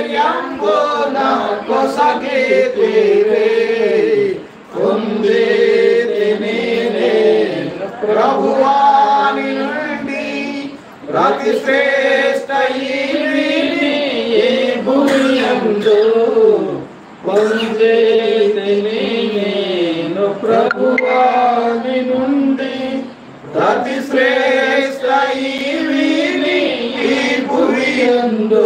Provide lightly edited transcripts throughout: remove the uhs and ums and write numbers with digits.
ధైర్యంబున కొసగితివే పొందితిని నేను ప్రభువాని నుండి ప్రతి శ్రేష్ఠ ఈవిని ఈ భూమియందు పొందితిని నేను ప్రభువాని నుండి ప్రతి శ్రేష్ఠ ఈవిని ఈ భూమియందు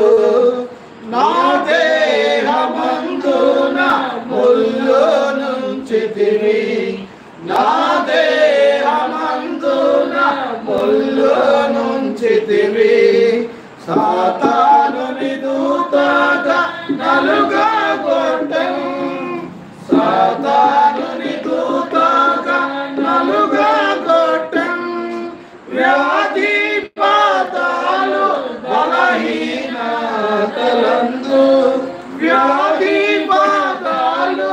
నా దేహమందున ముల్లు నుంచితివి నా దేహమందున ముల్లు నుంచితివి సాతానుని దూతగా నలుగగొట్టెను సాతానుని దూతగా నలుగగొట్టెను వ్యాధి పాతాలు బలహీనతలందు వ్యాధి పాతాలు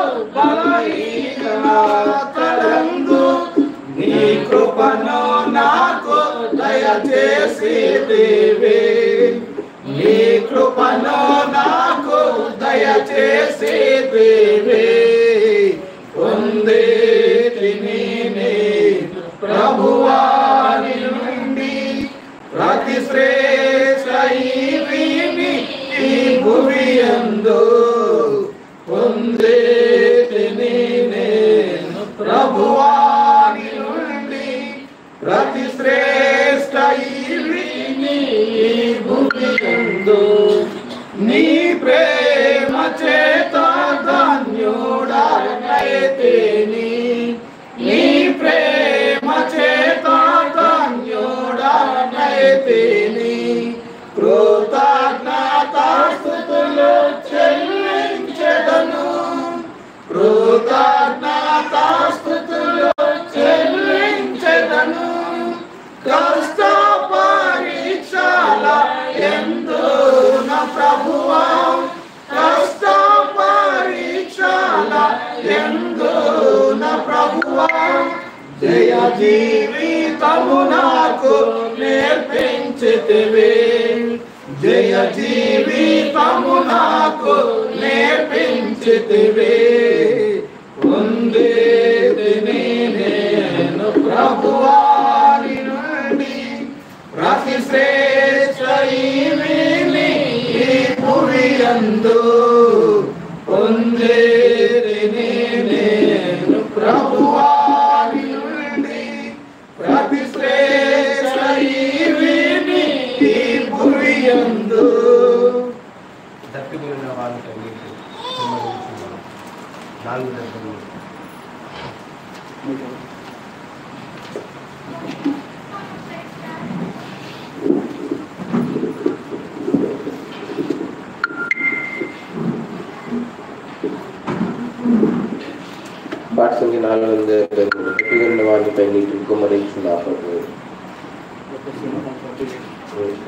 బలహీనతలందు నీ కృపను నాకు దయచేసితివి నీ కృపను నాకు దయచేసితివి పొందితిని నేను ప్రభువాని నుండి ప్రతి శ్రేష్ఠ ఈవిని ఈ భూమియందు పొందితిని నేను ప్రభువాని నుండి ప్రతి శ్రేష్ఠ ఈవిని ఈ భూమియందు నీ ప్రేమ చేత ధన్యుడనైతిని నీ ప్రేమ చేత ధన్యుడనైతిని కృతజ్ఞతాస్తుతులు చెల్లించెదను కృతజ్ఞతాస్తుతులు చెల్లించెదను కష్ట పరీక్షల యందు నా ప్రభువా కష్ట పరీక్షల యందు నా ప్రభువా జయ జీవితము నాకు నేర్పించితివి జయ జీవితము నాకు నేర్పించితివి పొందితిని నేను ప్రభువాని నుండి ప్రతి శ్రేష్ఠ ఈవిని ఈ భూమియందు పొందితిని నేను ప్రభువాని నుండి ప్రతి శ్రేష్ఠ ఈవిని ఈ భూమియందు దప్పికొనిన వాళ్ళకి నాలుగు దెబ్బలు పాఠశాలకి 470 వాటిపై నీటిని కుమ్మరించున్నారు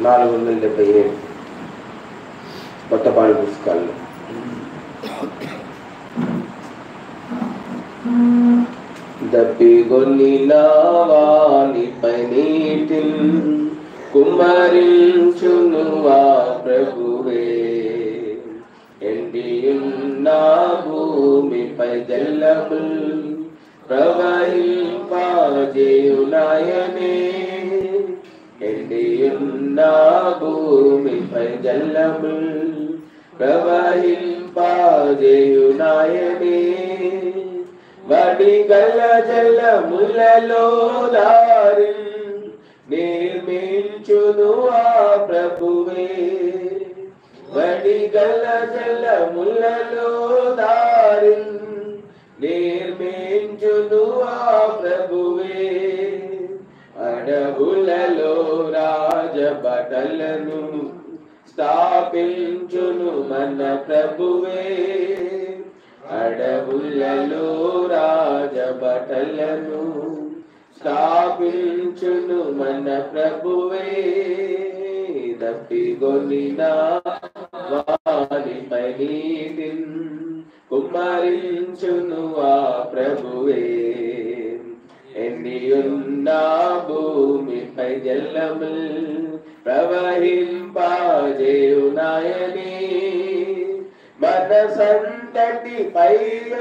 477 కొత్త పాఠ పుస్తకాల్లో దప్పిగొనిన వానిపై నీటిని కుమ్మరించును ఆ ప్రభువే ఎండియున్న భూమిపై జలములు ప్రవహింపజేయునాయనే ఎండియున్న భూమిపై జలములు ప్రవహింపజేయునాయనే వడిగల జలములలో దారి నిర్మించును ఆ ప్రభువే వడిగల జలములలో దారి నిర్మించును ఆ ప్రభువే అడవులలో రాజభటలను స్థాపించును మన ప్రభువే అడవులలో రాజభటలను స్థాపించును మన ప్రభువే దప్పిగొనిన వానిపై నీటిని కుమ్మరించును ఆ ప్రభువే ఎండియున్న భూమిపై జలములు ప్రవహింపజేయునాయనే మన సంతతి పైన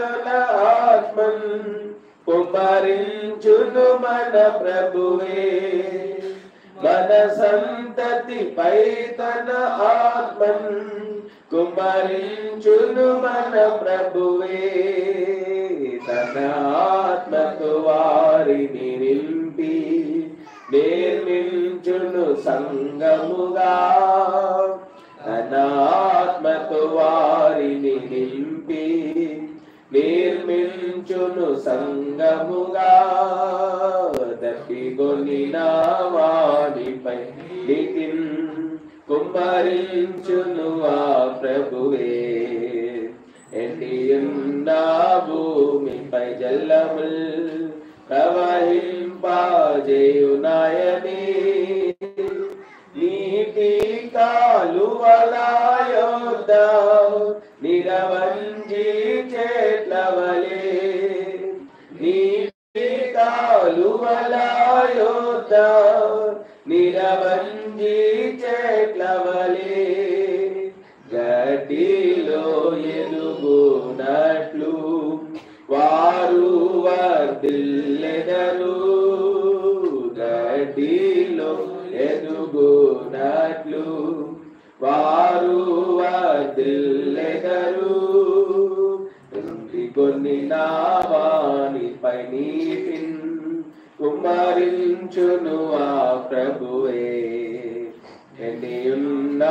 ఆత్మన్ కుమరించును మన ప్రభువే. మన సంతతి పైన ఆత్మన్ కుమరించును మన ప్రభువే. తన ఆత్మతో వారిని నింపి నిర్మించును సంగముగా. తన ఆత్మతో వారిని నింపి నిర్మించును సంగముగా. దప్పిగొనిన వారిపై నీతిన్ కుమ్మరించును ఆ ప్రభువే. ఎండియున్న భూమిపై జలముల్ ప్రవహింపజేయునాయని. నీటి కాలువల యొద్ద నిరవంజి చెట్ల వలె. నీటి కాలువల యొద్ద నిరవంజి చెట్ల వలె. గడ్డిలో ఎలుగునట్లు వారు వర్ధిల్లెదరు. గడ్డిలో ఎదుగునట్లు వారు వర్ధిల్లెదరు. కొన్ని నావానిపై నీతిన్ కుమ్మరించును ఆ ప్రభువే. ఎండియున్న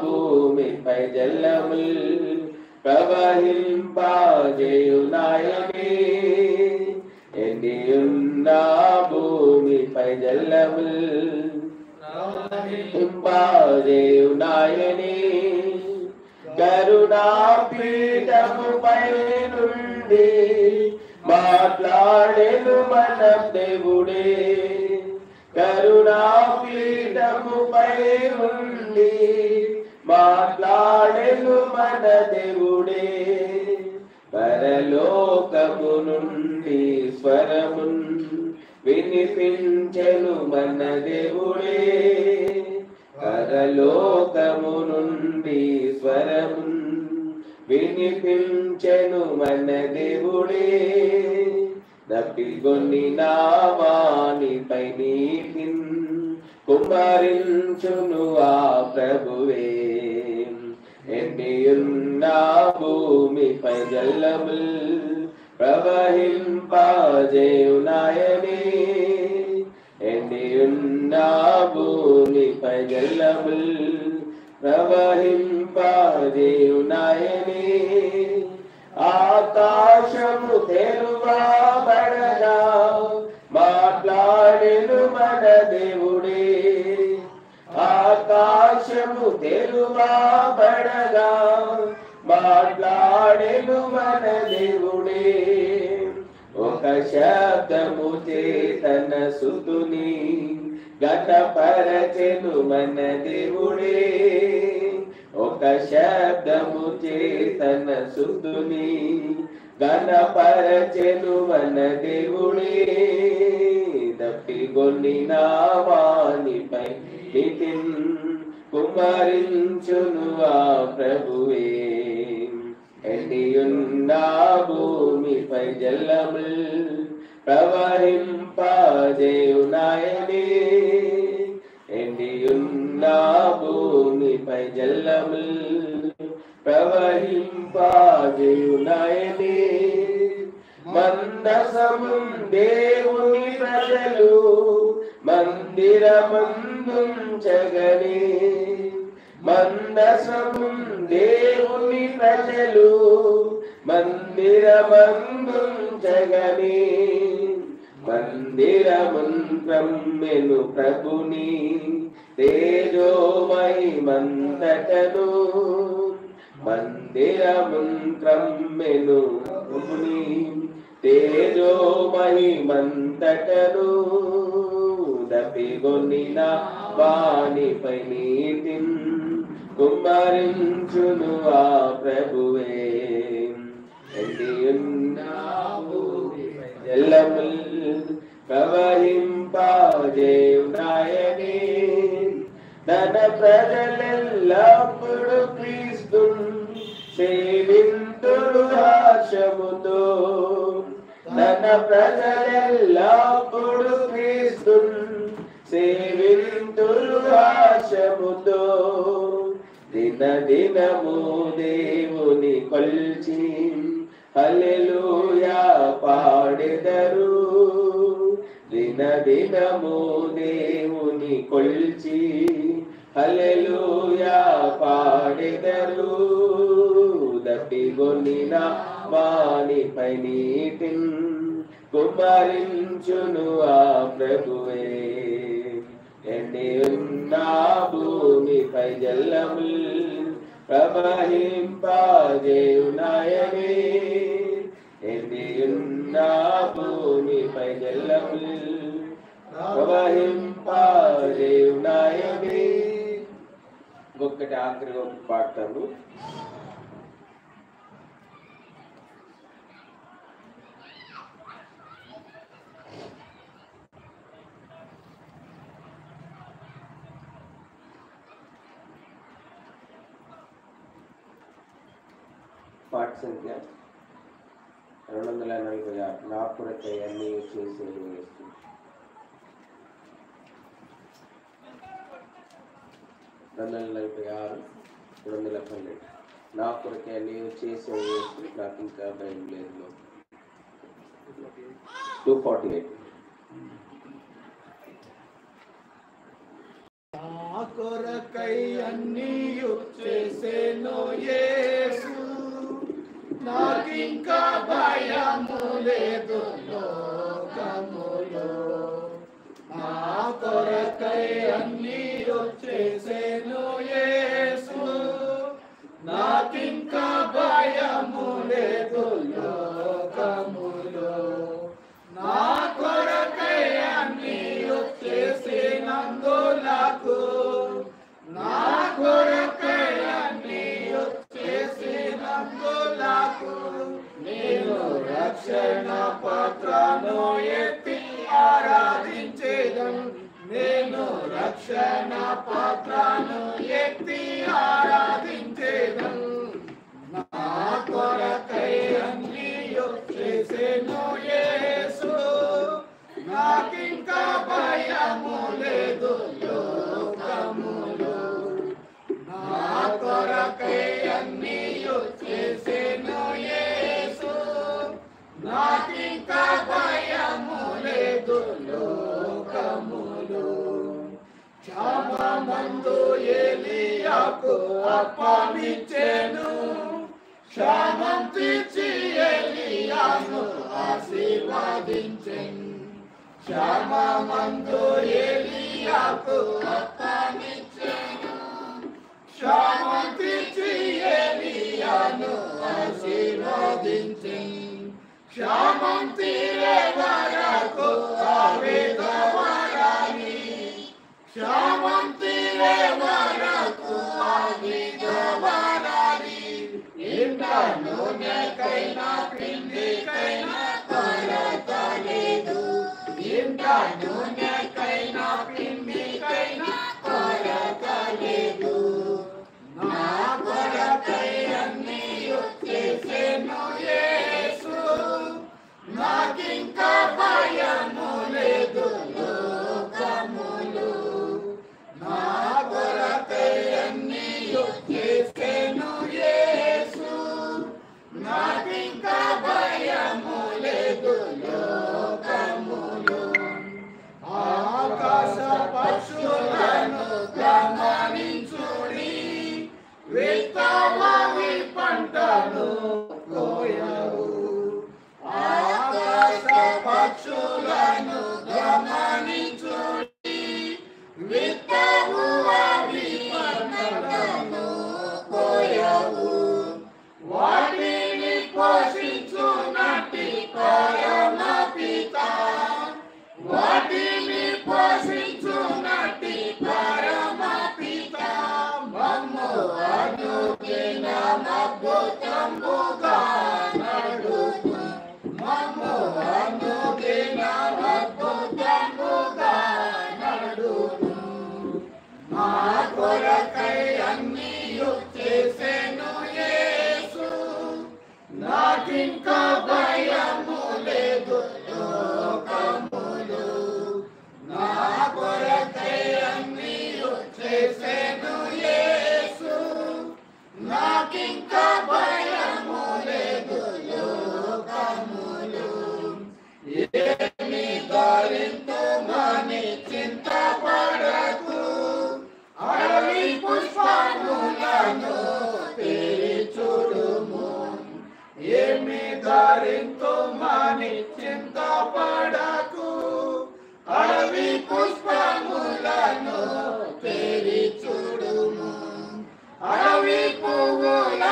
భూమిపై జలముల్ ప్రవహింపజేయునాయని. ఎండియున్న భూమిపై జలముల్ ప్రవహింపజేయునాయని. కరుణాపీఠముపై నుండి మాట్లాడెను మన దేవుడే. కరుణాపీఠముపై నుండి మాట్లాడెను మన దేవుడే. పరలోకము నుండి స్వరమున్ వినిపించెను మన దేవుడే. పరలోకము నుండి స్వరమున్ వినిపించెను మన దేవుడే. దప్పిగొని నావానిపై నీతిన్ కుమ్మరించును ఆ ప్రభువే. ఎండియున్న భూమిపై జలముల్ ప్రవహింపజేయునాయని. ఎండియున్న భూమిపై జలముల్ ప్రవహింపజేయునాయని. ఆకాశము తెరువబడగా మాట్లాడెను మన దేవుడే. ఆకాశము తెరువబడగా మాట్లాడెను మన దేవుడే. ఒక శబ్దము చేతన సుతుని గణపరచెను మన దేవుడే. ఒక శబ్దము చేతన సుతుని గణపరచెను మన దేవుడే. దప్పిగొని నావానిపై నీతిన్ కుమ్మరించును ఆ ప్రభువే. ఎండియున్న భూమిపై జలముల్ ప్రవహింపజేయునాయని. ఎండియున్న భూమిపై జలముల్ ప్రవహింపజేయునాయని. మందసము దేవుని ప్రజలు మందిరమందుంచగని. మందసము దేవుని ప్రజలు మందిరమందుంచగని. మందిరమున్ క్రమ్మెను ప్రభుని తేజోమహిమంతటను. మందిరమున్ క్రమ్మెను ప్రభుని తేజోమహిమంతటను. దప్పిగొనిన వానిపై నీతిన్ కుమ్మరించును ఆ ప్రభువే. ఎండియున్న భూమిపై జలముల్ ప్రవహింపజేయునాయని. తన ప్రజలెల్లప్పుడు క్రీస్తున్ హర్షముతో తన ప్రజలెల్లప్పుడు క్రీస్తున్ సేవింతురు హర్షముతో దిన దినము దేవుని కొల్చి హల్లెలూయా పాడెదరు దిన దినము దేవుని కొల్చి హల్లెలూయా పాడెదరు దప్పిగొనిన వానిపై నీటిన్ కుమ్మరించును ఆ ప్రభువే ఎండి ఉన్న భూమిపై జల్లముల్ ప్రవహింపజేయునాయనే ఎండి ఉన్న భూమిపై జల్లముల్ ప్రవహింపజేయునాయనే. ఇంకొకటి ఆఖరిగా పాడతాను. పాట సంఖ్య 246 నా కొరకై అన్నీ చేసేది యేసు. 246 212 నా కొరకై అన్నీ చేసేది యేసు నాకు ఇంకా భయం లేదు. 248 నా కొరకై అన్నీ చేసేను యేసు నాకింకా భయము లేదు లోకములో. నా కొరకై అన్నీ చేసేను యేసు నాకింకా భయము లేదు లోకములో. నా కొరకై అన్నీ చేసినందులకు నా కొరకై అన్నీ చేసినందులకు నేను రక్షణ పాత్రను ఎత్తి ఆరాధించేదను. నేను రక్షణ పాత్రను ఎత్తి ఆరాధించేదను. నా కొరకై అన్నీ చేసేను యేసు నాకింకా భయము లేదు లోకములో. నా కొరకై అన్నీ చేసేను యేసు నాకింకా భయము లేదు లోకములో. క్షామమందు ఏలీయాకు అప్పమిచ్చెను క్షామం తీర్చి ఏలీయాను ఆశీర్వదించెను. క్షామమందు ఏలీయాకు అప్పమిచ్చెను క్షామం తీర్చి ఏలీయాను ఆశీర్వదించెను. క్షామం తీరే వరకు ఆవేదవరాని క్షామం తీరే వరకు ఆవేదవరాని ఇంట నూనెకైనా పిండికైనా కొరత లేదు. ఇంట నూనెకైనా పిండికైనా కొరత లేదు. నా కొరకై అన్నీ చేసేను యేసు నాకింకా భయము లేదు లోకములో. నా కొరకై అన్నీ చేసేను యేసు నాకింకా భయము లేదు లోకములో. ఆకాశ పక్షులను గమనించుడి విత్తవని పంటను కోయవు. ఆకాశ పక్షులను గమనించుడి విత్తవు అవి పంటను కోయవు. వాటిని పోషించునట్టి పరమ పిత వాటిని పోషించునట్టి పరమ పిత మమ్ము అనుదినమద్భుతముగా నడుపు. మమ్ము అనుదినమద్భుతముగా నడుపు. నా కొరకై అన్నీ చేసేను యేసు నాకింకా నాకింకా భయము లేదు లోకములో. ఏమి ధరింతుమని చింతపడకు, అడవి పుష్పములను చూడుము. ఏమి ధరింతుమని చింతపడకు, అడవి పుష్పములను చూడుము. అడవి పువ్వుల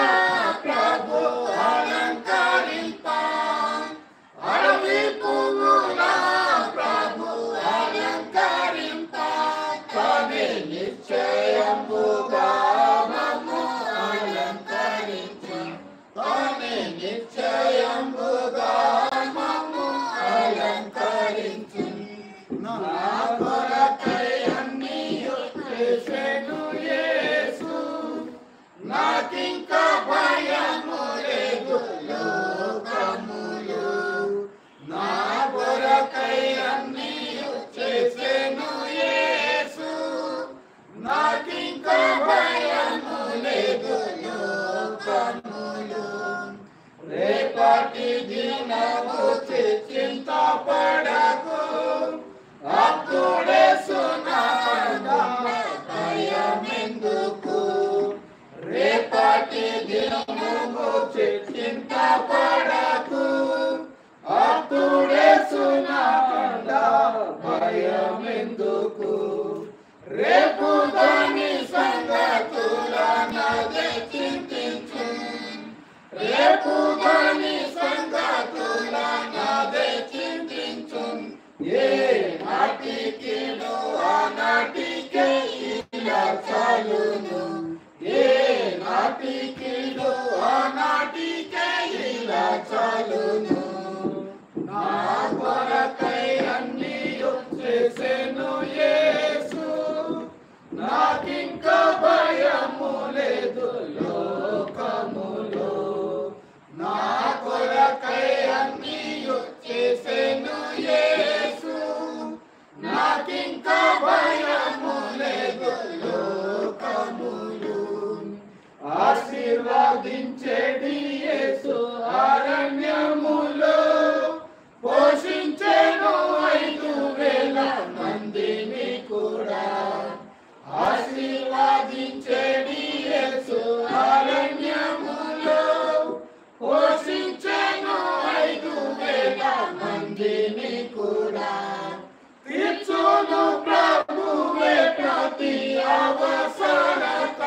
ప్రభు అలంకరింప, అడవి పువ్వుల ప్రభు అలంకరింప, కానీ నిశ్చయముగా మమ్ము అలంకరించు, కానీ నిశ్చయముగా మమ్ము అలంకరించు. నా కొరకై అన్నీయు చేసెను యేసు, నాకింకా భయము లేదు లోకములో. నా కొరకై అన్నీయు చేసెను యేసు, నాకింకా భయము లేదు లోకములో. రేపటి దినము చింతపడకు, అప్పుడే సునాడా భయమెందుకు. రేపటి దినము చింతపడకు, అప్పుడే సునాడా భయమెందుకు. రేపు దాని సంగతులనదే చింతించు, రేపు దాని సంగతులనదే చింతించు. ఏ నాటికి ఆనాటికే ఇలా చాలును, ఏ నాటికి ఆనాటికే ఇలా చాలును. నా కొరకై అన్నీయు చేసెను యేసు, నాకింకా భయము లేదు లోకములో. నా కొరకై అన్నీయు చేసెను యేసు, నాకింకా భయము లేదు లోకములో. ఆశీర్వదించేది యేసు అరణ్యములో, పోషించెను 5,000 మందిని కూడా. ఆశీర్వదించేది యేసు అరణ్యములో, పోషించెను 5,000 మందిని కూడా. తీర్చును ప్రభువే ప్రతి అవసరత,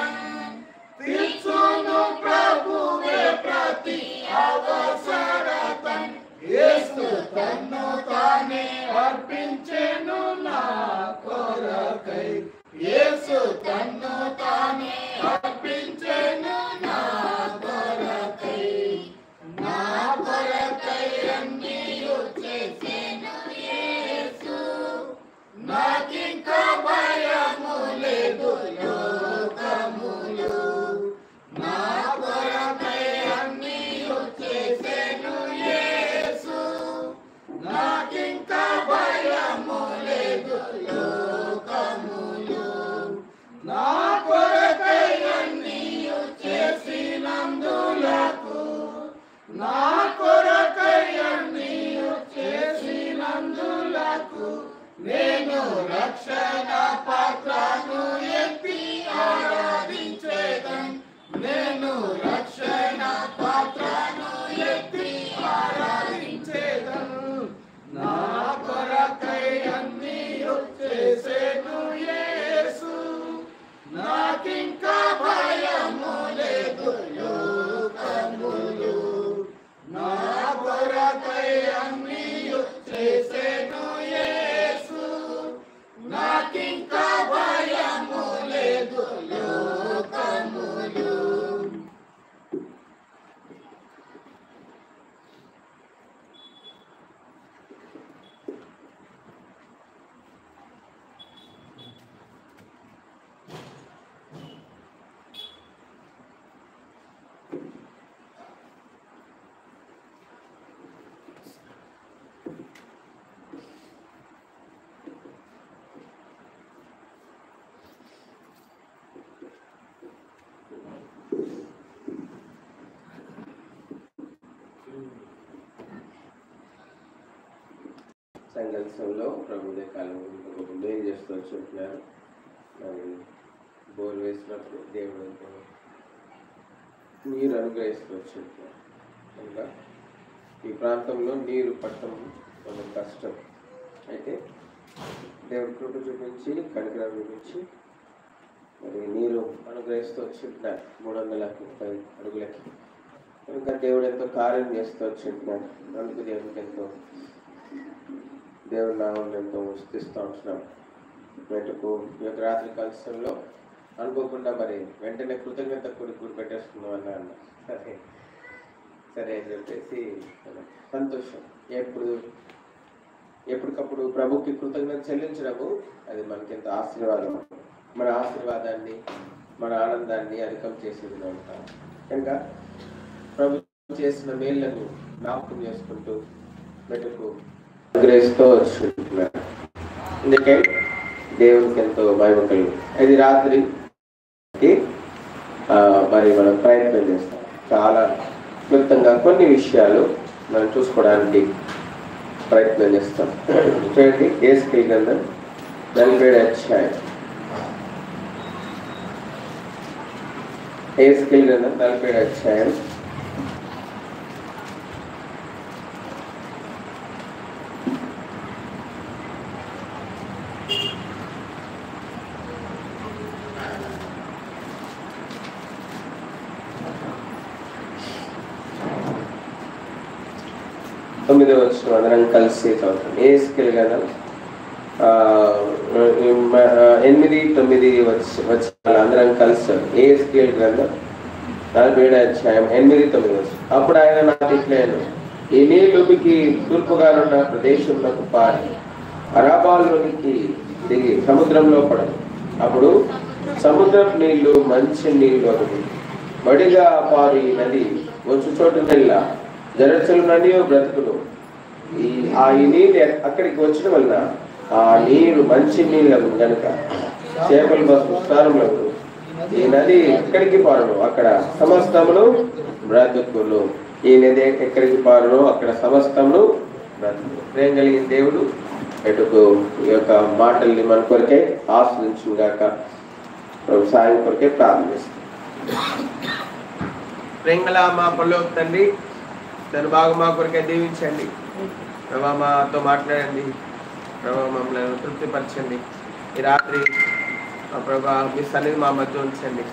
తీర్చును ప్రభువే ప్రతి అవసరత. యేసు తన్ను తానే అర్పించెను నా కొరకై, యేసు తన్ను తానే అర్పించెను నా కొరకై. నా కొరకై అన్నీయు చేసెను యేసు, నాకింకా భయము లేదు లోకములో. నా కొరకై అన్నీయు చేసెను యేసు, నాకింకా భయము లేదు లోకములో. నా కొరకై అన్నీయు సంఘంలో ప్రభు కాలం ఒక మేలు చేస్తూ వచ్చుంటున్నారు. మరి బోర్ వేసినప్పుడు దేవుడు నీరు అనుగ్రహిస్తూ వచ్చుంటున్నారు. కనుక ఈ ప్రాంతంలో నీరు పట్టడం కొంచెం కష్టం. అయితే దేవుడు కృప చూపించి కనికరం చూపించి మరి నీరు అనుగ్రహిస్తూ వచ్చుంటున్నారు 330 అడుగులకి. కనుక దేవుడు ఎంతో కార్యం చేస్తూ వచ్చుంటున్నాడు. అందుకు దేవుడికి దేవుడి నామం ఎంతో స్తుతిస్తూ ఉంటున్నాం. బయటకు ఈ యొక్క రాత్రి కాలశంలో అనుకోకుండా మరి వెంటనే కృతజ్ఞత కూడి పెట్టేసుకున్నాం అన్న. సరే అని చెప్పేసి సంతోషం. ఎప్పటికప్పుడు ప్రభుకి కృతజ్ఞత చెల్లించడము అది మనకి ఎంతో ఆశీర్వాదం. మన ఆశీర్వాదాన్ని మన ఆనందాన్ని అధికం చేసేది ఉంటాం. కనుక ప్రభు చేసిన మేళ్లను జ్ఞాపకం చేసుకుంటూ బయటకు గ్రహిస్తూ వచ్చుకుంటున్నారు. అందుకే దేవునికి ఎంతో మహిమ కలిగి అది రాత్రి మరి మనం ప్రయత్నం చేస్తాం. చాలా క్లుప్తంగా కొన్ని విషయాలు మనం చూసుకోవడానికి ప్రయత్నం చేస్తాం. చూడండి, యేసుకేలు గ్రంథం 47వ అధ్యాయం. యేసుకేలు గ్రంథం 47వ అధ్యాయం 9వ వచనం అందరం కలిసి చదువుతాం. యేసుకేలు గ్రంథం 8-9 వచనాలు అందరం కలిసి. యేసుకేలు గ్రంథం 47వ అధ్యాయం 8-9 వచనం. అప్పుడు ఆయన నాకు ఇట్లెను, ఈ నీళ్లుకి తూర్పుగానున్న ప్రదేశంలోకి పారి అరాబాలోనికి దిగి సముద్రంలో పడదు. అప్పుడు సముద్రపు నీళ్లు మంచి నీళ్లు ఒకటి వడిగా పారి నది వచ్చు చోటు నెల్ల జరచలు నదియో బ్రతుకును. ఈ నీళ్ళు అక్కడికి వచ్చడం వలన ఆ నీరు మంచి నీళ్ళకు కనుక చేపలు బస్సు స్నానములకు ఈ నది ఎక్కడికి పారును అక్కడ సమస్తమును బ్రతుకును. ఈ నది ఎక్కడికి పారును అక్కడ సమస్తమును బ్రతుకును. ప్రేమ కలిగిన దేవుడు ఎటుకు ఈ యొక్క మాటల్ని మన కొరకే ఆస్వాదించుగాక సాయం కొరకే ప్రారంభిస్తాం. ప్రేమల మా పరలోక తండ్రి, తను బాగా మా కొరకే దీవించండి ప్రభా. మాతో మాట్లాడండి ప్రభా, మమ్మల్ని తృప్తిపరచండి. ఈ రాత్రి ప్రభా మీ సన్నిధి మా మధ్య ఉంచండి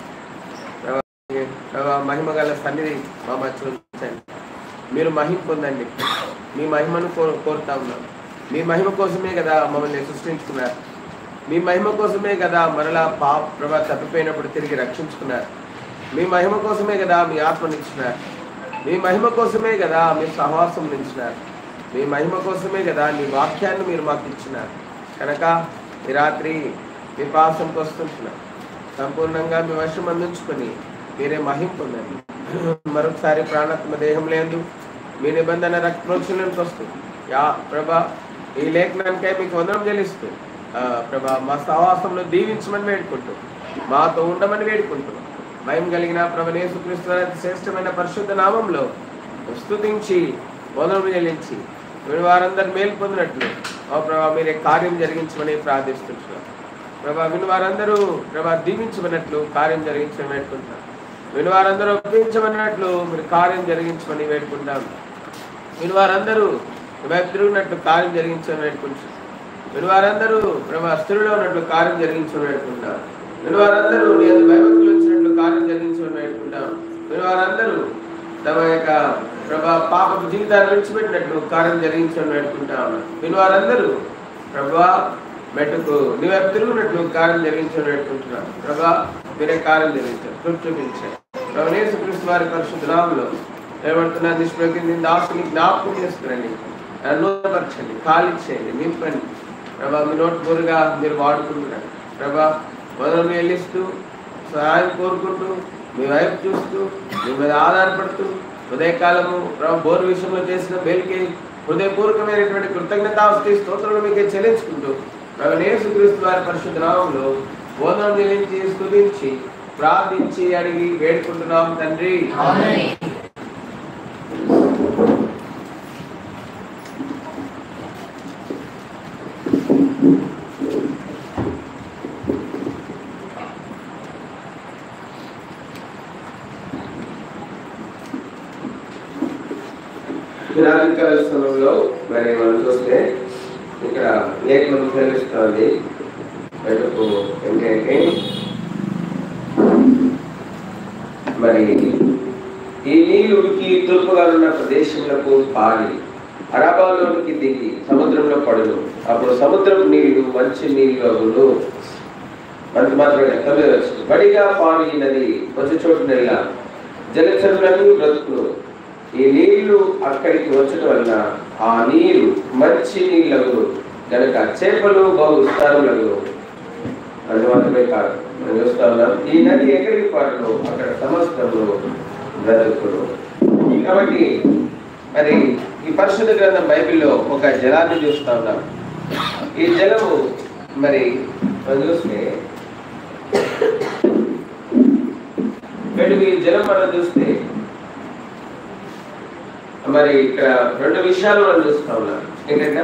ప్రభా. మహిమ గల సన్నిధి మా మధ్య ఉంచండి. మీరు మహిమ పొందండి. మీ మహిమను కోరుతా ఉన్నాం. మీ మహిమ కోసమే కదా మమ్మల్ని సృష్టించుకున్నారు. మీ మహిమ కోసమే కదా మరలా ప్రభా తప్పిపోయినప్పుడు తిరిగి రక్షించుకున్నారు. మీ మహిమ కోసమే కదా మీ ఆత్మనిచ్చినారు. మీ మహిమ కోసమే కదా మీ సహవాసం నిలిచినారు. మీ మహిమ కోసమే కదా మీ వాక్యాన్ని మీరు మాకు ఇచ్చినారు. కనుక ఈ రాత్రి మీ పాసంకి వస్తుంటున్నారు. సంపూర్ణంగా మీ వశం అందించుకొని మీరే మహిమ పొందండి. మరొకసారి ప్రాణాత్మ దేహం లేదు మీ నిబంధన రక్తప్రోక్షణకు వస్తుంది. ప్రభా, ఈ లేఖనానికై మీకు వందనం చెల్లిస్తూ ప్రభా మా సహవాసంలో దీవించమని వేడుకుంటూ మాతో ఉండమని వేడుకుంటూ మహిమ కలిగిన ప్రభువైన యేసుక్రీస్తు వారి శ్రేష్టమైన పరిశుద్ధ నామంలో స్తుతించి వందనం చెల్లించి వారందరూ మేలు పొందినట్లు ప్రభా మీరే కార్యం జరిగించమని ప్రార్థిస్తున్నాం. ప్రభా విని వారందరూ ప్రభా దీవించమన్నట్లు కార్యం జరిగించమని వేడుకుంటున్నాం. విని వారందరూ ఒప్పించమన్నట్లు మీరు కార్యం జరిగించమని వేడుకుంటాం. విని వారందరూ వైపు తిరిగినట్లు కార్యం జరిగించమని వేడుకుంటున్నాం. విని వారందరూ ప్రభా స్థితిలో ఉన్నట్లు కార్యం జరిగించమని వేడుకుంటాం. విని వారందరూ భయభక్తులు వచ్చినట్లు కార్యం జరిగించమని వేడుకుంటాం. విని వారందరూ తమ యొక్క ప్రభా పాపపు జీవితాన్ని విడిచిపెట్టినట్లు కార్యం జరిగించమని వేడుకుంటాం. విని వారందరూ ప్రభా మెట్టుకు నీ వైపు తిరుగునట్లు కార్యం జరిగించమని వేడుకుంటున్నాం. ప్రభా మీరే కార్యం జరిగించారు, చూపించారు. ప్రభువైన యేసుక్రీస్తు వారి పరిశుద్ధ నామములో ఏమంటున్నా నిష్ప్రయోజన దాసుని జ్ఞాపకం చేసుకురండి, నూతనపరచండి, ఖాళీ చేయండి, నింపండి. ప్రభా మీ నోటి పూరుగా మీరు వాడుకుంటున్నారు. ప్రభా మొదలు చెల్లిస్తూ సహాయం కోరుకుంటూ మీ వైపు చూస్తూ మీ మీద ఆధారపడుతూ ఉదయకాలము ప్రభా బోరు విషయంలో చేసిన మేలుకి హృదయపూర్వకమైనటువంటి కృతజ్ఞతాస్తుతి స్తోత్రాలు మీకే చెల్లించుకుంటూ ప్రభువైన యేసుక్రీస్తు వారి పరిశుద్ధ నామములో వందనం చెల్లించి స్తుతించి ప్రార్థించి అడిగి వేడుకుంటున్నాం తండ్రి. రాత్రికాల సమయంలో మరి మనం చూస్తే ఇక్కడ లేఖనం తెలుస్తుంది బయటకు ఏంటంటే మరి ఈ నీళ్ళుకి తూర్పుగా ఉన్న ప్రదేశంలో పాడి అరబాలోనికి దిగి సముద్రంలో పడును. అప్పుడు సముద్రం నీళ్లు మంచి నీళ్ళు మనకు మాత్రమే బడిగా పాడినది వచ్చే చోటు నెల జలచరులన్నీ బ్రతుకును. ఈ నీళ్లు అక్కడికి వచ్చడం వలన ఆ నీరు మంచి నీళ్ళకు కనుక చేపలు బహు విస్తారములకు. అది మాత్రమే కాదు, మనం చూస్తా ఉన్నాం ఈ నది ఎక్కడికి పాడును అక్కడ సమస్తము బ్రతుకును. కాబట్టి మరి ఈ పరిశుద్ధ గ్రంథం బైబిల్లో ఒక జలాన్ని చూస్తా ఉన్నాం. ఈ జలము మరి మనం చూస్తే ఈ జలం మనం చూస్తే మరి ఇక్కడ రెండు విషయాలు మనం చూస్తా ఉన్నాం. ఏంటంటే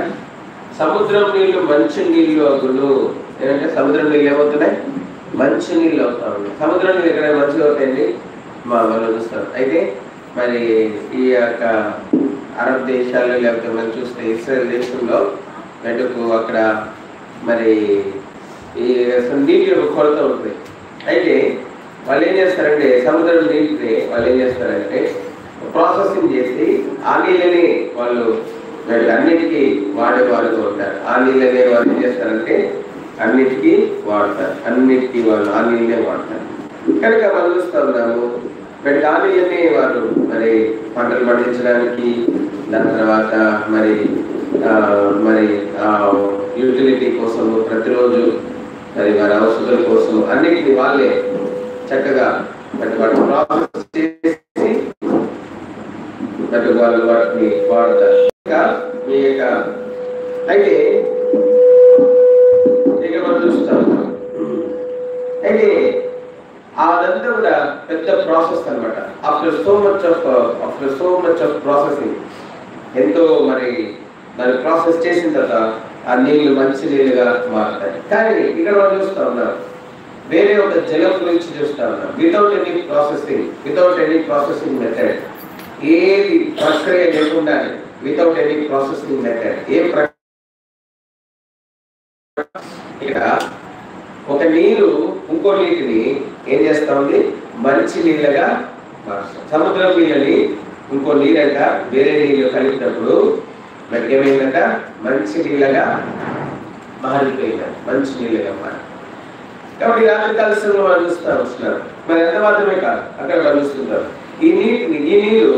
సముద్రం నీళ్లు మంచి నీళ్లు అగును. ఏంటంటే సముద్రం నీళ్ళు ఏమవుతున్నాయి? మంచి నీళ్ళు అవుతా ఉన్నాయి. సముద్రం నీళ్ళు ఎక్కడ మంచిగా అవుతాయండి? మనం చూస్తాం. అయితే మరి ఈ యొక్క అరబ్ దేశాలు లేకపోతే మనం చూస్తే ఇస్రాయల్ దేశంలో మెటుకు అక్కడ మరి ఈ నీటి యొక్క కొరత ఉంటుంది. అయితే వాళ్ళు ఏం చేస్తారంటే సముద్రం నీటిని వాళ్ళు ఏం చేస్తారంటే ప్రాసెసింగ్ చేసి ఆ నీళ్ళని వాళ్ళు అన్నిటికీ వాడుతూ ఉంటారు. ఆ నీళ్ళని వాళ్ళు ఏం చేస్తారంటే అన్నిటికీ వాడతారు. అన్నిటికీ వాళ్ళు ఆ నీళ్ళనే వాడతారు. కనుక మనం చూస్తూ ఉన్నాము మరి ఆ నీళ్ళని వారు మరి పంటలు పండించడానికి, దాని తర్వాత మరి మరి యూటిలిటీ కోసం ప్రతిరోజు మరి వారి ఔషధాల కోసం అన్నిటిని వాళ్ళే చక్కగా వాటిని ప్రాసెస్ చేసి వాళ్ళు వాటిని వాడతారు. మీ యొక్క అయితే ఇక మనం చూస్తాం. అయితే అదంతా కూడా పెద్ద ప్రాసెస్ అనమాట. After so much of processing ఎంతో మరి దాన్ని ప్రాసెస్ చేసిన తర్వాత ఆ నీళ్లు మంచి నీళ్ళుగా మారుతాయి. కానీ ఇక్కడ మనం చూస్తా ఉన్నాం వేరే ఒక జలం గురించి చూస్తా ఉన్నాం. వితౌట్ ఎనీ ప్రాసెసింగ్ మెథడ్, ఏది ప్రక్రియ లేకుండా, వితౌట్ ఎనీ ప్రాసెసింగ్ మెథడ్ ఇక్కడ ఒక నీరు ఇంకో నీటిని ఏం చేస్తా ఉంది? మంచి నీళ్ళగా మారుస్తాం. సముద్రం నీళ్ళని ఇంకో నీరంట వేరే నీళ్ళు కలిపినప్పుడు మనకి ఏమైందంట? మంచి నీళ్ళగా మారిపోయిందంట. మంచి నీళ్ళగా మారి. కాబట్టి రాత్రి కాలశంలో మనం చూస్తూ వస్తున్నారు. మరి ఎంత మాత్రమే కాదు, అక్కడ మనం చూస్తుంటారు ఈ నీరు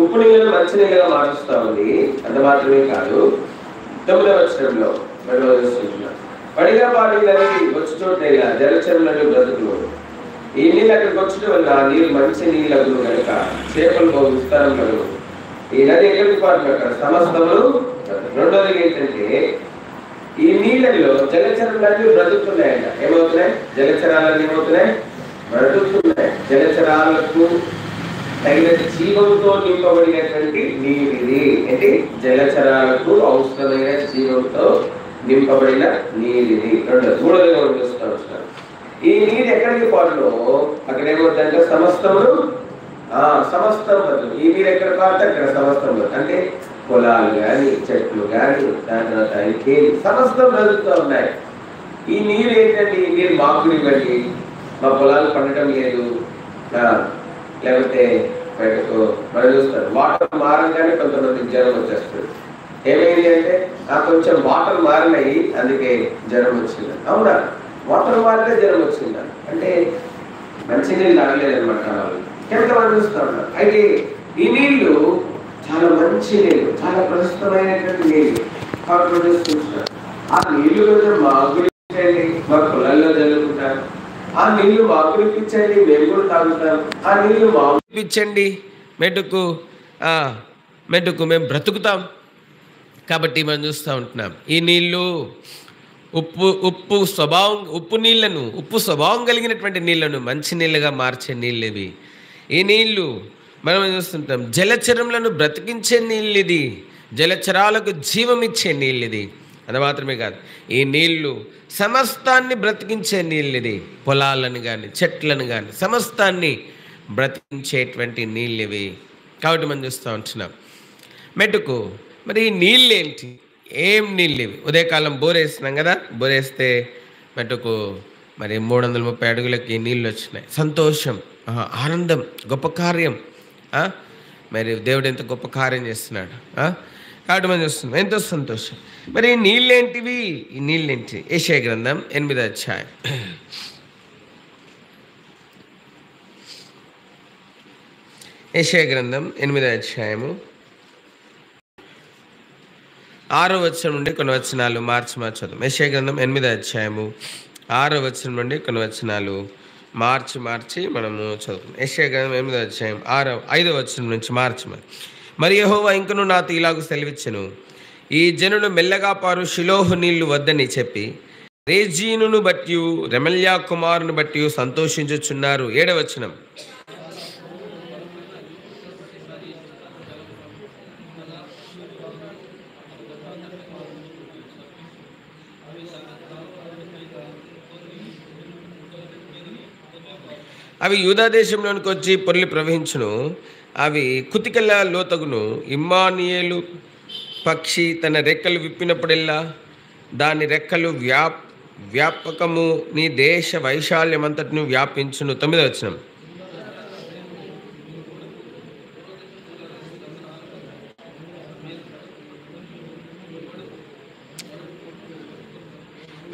ఉప్పు నీళ్ళను మంచి నీళ్ళగా మారుస్తూ ఉంది. అంత మాత్రమే కాదు, 9వ వచనంలో మనం చూస్తున్నాం పడిగా పాడినది వచ్చి చోట జలచరులను బ్రతుకులు. ఈ నీళ్ళు అక్కడికి వచ్చడం వల్ల ఆ నీరు మంచి నీళ్ళకు కనుక చేపలు బహు విస్తారం కలుగు. ఈ నది ఎక్కడికి పాడు అక్కడ సమస్తములు. రెండోది ఏంటంటే ఈ నీళ్ళలో జలచరాలన్నీ బ్రతుకుతున్నాయంట. ఏమవుతున్నాయి? జలచరాలన్నీ ఏమవుతున్నాయి? బ్రతుకుతున్నాయి. జలచరాలకు తగిన జీవంతో నింపబడినటువంటి నీరిది. అంటే జలచరాలకు అవసరమైన జీవంతో నింపబడిన నీరిది. మూడోదిగా మనం చూస్తూ వస్తున్నారు. ఈ నీరు ఎక్కడికి పాడులో అక్కడ ఏమవుతుందంటే సమస్తములు సమస్తం బతులు. ఈ నీరు ఎక్కడ పాడితే అక్కడ సమస్తం బతులు. అంటే పొలాలు కానీ, చెట్లు కానీ, దాని తర్వాత ఇంకేమి సమస్తం బ్రతుకుతూ ఉన్నాయి. ఈ నీరు ఏంటంటే ఈ నీరు మాకు ఇవ్వండి, మా పొలాలు పండటం లేదు, లేకపోతే బయటకు మనం చూస్తారు వాటర్ మారంగానే కొంతమందికి జ్వరం వచ్చేస్తుంది. ఏమైంది అంటే కొంచెం వాటర్ మారినాయి అందుకే జ్వరం వచ్చింది. అవునా? వాటర్ మారితే జ్వరం వచ్చిందా అంటే మంచి నీళ్ళు తాగలేదన్నమాట వాళ్ళు. కనుక మనం చూస్తూ ఉంటారు. అయితే ఈ నీళ్లు చాలా మంచి నీళ్ళు, చాలా ప్రశస్తమైనటువంటి నీళ్ళు. కాబట్టి చూసుకుంటున్నారు ఆ నీళ్లు కొంచెం మాకు ఇప్పించండి, మా పొలాల్లో జరుగుతుంటారు. ఆ నీళ్లు మాకు ఇప్పించండి, మేము కూడా తాగుతాం. ఆ నీళ్లు మాకు ఇప్పించండి, మెట్టుకు మేము బ్రతుకుతాం. కాబట్టి మనం చూస్తూ ఉంటున్నాం ఈ నీళ్లు ఉప్పు స్వభావం కలిగినటువంటి నీళ్లను మంచి నీళ్ళగా మార్చే నీళ్ళు ఇవి. ఈ నీళ్లు మనం చూస్తుంటాం జలచరములను బ్రతికించే నీళ్ళు ఇది, జలచరాలకు జీవం ఇచ్చే నీళ్ళు ఇది. అది మాత్రమే కాదు, ఈ నీళ్లు సమస్తాన్ని బ్రతికించే నీళ్ళు ఇది. పొలాలను కానీ, చెట్లను కానీ సమస్తాన్ని బ్రతికించేటువంటి నీళ్ళు ఇవి. కాబట్టి మనం చూస్తూ ఉంటున్నాం మెటుకు. మరి ఈ నీళ్ళేంటి? ఏం నీళ్ళు ఇవి? ఉదయకాలం బోరేస్తున్నాం కదా, బోరేస్తే మెటుకు మరి 330 అడుగులకి నీళ్ళు వచ్చినాయి. సంతోషం, ఆనందం, గొప్ప కార్యం. మరి దేవుడు ఎంత గొప్ప కార్యం చేస్తున్నాడు. కాబట్టి మనం చూస్తున్నాం, ఎంతో సంతోషం. మరి ఈ నీళ్ళేంటివి? ఈ నీళ్ళేంటి? యెషయా గ్రంథం 8వ అధ్యాయం. యెషయా గ్రంథం 8వ అధ్యాయము 6వ వచనం నుండి కొన్ని వచనాలు మార్చి చదువు. యెషయా గ్రంథం 8వ అధ్యాయము 6వ వచనం నుండి కొన్ని వచనాలు మార్చి మనము చదువుతాం. యెషయా గ్రంథం 8వ అధ్యాయం 5వ వచనం నుంచి మార్చి. మరి యెహోవా ఇంకను నాతో ఇలాగ సెలవిచ్చెను, ఈ జనులు మెల్లగా పారు షిలోహు నీళ్లు వద్దని చెప్పి రేజీనును బట్టి రెమల్యా కుమారుని బట్టి సంతోషించుచున్నారు. 7వ వచనం. అవి యూదా దేశంలోనికి వచ్చి పొర్లి ప్రవహించును, అవి కుతికల లోతగును. ఇమ్మానుయేలు పక్షి తన రెక్కలు విప్పినప్పుడెల్లా దాని రెక్కలు వ్యాపకము నీ దేశ వైశాల్యమంతటిని వ్యాపించును. 9వ వచనం.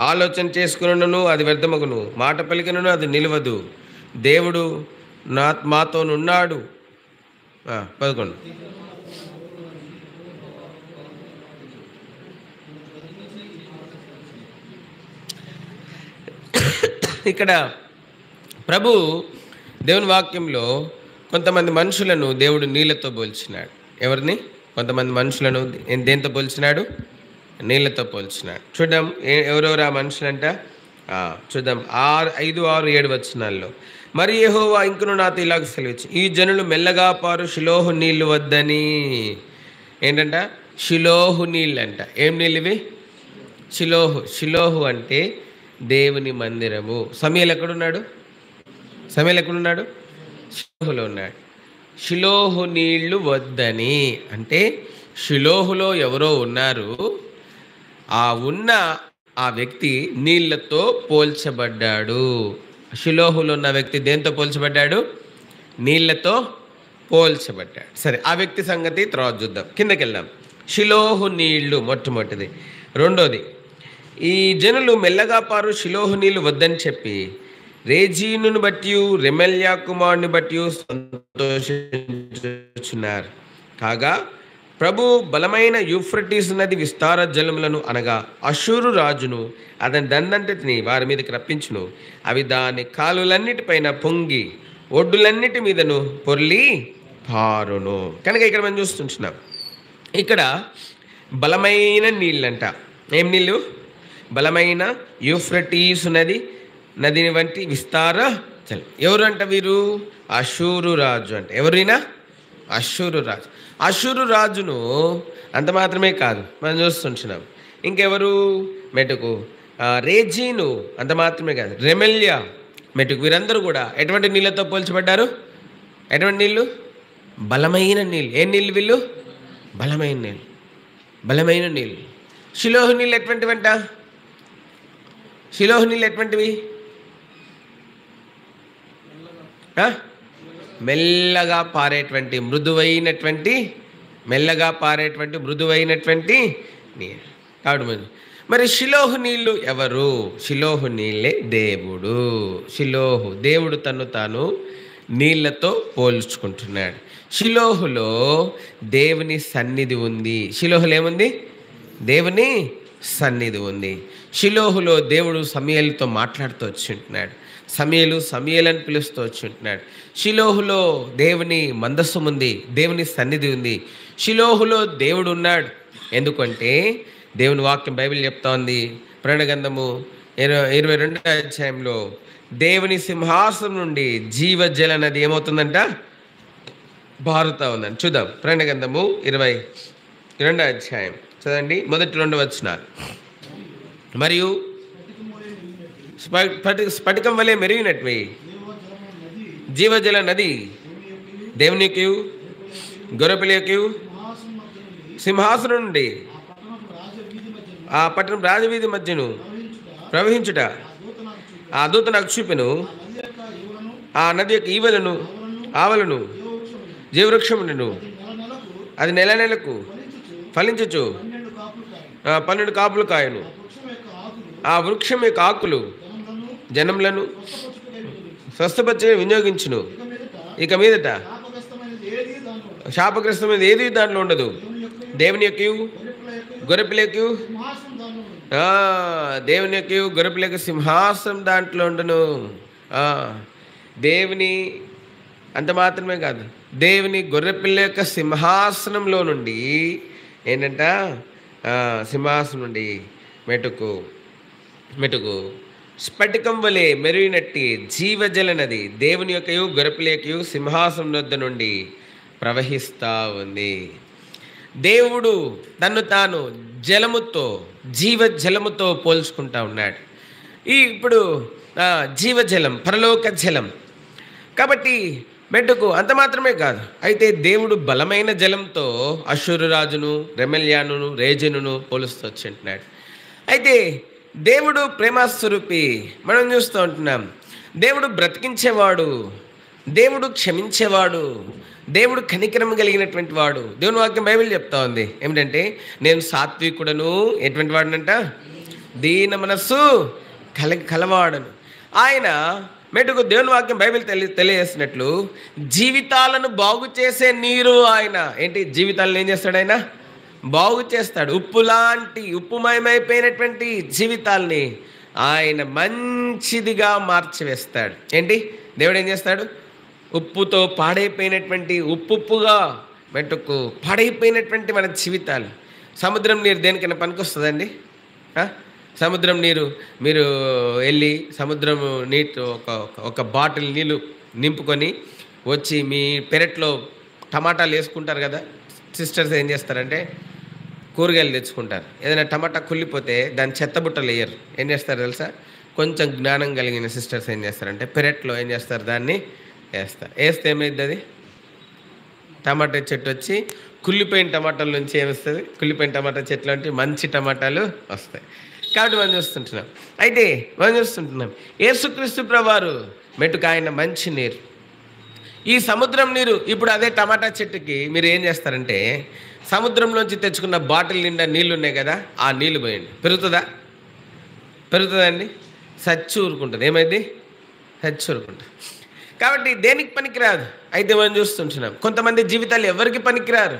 ఆలోచన చేసుకున్నను అది వ్యర్థమగును, మాట పలికినను అది నిలవదు. దేవుడు మాతోనున్నాడు. 11. ఇక్కడ ప్రభు దేవుని వాక్యంలో కొంతమంది మనుషులను దేవుడు నీళ్ళతో పోల్చినాడు. ఎవరిని? కొంతమంది మనుషులను దేంతో పోల్చినాడు? నీళ్ళతో పోల్చినాడు. చూద్దాం ఎవరెవరు ఆ మనుషులంట. చూద్దాం 5, 6, 7 వచనాల్లో. మరి యెహోవా ఇంకను నాతో ఇలాగ సెలవిచ్చి, ఈ జనులు మెల్లగా పారు షిలోహు నీళ్లు వద్దని. ఏంటంట? షిలోహు నీళ్ళు అంట. ఏం నీళ్ళు ఇవి? షిలోహు అంటే దేవుని మందిరము. సమూయేలు ఎక్కడున్నాడు? షిలోహులో ఉన్నాడు. షిలోహు నీళ్లు వద్దని అంటే షిలోహులో ఎవరో ఉన్నారు, ఉన్న ఆ వ్యక్తి నీళ్లతో పోల్చబడ్డాడు. షిలోహులో ఉన్న వ్యక్తి దేంతో పోల్చబడ్డాడు? నీళ్లతో పోల్చబడ్డాడు. సరే, ఆ వ్యక్తి సంగతి తర్వాత చూద్దాం. కిందకి వెళ్దాం. షిలోహు నీళ్లు మొట్టమొదటిది. రెండోది, ఈ జనులు మెల్లగా పారు షిలోహు నీళ్లు వద్దని చెప్పి రేజీనుని బట్టి రెమల్యా కుమారుని బట్టి సంతోషించుచున్నారు. కాగా ప్రభు బలమైన యూఫ్రటీస్ నది విస్తార జలములను అనగా అషూరు రాజును అతని దండంతటిని వారి మీదకి రప్పించును. అవి దాని కాలులన్నిటిపైన పొంగి ఒడ్డులన్నిటి మీదను పొర్లి పారును. కనుక ఇక్కడ మనం చూస్తుంటున్నాం, ఇక్కడ బలమైన నీళ్ళంట. ఏం నీళ్ళు? బలమైన యూఫ్రటీస్ నదిని వంటి విస్తార జలం. ఎవరు అంట వీరు? అషూరు రాజు అంట. ఎవరైనా? అషూరు రాజు. అషూరు రాజును అంత మాత్రమే కాదు మనం చూస్తుంటున్నాం, ఇంకెవరు? మెటుకు, రేజీను అంత మాత్రమే కాదు, రెమల్యా, మెటుకు, వీరందరూ కూడా ఎటువంటి నీళ్ళతో పోల్చబడ్డారు? ఎటువంటి నీళ్ళు? బలమైన నీళ్ళు. ఏ నీళ్ళు వీళ్ళు? బలమైన నీళ్ళు. షిలోహు నీళ్ళు ఎటువంటివంట? షిలోహు నీళ్ళు ఎటువంటివి? మెల్లగా పారేటువంటి మృదువైనటువంటి నీళ్ళు. కాబట్టి మరి షిలోహు నీళ్ళు ఎవరు? షిలోహు నీళ్ళే దేవుడు. దేవుడు తను తాను నీళ్లతో పోల్చుకుంటున్నాడు. షిలోహులో దేవుని సన్నిధి ఉంది. షిలోహులో ఏముంది? దేవుని సన్నిధి ఉంది. షిలోహులో దేవుడు సమూయేలుతో మాట్లాడుతూ వచ్చుంటున్నాడు. సమూయేలు అని పిలుస్తూ వచ్చుంటున్నాడు. షిలోహులో దేవుని మందస్సం ఉంది, దేవుని సన్నిధి ఉంది. షిలోహులో దేవుడు ఉన్నాడు. ఎందుకంటే దేవుని వాక్యం బైబిల్ చెప్తా ఉంది. ప్రకటన గ్రంథము 22వ అధ్యాయంలో దేవుని సింహాసనం నుండి జీవజల నది ఏమవుతుందంట? పారుతా ఉందని. చూద్దాం. ప్రకటన గ్రంథము 22వ అధ్యాయం చదండి, మొదటి 2 వచనాలు. మరియు స్ఫటికం వలె మెరిగినట్వి జీవజల నది దేవునికి, గొర్రెపిల్లకి సింహాసనం నుండి ఆ పట్టణం రాజవీధి మధ్యను ప్రవహించుట ఆ దూత నాకు చూపెను. ఆ నది యొక్క ఈవలను ఆవలను జీవవృక్షమును, అది నెల నెలకు ఫలించచ్చు 12 కాపులు కాయను. ఆ వృక్షం యొక్క ఆకులు జనములను స్వస్థపరిచే వినియోగించును. ఇక మీదట శాపగ్రస్తమైన ఏది దాంట్లో ఉండదు. దేవుని యొక్క గొర్రెపిల్లయు దేవుని యొక్క గొర్రెపిల్లయు సింహాసనం దాంట్లో ఉండను. దేవుని అంత మాత్రమే కాదు, దేవుని గొర్రెపిల్ల యొక్క సింహాసనంలో నుండి ఏంటంట, సింహాసనం నుండి మెటుకు స్ఫటికం వలె మెరుగినట్టి జీవజల నది దేవుని యొక్క గొర్రెపిల్ల యొక్క సింహాసనం వద్ద నుండి ప్రవహిస్తూ ఉంది. దేవుడు తన్ను తాను జలముతో జీవజలముతో పోల్చుకుంటా ఉన్నాడు. ఇప్పుడు జీవజలం పరలోక జలం కాబట్టి మెట్టుకు అంత మాత్రమే కాదు, అయితే దేవుడు బలమైన జలంతో అష్షూరు రాజును రెమల్యానును రేజనును పోలుస్తూ వచ్చింటున్నాడు. అయితే దేవుడు ప్రేమస్వరూపి మనం చూస్తూ ఉంటున్నాం. దేవుడు బ్రతికించేవాడు, దేవుడు క్షమించేవాడు, దేవుడు కనికరం కలిగినటువంటి వాడు. దేవుని వాక్యం బైబిల్ చెప్తా ఉంది ఏమిటంటే, నేను సాత్వికుడను ఎటువంటి వాడనంట, దీన మనస్సు కలవాడను. ఆయన మెటుకు దేవుని వాక్యం బైబిల్ తెలియజేసినట్లు జీవితాలను బాగు చేసే నీరు ఆయన. ఏంటి జీవితాలను ఏం చేస్తాడు ఆయన? బాగు చేస్తాడు. ఉప్పు లాంటి ఉప్పుమయమైపోయినటువంటి జీవితాల్ని ఆయన మంచిదిగా మార్చివేస్తాడు. ఏంటి దేవుడు ఏం చేస్తాడు? ఉప్పుతో పాడైపోయినటువంటి ఉప్పుగా మెట్టుకు పాడైపోయినటువంటి మన జీవితాలు. సముద్రం నీరు దేనికైనా పనికొస్తుందండి? సముద్రం నీరు మీరు వెళ్ళి సముద్రం నీటి ఒక బాటిల్ నీళ్ళు నింపుకొని వచ్చి మీ పెరట్లో టమాటాలు వేసుకుంటారు కదా. సిస్టర్స్ ఏం చేస్తారంటే కూరగాయలు తెచ్చుకుంటారు. ఏదైనా టమాటా కుళ్ళిపోతే దాన్ని చెత్తబుట్టలు వేయరు. ఏం చేస్తారు తెలుసా? కొంచెం జ్ఞానం కలిగిన సిస్టర్స్ ఏం చేస్తారంటే పెరట్లో ఏం చేస్తారు, దాన్ని వేస్తే ఏమైంది, అది టమాటా చెట్టు వచ్చి కుళ్ళిపోయిన టమాటాల నుంచి ఏమొస్తుంది? కుళ్ళిపోయిన టమాటా చెట్లు అంటే మంచి టమాటాలు వస్తాయి. కాబట్టి మనం చూస్తుంటున్నాం. అయితే మనం చూస్తుంటున్నాం యేసుక్రీస్తు ప్రభువారు మెట్టుకు ఆయన మంచి నీరు. ఈ సముద్రం నీరు ఇప్పుడు అదే టమాటా చెట్టుకి మీరు ఏం చేస్తారంటే సముద్రంలోంచి తెచ్చుకున్న బాటిల్ నిండా నీళ్ళు ఉన్నాయి కదా, ఆ నీళ్ళు పోయండి, పెరుగుతుందండి? సచ్చి ఊరుకుంటుంది. ఏమైంది? సచ్చి ఊరుకుంటుంది. కాబట్టి దేనికి పనికిరాదు. అయితే మనం చూస్తుంటున్నాం కొంతమంది జీవితాలు ఎవరికి పనికిరారు.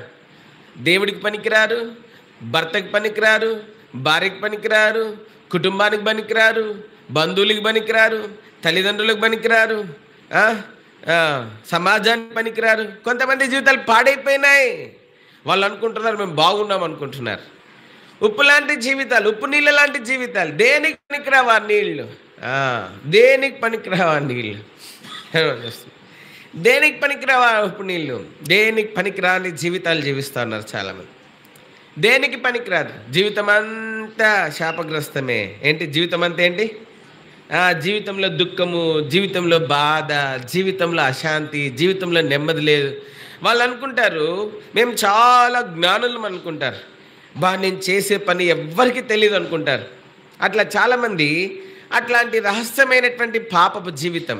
దేవుడికి పనికిరారు, భర్తకి పనికిరారు, భార్యకి పనికిరారు, కుటుంబానికి పనికిరారు, బంధువులకి పనికిరారు, తల్లిదండ్రులకు పనికిరారు, సమాజానికి పనికిరారు. కొంతమంది జీవితాలు పాడైపోయినాయి. వాళ్ళు అనుకుంటున్నారు మేము బాగున్నాం అనుకుంటున్నారు. ఉప్పు లాంటి జీవితాలు, ఉప్పు నీళ్ళ లాంటి జీవితాలు. దేనికి పనికిరావా నీళ్ళు? దేనికి పనికిరావా నీళ్ళు? దేనికి పనికిరావా ఉప్పు నీళ్ళు? దేనికి పనికిరాని జీవితాలు జీవిస్తూ ఉన్నారు చాలామంది. దేనికి పనికిరాదు. జీవితం అంతా శాపగ్రస్తమే. ఏంటి జీవితం అంతా? ఏంటి జీవితంలో దుఃఖము, జీవితంలో బాధ, జీవితంలో అశాంతి, జీవితంలో నెమ్మది లేదు. వాళ్ళు అనుకుంటారు మేము చాలా జ్ఞానులం అనుకుంటారు. నేను చేసే పని ఎవ్వరికి తెలియదు అనుకుంటారు. అట్లా చాలామంది అట్లాంటి రహస్యమైనటువంటి పాపపు జీవితం.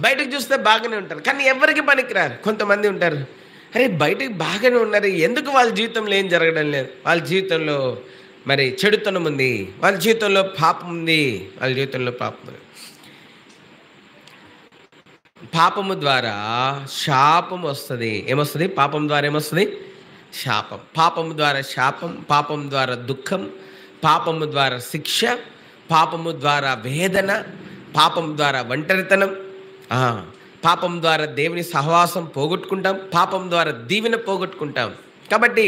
బయటకు చూస్తే బాగానే ఉంటారు కానీ ఎవరికి పనికిరారు. కొంతమంది ఉంటారు, అరే బయటకు బాగానే ఉన్నారు, ఎందుకు వాళ్ళ జీవితంలో ఏం జరగడం లేదు? వాళ్ళ జీవితంలో మరి చెడుతనం ఉంది, వాళ్ళ జీవితంలో పాపం ఉంది, వాళ్ళ జీవితంలో పాపం ఉంది. పాపము ద్వారా శాపం వస్తుంది. ఏమొస్తుంది? పాపం ద్వారా ఏమొస్తుంది? శాపం. పాపము ద్వారా శాపం, పాపం ద్వారా దుఃఖం, పాపము ద్వారా శిక్ష, పాపము ద్వారా వేదన, పాపం ద్వారా ఒంటరితనం, పాపం ద్వారా దేవుని సహవాసం పోగొట్టుకుంటాం, పాపం ద్వారా దీవెన పోగొట్టుకుంటాం. కాబట్టి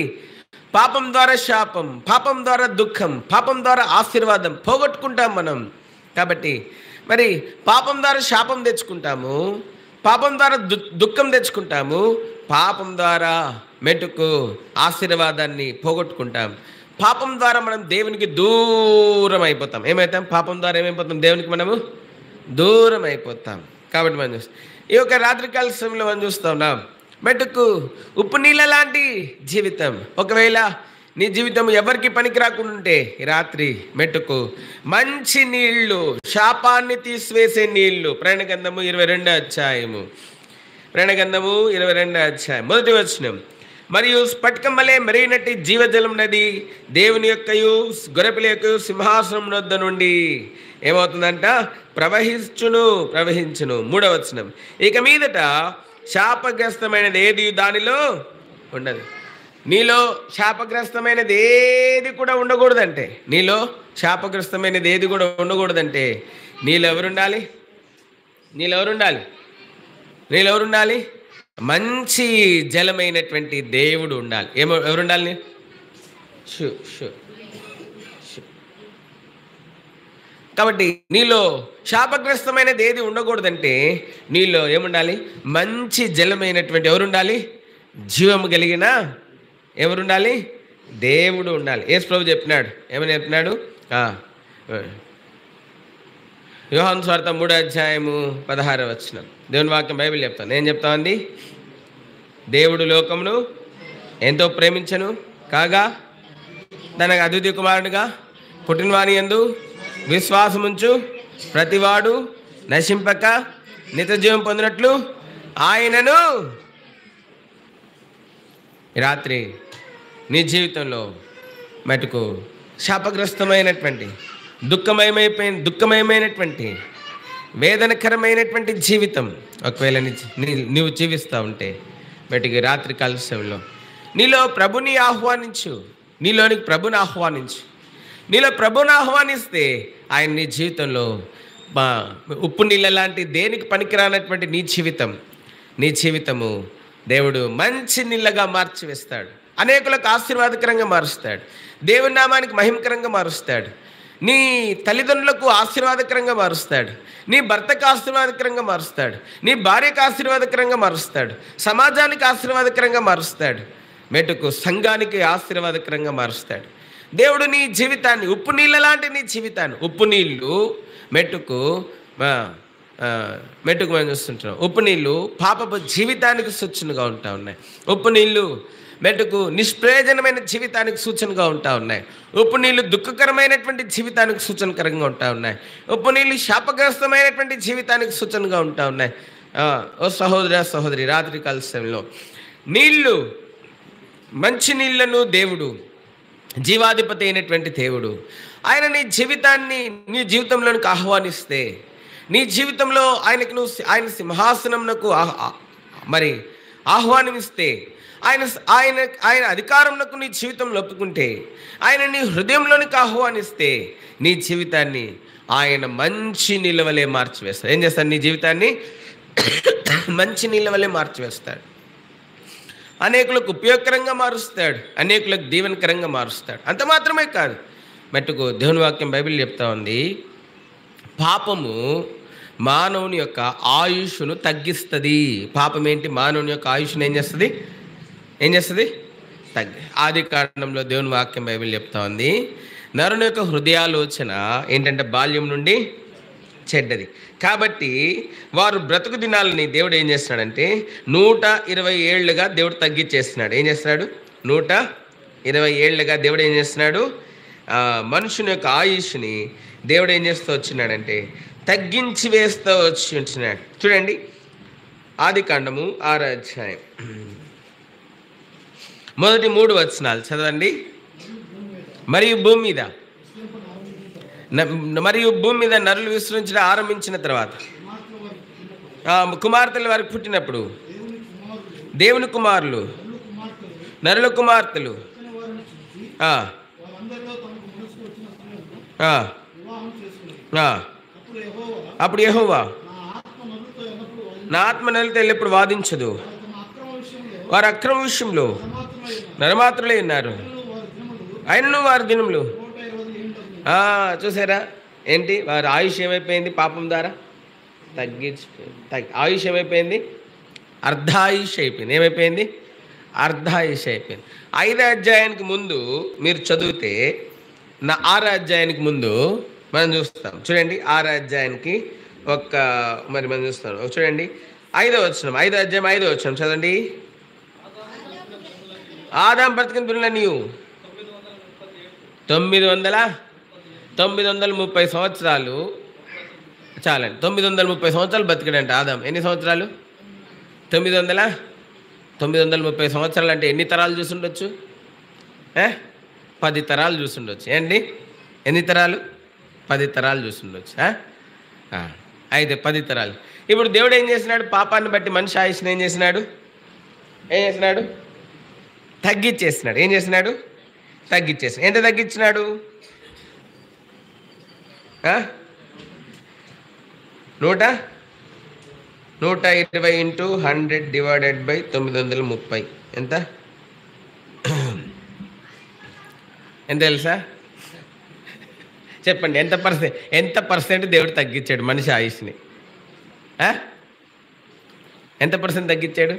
పాపం ద్వారా శాపం, పాపం ద్వారా దుఃఖం, పాపం ద్వారా ఆశీర్వాదం పోగొట్టుకుంటాం మనం. కాబట్టి మరి పాపం ద్వారా శాపం తెచ్చుకుంటాము, పాపం ద్వారా దుఃఖం తెచ్చుకుంటాము, పాపం ద్వారా మెట్టుకు ఆశీర్వాదాన్ని పోగొట్టుకుంటాం. పాపం ద్వారా మనం దేవునికి దూరం అయిపోతాం. ఏమవుతాం? పాపం ద్వారా ఏమైపోతాం? దేవునికి మనము దూరం అయిపోతాం. కాబట్టి మనం చూస్తాం ఈ యొక్క రాత్రికాల సమయంలో మనం చూస్తా ఉన్నాం మెట్టుకు ఉప్పు నీళ్ళ లాంటి జీవితం. ఒకవేళ నీ జీవితం ఎవరికి పనికి రాకుండా ఉంటే ఈ రాత్రి మెట్టుకు మంచి నీళ్లు, శాపాన్ని తీసివేసే నీళ్లు. ప్రయాణగ్రంథము 22వ అధ్యాయము, ప్రయాణగ్రంథము 22వ అధ్యాయం 1వ వచనం. మరియు స్ఫటికం వలె మెరిగినట్టి జీవజలం నది దేవుని యొక్కయు గొర్రెపిల్ల యొక్కయు సింహాసనం వద్ద నుండి ఏమవుతుందంట? ప్రవహించును. 3వ వచనం. ఇక మీదట శాపగ్రస్తమైనది ఏది దానిలో ఉండదు. నీలో శాపగ్రస్తమైనది ఏది కూడా ఉండకూడదంటే, నీలో శాపగ్రస్తమైనది ఏది కూడా ఉండకూడదంటే నీలో ఎవరుండాలి? మంచి జలమైనటువంటి దేవుడు ఉండాలి. ఎవరుండాలి? కాబట్టి నీలో శాపగ్రస్తమైనది ఏది ఉండకూడదంటే నీలో ఏముండాలి? మంచి జలమైనటువంటి ఎవరుండాలి? జీవము కలిగిన ఎవరుండాలి? దేవుడు ఉండాలి. యేసు ప్రభు చెప్పినాడు. ఏమని చెప్పినాడు? యోహాను సువార్త 3వ అధ్యాయము 16వ వచనం. దేవుని వాక్యం బైబిల్ చెప్తాను. ఏం చెప్తా ఉంది? దేవుడు లోకమును ఎంతో ప్రేమించను కాగా తనకు అద్వితీయ కుమారునిగా పుట్టినవాని యందు విశ్వాసముంచు ప్రతివాడు నశింపక నిత్యజీవం పొందినట్లు ఆయనను. రాత్రి నీ జీవితంలో మటుకు శాపగ్రస్తమైనటువంటి దుఃఖమయమైనటువంటి వేదనకరమైనటువంటి జీవితం ఒకవేళ నీవు జీవిస్తూ ఉంటే మటుకు రాత్రి కాల సమయంలో నీలో ప్రభుని ఆహ్వానించు. నీలోనికి ప్రభుని ఆహ్వానించు. నీలో ప్రభుని ఆహ్వానిస్తే ఆయన నీ జీవితంలో ఉప్పు నీళ్ళ లాంటి దేనికి పనికిరానటువంటి నీ జీవితము దేవుడు మంచి నీళ్ళగా మార్చివేస్తాడు. అనేకులకు ఆశీర్వాదకరంగా మారుస్తాడు. దేవుని నామానికి మహిమకరంగా మారుస్తాడు. నీ తల్లిదండ్రులకు ఆశీర్వాదకరంగా మారుస్తాడు. నీ భర్తకు ఆశీర్వాదకరంగా మారుస్తాడు. నీ భార్యకు ఆశీర్వాదకరంగా మారుస్తాడు. సమాజానికి ఆశీర్వాదకరంగా మారుస్తాడు. మెటుకు సంఘానికి ఆశీర్వాదకరంగా మారుస్తాడు. దేవుడు నీ జీవితాన్ని, ఉప్పు నీళ్ళ లాంటి నీ జీవితాన్ని, ఉప్పు నీళ్ళు మెట్టుకు మనం చూస్తుంటాం. ఉప్పు నీళ్ళు పాపపు జీవితానికి సూచనగా ఉంటా ఉన్నాయి. ఉప్పు నీళ్ళు మెట్టుకు నిష్ప్రయోజనమైన జీవితానికి సూచనగా ఉంటా ఉన్నాయి. ఉప్పు నీళ్ళు దుఃఖకరమైనటువంటి జీవితానికి సూచనకరంగా ఉంటా ఉన్నాయి. ఉప్పు నీళ్ళు శాపగ్రస్తమైనటువంటి జీవితానికి సూచనగా ఉంటా ఉన్నాయి. ఓ సహోదరి, రాత్రి కాల సమయంలో నీళ్ళు, మంచి నీళ్లను దేవుడు, జీవాధిపతి అయినటువంటి దేవుడు ఆయన నీ జీవితంలోనికి ఆహ్వానిస్తే, నీ జీవితంలో ఆయన సింహాసనంకు మరి ఆహ్వానమిస్తే, ఆయన అధికారంలోకి నీ జీవితంలో ఒప్పుకుంటే, ఆయన నీ హృదయంలోనికి ఆహ్వానిస్తే నీ జీవితాన్ని ఆయన మంచి నీళ్ళ వలె మార్చివేస్తాడు. ఏం చేస్తాడు? నీ జీవితాన్ని మంచి నీళ్ళ వలె మార్చివేస్తాడు. అనేకులకు ఉపయోగకరంగా మారుస్తాడు. అనేకులకు దీవెనకరంగా మారుస్తాడు. అంత మాత్రమే కాదు, మట్టుకు దేవుని వాక్యం బైబిల్ చెప్తా ఉంది, పాపము మానవుని యొక్క ఆయుష్ను తగ్గిస్తుంది. పాపం ఏంటి? మానవుని యొక్క ఆయుష్ను ఏం చేస్తుంది? ఆది కాండంలో దేవుని వాక్యం బైబిల్ చెప్తా ఉంది, నరుని యొక్క హృదయాలోచన ఏంటంటే బాల్యం నుండి చెడ్డది. కాబట్టి వారు బ్రతుకు దినాలని దేవుడు ఏం చేస్తున్నాడంటే 120 ఏళ్ళుగా దేవుడు తగ్గించేస్తున్నాడు. ఏం చేస్తున్నాడు? 120 ఏళ్ళుగా దేవుడు ఏం చేస్తున్నాడు? మనుషుని యొక్క ఆయుష్ని దేవుడు ఏం చేస్తూ వచ్చినాడంటే తగ్గించి వేస్తూ వచ్చి ఉంటున్నాడు. చూడండి, ఆది కాండము 6వ అధ్యాయం మొదటి 3 వచనాలు చదవండి. మరియు భూమి మీద నరులు విస్తరించడం ఆరంభించిన తర్వాత కుమార్తెలు వారికి పుట్టినప్పుడు దేవుని కుమారులు నరుల కుమార్తెలు అప్పుడు యెహోవా నా ఆత్మ నరులతో ఎల్లప్పుడు వాదించదు, వారు అక్రమ విషయంలో నరమాత్రులే ఉన్నారు, అయినను వారి దినములు. చూసారా ఏంటి? వారి ఆయుష్ ఏమైపోయింది? పాపం ద్వారా ఆయుష్ ఏమైపోయింది? అర్ధాయుష్ అయిపోయింది. ఏమైపోయింది? అర్ధాయుష్ అయిపోయింది. 5వ అధ్యాయానికి ముందు మీరు చదివితే 6వ అధ్యాయానికి ముందు మనం చూస్తాం. చూడండి, 6వ అధ్యాయానికి మనం చూస్తాం. చూడండి 5వ వచనం, 5వ అధ్యాయం 5వ వచనం చదవండి. ఆదాం బ్రతికిన దినాలు నీవు 930 సంవత్సరాలు చాలండి. 930 సంవత్సరాలు బతికాడంట ఆదాం. ఎన్ని సంవత్సరాలు? 930 సంవత్సరాలు అంటే ఎన్ని తరాలు చూసుండొచ్చు? 10 తరాలు చూసుండొచ్చు. ఏంటి? ఎన్ని తరాలు? 10 తరాలు చూసుండొచ్చు. అయితే 10 తరాలు. ఇప్పుడు దేవుడు ఏం చేసినాడు? పాపాన్ని బట్టి మనిషి ఆయుష్ని ఏం చేసినాడు? తగ్గించేసినాడు. ఏం చేసినాడు? తగ్గించేసినాడు. ఎంత తగ్గించినాడు? 120 ఇంటూ 100 డివైడెడ్ బై 930 ఎంత తెలుసా? చెప్పండి. ఎంత పర్సెంట్ దేవుడు తగ్గించాడు మనిషి ఆయుష్ని? ఎంత పర్సెంట్ తగ్గించాడు?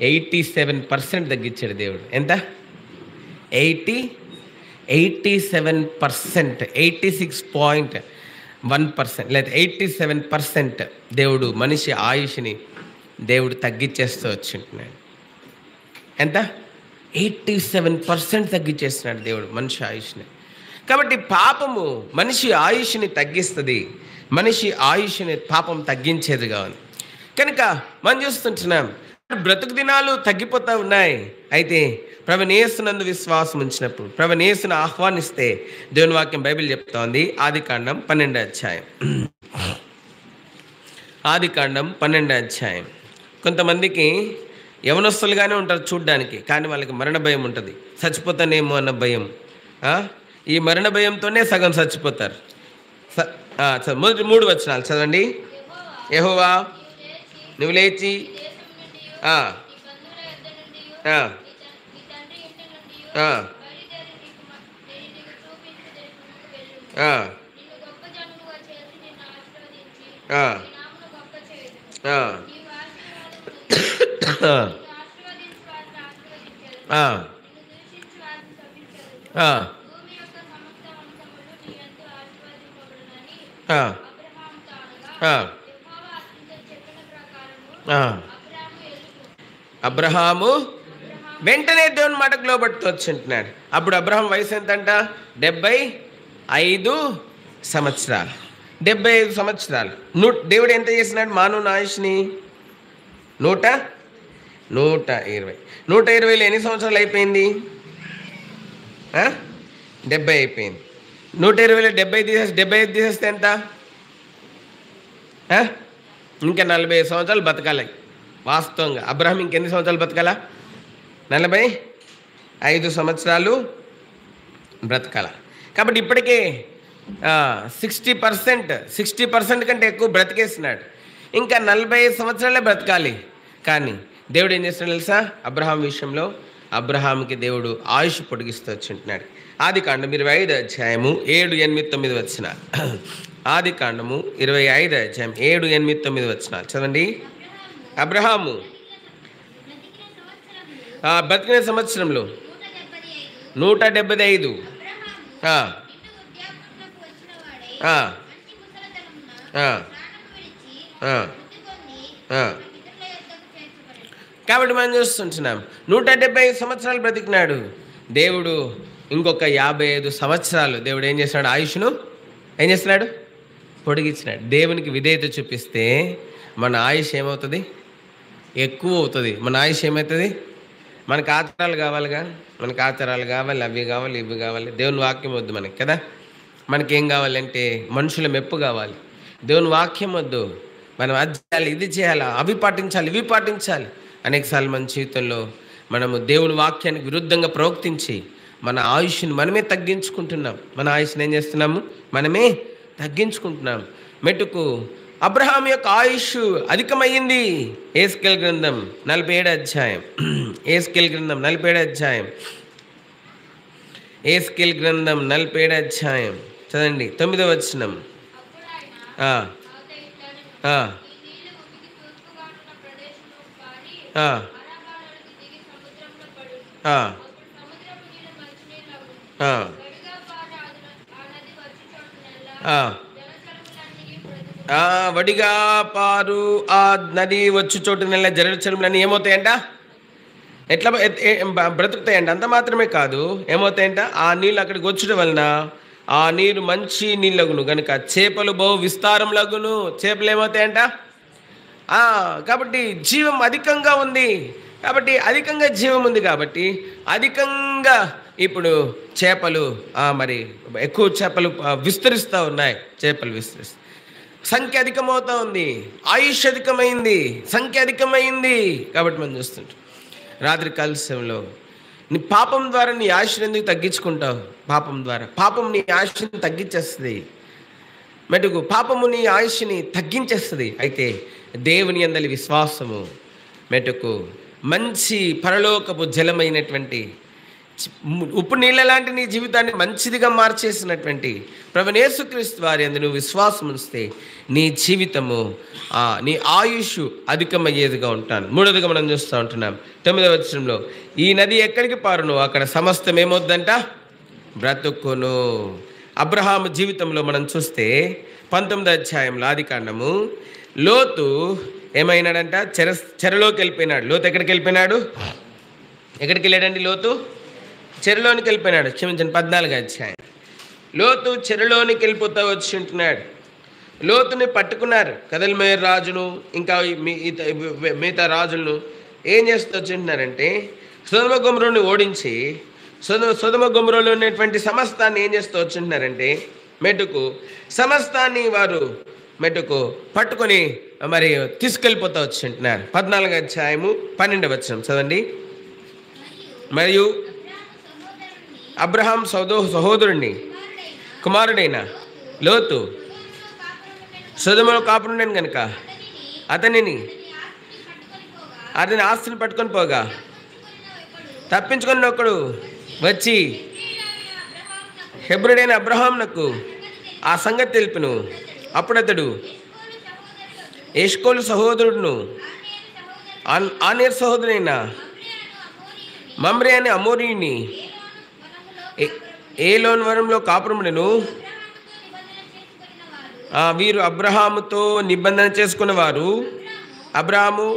87% తగ్గించాడు దేవుడు. ఎంత? 87%, 86.1% లేదా 87% దేవుడు మనిషి ఆయుష్ని దేవుడు తగ్గించేస్తూ వచ్చింటున్నాడు. ఎంత? 87% తగ్గించేస్తున్నాడు దేవుడు మనిషి ఆయుష్ని. కాబట్టి పాపము మనిషి ఆయుష్ని తగ్గిస్తుంది. మనిషి ఆయుష్ని పాపం తగ్గించేది కావాలి. కనుక మనం చూస్తుంటున్నాం బ్రతుకు దినాలు తగ్గిపోతూ ఉన్నాయి. అయితే ప్రభువైన యేసునందు విశ్వాసం ఉంచినప్పుడు, ప్రభువైన యేసును ఆహ్వానిస్తే దేవుని వాక్యం బైబిల్ చెప్తా ఉంది. ఆదికాండం 12వ అధ్యాయం. ఆదికాండం 12వ అధ్యాయం. కొంతమందికి యవనస్తులుగానే ఉంటారు చూడ్డానికి, కానీ వాళ్ళకి మరణ భయం ఉంటుంది. చచ్చిపోతానేమో అన్న భయం. ఈ మరణ భయంతోనే సగం చచ్చిపోతారు. మొదటి 3 వచనాలు చదవండి. యెహోవా నువ్వు లేచి అబ్రహాము వెంటనే దేవుని మాటకు లోబడుతూ వచ్చింటున్నాడు. అప్పుడు అబ్రహాం వయసు ఎంతంట? 75 సంవత్సరాలు. 75 సంవత్సరాలు. దేవుడు ఎంత చేసినాడు మానవుని ఆయుష్ని? 120. 120లో ఎన్ని సంవత్సరాలు అయిపోయింది? 70 అయిపోయింది. 120లో 75 తీసేస్తే ఎంత? ఇంకా 45 సంవత్సరాలు బతకాలి. వాస్తవంగా అబ్రహాం ఇంకెన్ని సంవత్సరాలు బతకాల? 45 సంవత్సరాలు బ్రతకాల. కాబట్టి ఇప్పటికే 60% కంటే ఎక్కువ బ్రతికేస్తున్నాడు. ఇంకా 45 సంవత్సరాలే బ్రతకాలి. కానీ దేవుడు ఏం చేస్తున్నాడు తెలుసా? అబ్రహాం విషయంలో అబ్రహాంకి దేవుడు ఆయుష్ పొడిగిస్తూ వచ్చింటున్నాడు. ఆదికాండం 25వ అధ్యాయము 7, 8, 9 వచనాలు. ఆదికాండము 25వ అధ్యాయం 7, 8, 9 వచనాలు చదవండి. అబ్రహాము బతికిన సంవత్సరంలో 175. కాబట్టి మనం చూస్తుంటున్నాం 175 సంవత్సరాలు బ్రతికినాడు దేవుడు. ఇంకొక 55 సంవత్సరాలు దేవుడు ఏం చేస్తున్నాడు? ఆయుష్ను ఏం చేస్తున్నాడు? పొడిగించినాడు. దేవునికి విధేయత చూపిస్తే మన ఆయుష్ ఏమవుతుంది? ఎక్కువ అవుతుంది. మన ఆయుష్ ఏమవుతుంది? మనకు ఆచారాలు కావాలిగా, మనకు ఆచారాలు కావాలి, అవి కావాలి, ఇవి కావాలి. దేవుని వాక్యం వద్దు మనకి కదా. మనకేం కావాలంటే మనుషుల మెప్పు కావాలి. దేవుని వాక్యం వద్దు. మనం అది చేయాలి, ఇది చేయాలి, అవి పాటించాలి, ఇవి పాటించాలి. అనేకసార్లు మన జీవితంలో మనము దేవుని వాక్యానికి విరుద్ధంగా ప్రవర్తించి మన ఆయుష్ని మనమే తగ్గించుకుంటున్నాం. మన ఆయుష్ని ఏం చేస్తున్నాము? మనమే తగ్గించుకుంటున్నాం. మెట్టుకు అబ్రహాం యొక్క ఆయుష్ అధికమయ్యింది. ఏస్కేల్ గ్రంథం 47వ అధ్యాయం. ఏస్కేల్ గ్రంథం 47వ అధ్యాయం. ఏస్కేల్ గ్రంథం 47వ అధ్యాయం చదండి 9వ వచనం. వడిగా పారు ఆ నది వచ్చు చోటు నెల జలచరములన్నీ ఏమవుతాయంట? ఎట్లా బ్రతుకుతాయంట. అంత మాత్రమే కాదు, ఏమవుతాయంట, ఆ నీళ్ళు అక్కడికి వచ్చడం వలన ఆ నీరు మంచి నీళ్ళగును కనుక చేపలు బహు విస్తారంలగును. చేపలు ఏమవుతాయంట, కాబట్టి జీవం అధికంగా ఉంది. కాబట్టి అధికంగా జీవం ఉంది కాబట్టి అధికంగా ఇప్పుడు చేపలు మరి ఎక్కువ చేపలు విస్తరిస్తూ ఉన్నాయి. చేపలు విస్తరిస్తూ సంఖ్య అధికమవుతూ ఉంది. ఆయుష్ అధికమైంది, సంఖ్య అధికమైంది. కాబట్టి మనం చూస్తుంటాం రాత్రికాల సమయంలో నీ పాపం ద్వారా నీ ఆశను ఎందుకు తగ్గించుకుంటావు? పాపం ద్వారా పాపం నీ ఆశని తగ్గించేస్తుంది. మెటుకు పాపము నీ ఆయుష్ని తగ్గించేస్తుంది. అయితే దేవుని యందలి విశ్వాసము మెటుకు మంచి పరలోకపు జలమైనటువంటి ఉప్పు నీళ్ళ లాంటి నీ జీవితాన్ని మంచిదిగా మార్చేసినటువంటి ప్రభువైన యేసుక్రీస్తు వారి యందు నువ్వు విశ్వాసం ఉంచితే నీ జీవితము నీ ఆయుష్ అధికమయ్యేదిగా ఉంటాను. మూడోదిగా మనం చూస్తూ ఉంటున్నాం 9వ వచనంలో, ఈ నది ఎక్కడికి పారును అక్కడ సమస్తం ఏమవుద్దంట, బ్రతుకును. అబ్రహాము జీవితంలో మనం చూస్తే 19వ అధ్యాయంలో ఆదికాండము, లోతు ఏమైనాడంట, చెరలోకి వెళ్ళిపోయినాడు. లోతు ఎక్కడికి వెళ్ళిపోయినాడు? ఎక్కడికి వెళ్ళాడండి? లోతు చెరలోనికి వెళ్ళిపోయినాడు. క్షమించండి, 14వ అధ్యాయం. లోతు చెరలోనికి వెళ్ళిపోతూ వచ్చి ఉంటున్నాడు. లోతుని పట్టుకున్నారు. కదల్మేర్ రాజును ఇంకా మిగతా రాజులను ఏం చేస్తూ వచ్చింటున్నారంటే సొదొమ గొమొర్రాని ఓడించి సొదొమ గొమొర్రాలో ఉన్నటువంటి సమస్తాన్ని ఏం చేస్తూ వచ్చింటున్నారంటే మెటుకు సమస్తాన్ని వారు మెటుకు పట్టుకొని మరి తీసుకెళ్ళిపోతూ వచ్చింటున్నారు. 14వ అధ్యాయము 12వ వచనం చదవండి. మరియు అబ్రహాం సహోదరుని కుమారుడైన లోతు సొదొమలో కాపురుండెను కనుక అతని ఆస్తిని పట్టుకొని పోగా తప్పించుకున్న ఒకడు వచ్చి హెబ్రోడైన అబ్రహామునకు ఆ సంగతి తెలిపెను. అప్పుడు అతడు ఎష్కోలు సహోదరుడును ఆనేర్ సహోదరుడైన మమ్రే అనే అమోరీయుని ఏలోన్ వరంలో కాపురములను వీరు అబ్రహాముతో నిబంధన చేసుకున్నవారు. అబ్రహాము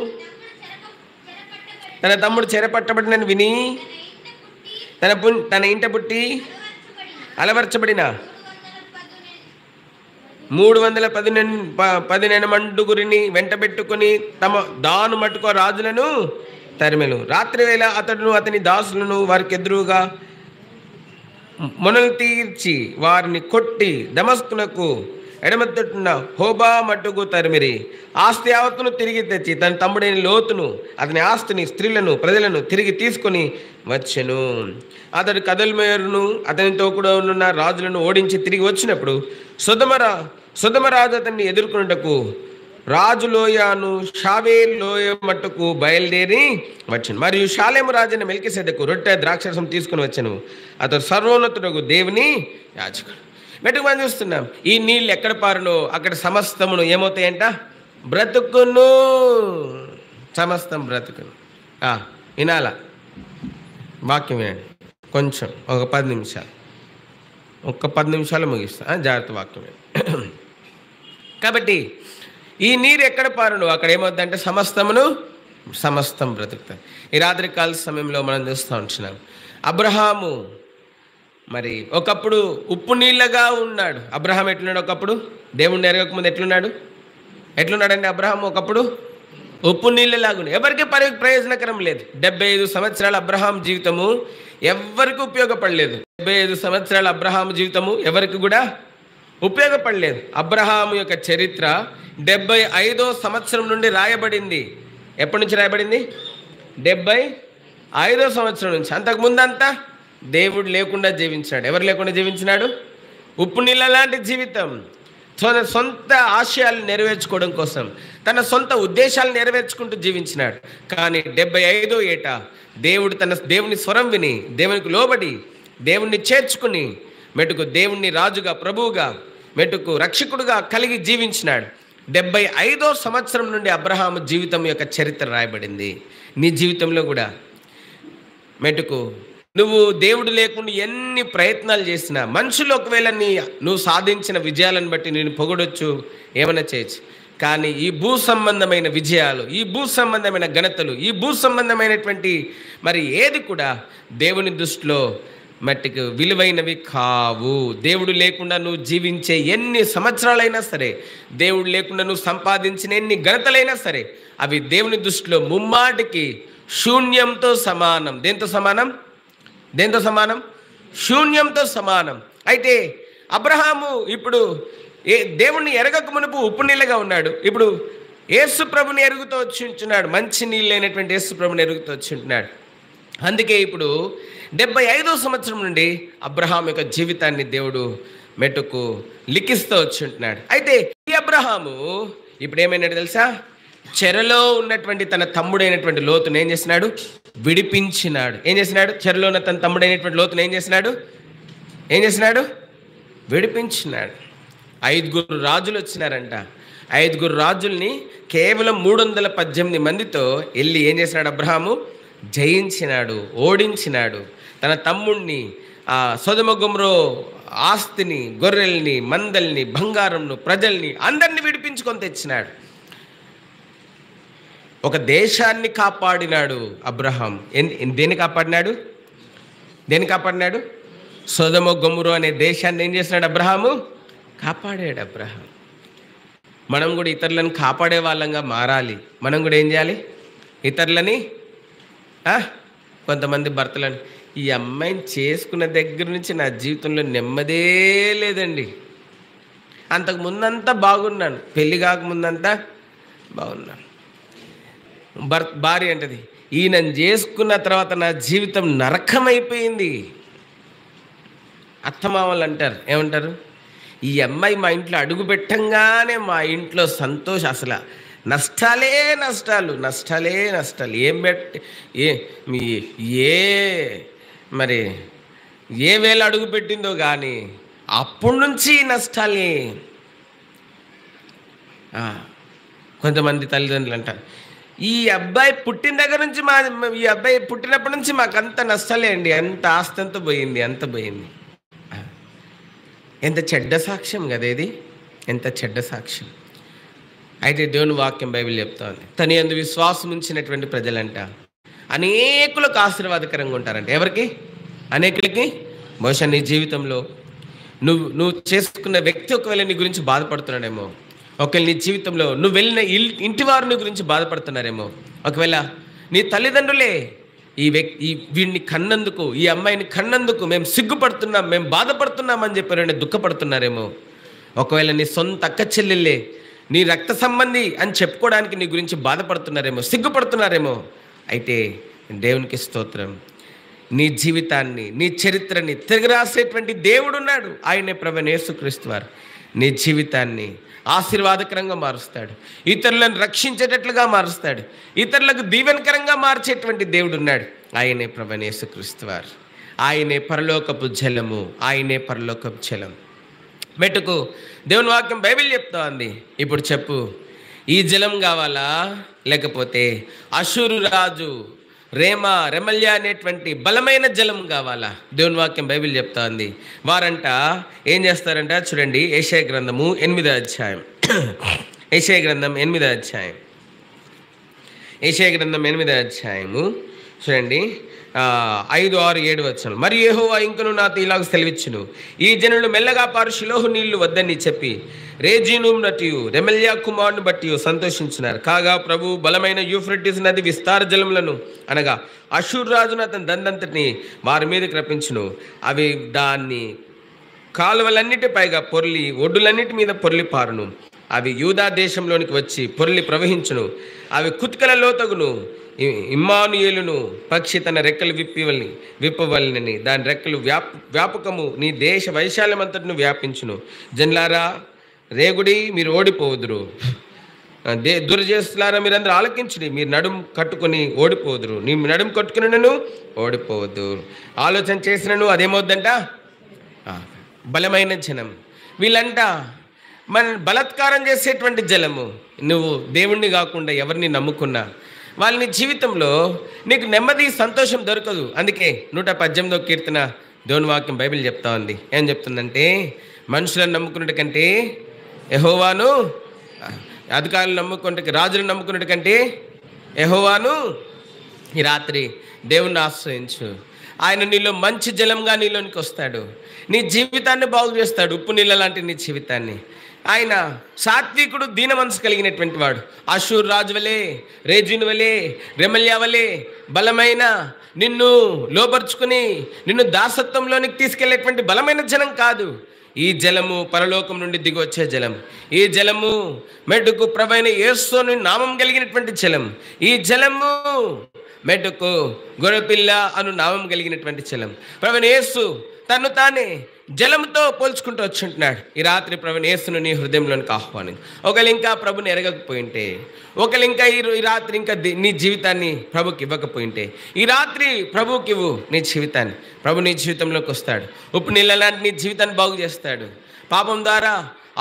తన తమ్ముడు చెరపట్టబడినని విని తన ఇంట పుట్టి అలవర్చబడిన 310 మండుగురిని వెంటబెట్టుకుని తమ దాను మట్టుకో రాజులను తరిమెను. రాత్రి వేళ అతడును అతని దాసులను వారికి ఎదురుగా మొనలు తీర్చి వారిని కొట్టి దమస్కునకు ఎడమతట్టున హోబా మట్టుకు తరిమిరి. ఆస్తి యావత్తును తిరిగి తెచ్చి తన తమ్ముడైన లోతును అతని ఆస్తిని స్త్రీలను ప్రజలను తిరిగి తీసుకొని వచ్చెను. అతడు కదల్మేరును అతనితో కూడా ఉన్న రాజులను ఓడించి తిరిగి వచ్చినప్పుడు సొదొమ రాజు అతన్ని ఎదుర్కొనుటకు రాజులోయను షావేల్ లోయ మట్టుకు బయలుదేరి వచ్చాను. మరియు షాలేము రాజైన మెల్కీసెదెకు రొట్టె ద్రాక్షరసం తీసుకుని వచ్చాను. అతడు సర్వోన్నతుడకు దేవుని యాజకుడు. మెట్టుకు మనం చూస్తున్నాం, ఈ నీళ్ళు ఎక్కడ పారునో అక్కడ సమస్తమును ఏమవుతాయంట, బ్రతుకును. సమస్తం బ్రతుకును. వినాల వాక్యం వినండి కొంచెం, ఒక 10 నిమిషాలు, ఒక్క 10 నిమిషాలు ముగిస్తా. జాగ్రత్త వాక్యం వినండి. కాబట్టి ఈ నీరు ఎక్కడ పారును అక్కడ ఏమవుతుందంటే సమస్తం బ్రతుకుతాయి. ఈ రాత్రికాల సమయంలో మనం చూస్తూ ఉంటున్నాం, అబ్రహాము మరి ఒకప్పుడు ఉప్పు నీళ్ళగా ఉన్నాడు. అబ్రహాం ఎట్లున్నాడు? ఒకప్పుడు దేవుణ్ణి ఎరగకముందు ఎట్లున్నాడండి అబ్రహాం? ఒకప్పుడు ఉప్పు నీళ్ళలాగా, ఎవరికి ప్రయోజనకరం లేదు. 75 సంవత్సరాల అబ్రహాం జీవితము ఎవరికి ఉపయోగపడలేదు. 75 సంవత్సరాల అబ్రహాం జీవితము ఎవరికి కూడా ఉపయోగపడలేదు. అబ్రహాము యొక్క చరిత్ర 75వ సంవత్సరం నుండి రాయబడింది. ఎప్పటి నుంచి రాయబడింది? 75వ సంవత్సరం నుంచి. అంతకుముందంతా దేవుడు లేకుండా జీవించాడు. ఎవరు లేకుండా జీవించినాడు? ఉప్పు నీళ్ళ లాంటి జీవితం. తన సొంత ఆశయాలు నెరవేర్చుకోవడం కోసం, తన సొంత ఉద్దేశాలు నెరవేర్చుకుంటూ జీవించినాడు. కానీ 75వ ఏట దేవుని స్వరం విని, దేవునికి లోబడి, దేవుణ్ణి చేర్చుకుని మెటుకు దేవుణ్ణి రాజుగా, ప్రభువుగా, మెటుకు రక్షకుడుగా కలిగి జీవించినాడు. 75వ సంవత్సరం నుండి అబ్రహాము జీవితం యొక్క చరిత్ర రాయబడింది. నీ జీవితంలో కూడా మెటుకు నువ్వు దేవుడు లేకుండా ఎన్ని ప్రయత్నాలు చేసినా, మనుషులు ఒకవేళ నువ్వు సాధించిన విజయాలను బట్టి నేను పొగడొచ్చు, ఏమైనా చేయొచ్చు. కానీ ఈ భూ సంబంధమైన విజయాలు, ఈ భూ సంబంధమైన ఘనతలు, ఈ భూ సంబంధమైనటువంటి మరి ఏది కూడా దేవుని దృష్టిలో మట్టికి విలువైనవి కావు. దేవుడు లేకుండా నువ్వు జీవించే ఎన్ని సంవత్సరాలైనా సరే, దేవుడు లేకుండా నువ్వు సంపాదించిన ఎన్ని ఘనతలైనా సరే, అవి దేవుని దృష్టిలో ముమ్మాటికి శూన్యంతో సమానం. దేంతో సమానం? దేంతో సమానం? శూన్యంతో సమానం. అయితే అబ్రహాము ఇప్పుడు దేవుణ్ణి ఎరగక మునుపు ఉప్పు నీళ్ళగా ఉన్నాడు. ఇప్పుడు యేసు ప్రభుని ఎరుగుతూ వచ్చి ఉంటున్నాడు. మంచి నీళ్ళు లేనటువంటి యేసు ప్రభుని ఎరుగుతూ వచ్చి ఉంటున్నాడు. అందుకే ఇప్పుడు 75వ సంవత్సరం నుండి అబ్రహాం యొక్క జీవితాన్ని దేవుడు మెట్టుకు లిఖిస్తూ వచ్చి ఉంటున్నాడు. అయితే ఈ అబ్రహాము ఇప్పుడు ఏమైనాడు తెలుసా? చెరలో ఉన్నటువంటి తన తమ్ముడైనటువంటి లోతును ఏం చేసినాడు? విడిపించినాడు. ఏం చేసినాడు? చెరలో ఉన్న తన తమ్ముడైనటువంటి లోతును ఏం చేసినాడు? విడిపించినాడు. 5 రాజులు వచ్చినారంట. 5 రాజుల్ని కేవలం 318 మందితో వెళ్ళి ఏం చేసినాడు? అబ్రహాము జయించినాడు, ఓడించినాడు. తన తమ్ముణ్ణి, సొదొమ గొమొర్రా ఆస్తిని, గొర్రెల్ని, మందల్ని, బంగారంను, ప్రజల్ని అందరినీ విడిపించుకొని తెచ్చినాడు. ఒక దేశాన్ని కాపాడినాడు అబ్రహాం. దేన్ని కాపాడినాడు? సొదొమ గొమొర్రా అనే దేశాన్ని ఏం చేసినాడు? అబ్రహాము కాపాడాడు. అబ్రహాం మనం కూడా ఇతరులను కాపాడే వాళ్ళంగా మారాలి. మనం కూడా ఏం చేయాలి? ఇతరులని, కొంతమంది భర్తలను, ఈ అమ్మాయిని చేసుకున్న దగ్గర నుంచి నా జీవితంలో నెమ్మదే లేదండి, అంతకు ముందంతా బాగున్నాను, పెళ్ళి కాకముందంతా బాగున్నాను. భార్య అంటది, ఈయనను చేసుకున్న తర్వాత నా జీవితం నరకమైపోయింది. అత్తమామలు అంటారు, ఏమంటారు? ఈ అమ్మాయి మా ఇంట్లో అడుగు పెట్టంగానే మా ఇంట్లో సంతోషం, అసలు నష్టాలే నష్టాలు. మరి ఏ వేళ అడుగు పెట్టిందో కానీ అప్పటి నుంచి నష్టాలే. కొంతమంది తల్లిదండ్రులు అంటారు, ఈ అబ్బాయి పుట్టిన దగ్గర నుంచి ఈ అబ్బాయి పుట్టినప్పటి నుంచి మాకంత నష్టాలే అండి, అంత ఆస్తి అంతా పోయింది, అంత పోయింది. ఎంత చెడ్డ సాక్ష్యం కదా ఇది, ఎంత చెడ్డ సాక్ష్యం. అయితే దేవుని వాక్యం బైబిల్ చెప్తా ఉంది, తన యందు విశ్వాసం ఉంచినటువంటి ప్రజలంట అనేకులకు ఆశీర్వాదకరంగా ఉంటారంట. ఎవరికి? అనేకులకి. బహుశా నీ జీవితంలో నువ్వు చేసుకున్న వ్యక్తి ఒకవేళ నీ గురించి బాధపడుతున్నాడేమో, ఒకవేళ నీ జీవితంలో నువ్వు వెళ్ళిన ఇంటి వారు నీ గురించి బాధపడుతున్నారేమో, ఒకవేళ నీ తల్లిదండ్రులే వీడిని కన్నందుకు, ఈ అమ్మాయిని కన్నందుకు మేము సిగ్గుపడుతున్నాం, మేము బాధపడుతున్నాం అని చెప్పి దుఃఖపడుతున్నారేమో, ఒకవేళ నీ సొంత అక్క చెల్లెళ్ళే నీ రక్త సంబంధి అని చెప్పుకోవడానికి నీ గురించి బాధపడుతున్నారేమో, సిగ్గుపడుతున్నారేమో. అయితే దేవునికి స్తోత్రం, నీ జీవితాన్ని, నీ చరిత్రని తిరగరాసేటువంటి దేవుడు ఉన్నాడు. ఆయనే ప్రభువైన యేసుక్రీస్తు వారు. నీ జీవితాన్ని ఆశీర్వాదకరంగా మారుస్తాడు, ఇతరులను రక్షించేటట్లుగా మారుస్తాడు, ఇతరులకు దీవెనకరంగా మార్చేటువంటి దేవుడు ఉన్నాడు. ఆయనే ప్రభువైన యేసుక్రీస్తు వారు. ఆయనే పరలోకపు జలము, ఆయనే పరలోకపు జలం. మెట్టుకు దేవుని వాక్యం బైబిల్ చెప్తా ఉంది. ఇప్పుడు చెప్పు, ఈ జలం కావాలా, లేకపోతే అషూరు రాజు రెమల్యా అనేటువంటి బలమైన జలం కావాలా? దేవుని వాక్యం బైబిల్ చెప్తా ఉంది. వారంట ఏం చేస్తారంట చూడండి, యెషయా గ్రంథము 8వ అధ్యాయం. యెషయా గ్రంథం 8వ అధ్యాయం. యెషయా గ్రంథం 8వ అధ్యాయము చూడండి, 5, 6, 7 వచనం. మరియు యెహోవా ఇంకను నాతో ఇలాగ సెలవిచ్చును, ఈ జనులు మెల్లగా పారు షిలోహు నీళ్లు వద్దని చెప్పి రేజీను బట్టి రెమల్యా కుమారుని బట్టి సంతోషించినారు. కాగా ప్రభు బలమైన యూఫ్రటీస్ నది విస్తార జలములను అనగా అషూరు రాజును అతని దండంతటిని వారి మీదకి రప్పించును. అవి దాన్ని కాలువలన్నిటి పైగా పొర్లి ఒడ్డులన్నిటి మీద పొర్లి పారును. అవి యూదా దేశంలోనికి వచ్చి పొర్లి ప్రవహించును. అవి కుత్కలలో తగును. ఇమ్మానుయేలును పక్షి తన రెక్కలు విప్పవలనని దాని రెక్కలు వ్యాపకము నీ దేశ వైశాల్యమంతటిను వ్యాపించును. జన్లారా రేగుడి, మీరు ఓడిపోదురు. దుర్జేస్తులారా మీరందరూ ఆలకించుడి, మీరు నడుము కట్టుకుని ఓడిపోదురు. నీ నడుము కట్టుకుని ఓడిపోవద్దు. ఆలోచన చేసినను అదేమవుద్దంట, బలమైన జనం. వీళ్ళంట మన బలత్కారం చేసేటువంటి జలము. నువ్వు దేవుణ్ణి కాకుండా ఎవరిని నమ్ముకున్నా వాళ్ళని జీవితంలో నీకు నెమ్మది, సంతోషం దొరకదు. అందుకే 118వ కీర్తన దేవుని వాక్యం బైబిల్ చెప్తా ఉంది. ఏం చెప్తుందంటే, మనుషులను నమ్ముకున్నట్టు కంటే యెహోవాను అధికారులు నమ్ముకున్నట్టు, రాజులను నమ్ముకున్నట్టు కంటే యెహోవాను ఈ రాత్రి దేవుణ్ణి ఆశ్రయించు. ఆయన నీలో మంచి జలంగా నీలోనికి వస్తాడు. నీ జీవితాన్ని బాగు చేస్తాడు, ఉప్పు నీళ్ళ లాంటి నీ జీవితాన్ని. ఆయన సాత్వికుడు, దీన మనసు కలిగినటువంటి వాడు. అషూర్ రాజు వలె, రేజీను వలె, రెమల్యా వలె బలమైన, నిన్ను లోపరుచుకుని నిన్ను దాసత్వంలోనికి తీసుకెళ్లేటువంటి బలమైన జలం కాదు. ఈ జలము పరలోకం నుండి దిగి వచ్చే జలం. ఈ జలము మెట్టుకు ప్రభువైన యేసు నామం కలిగినటువంటి జలం. ఈ జలము మెట్టుకు గొర్రెపిల్ల అను నామం కలిగినటువంటి జలం. ప్రభువైన యేసు తను తానే జలంతో పోల్చుకుంటూ వచ్చుంటున్నాడు. ఈ రాత్రి ప్రభువైన యేసును నీ హృదయంలోనికి ఆహ్వానించు. ఒకళ్ళు ఇంకా ప్రభుని ఎరగకపోయింటే, ఒకళ్ళు ఇంకా ఈ రాత్రి ఇంకా నీ జీవితాన్ని ప్రభుకి ఇవ్వకపోయింటే, ఈ రాత్రి ప్రభుకి ఇవ్వు నీ జీవితాన్ని. ప్రభు నీ జీవితంలోకి వస్తాడు. ఉప్పు నీళ్ళ లాంటి నీ జీవితాన్ని బాగు చేస్తాడు. పాపం ద్వారా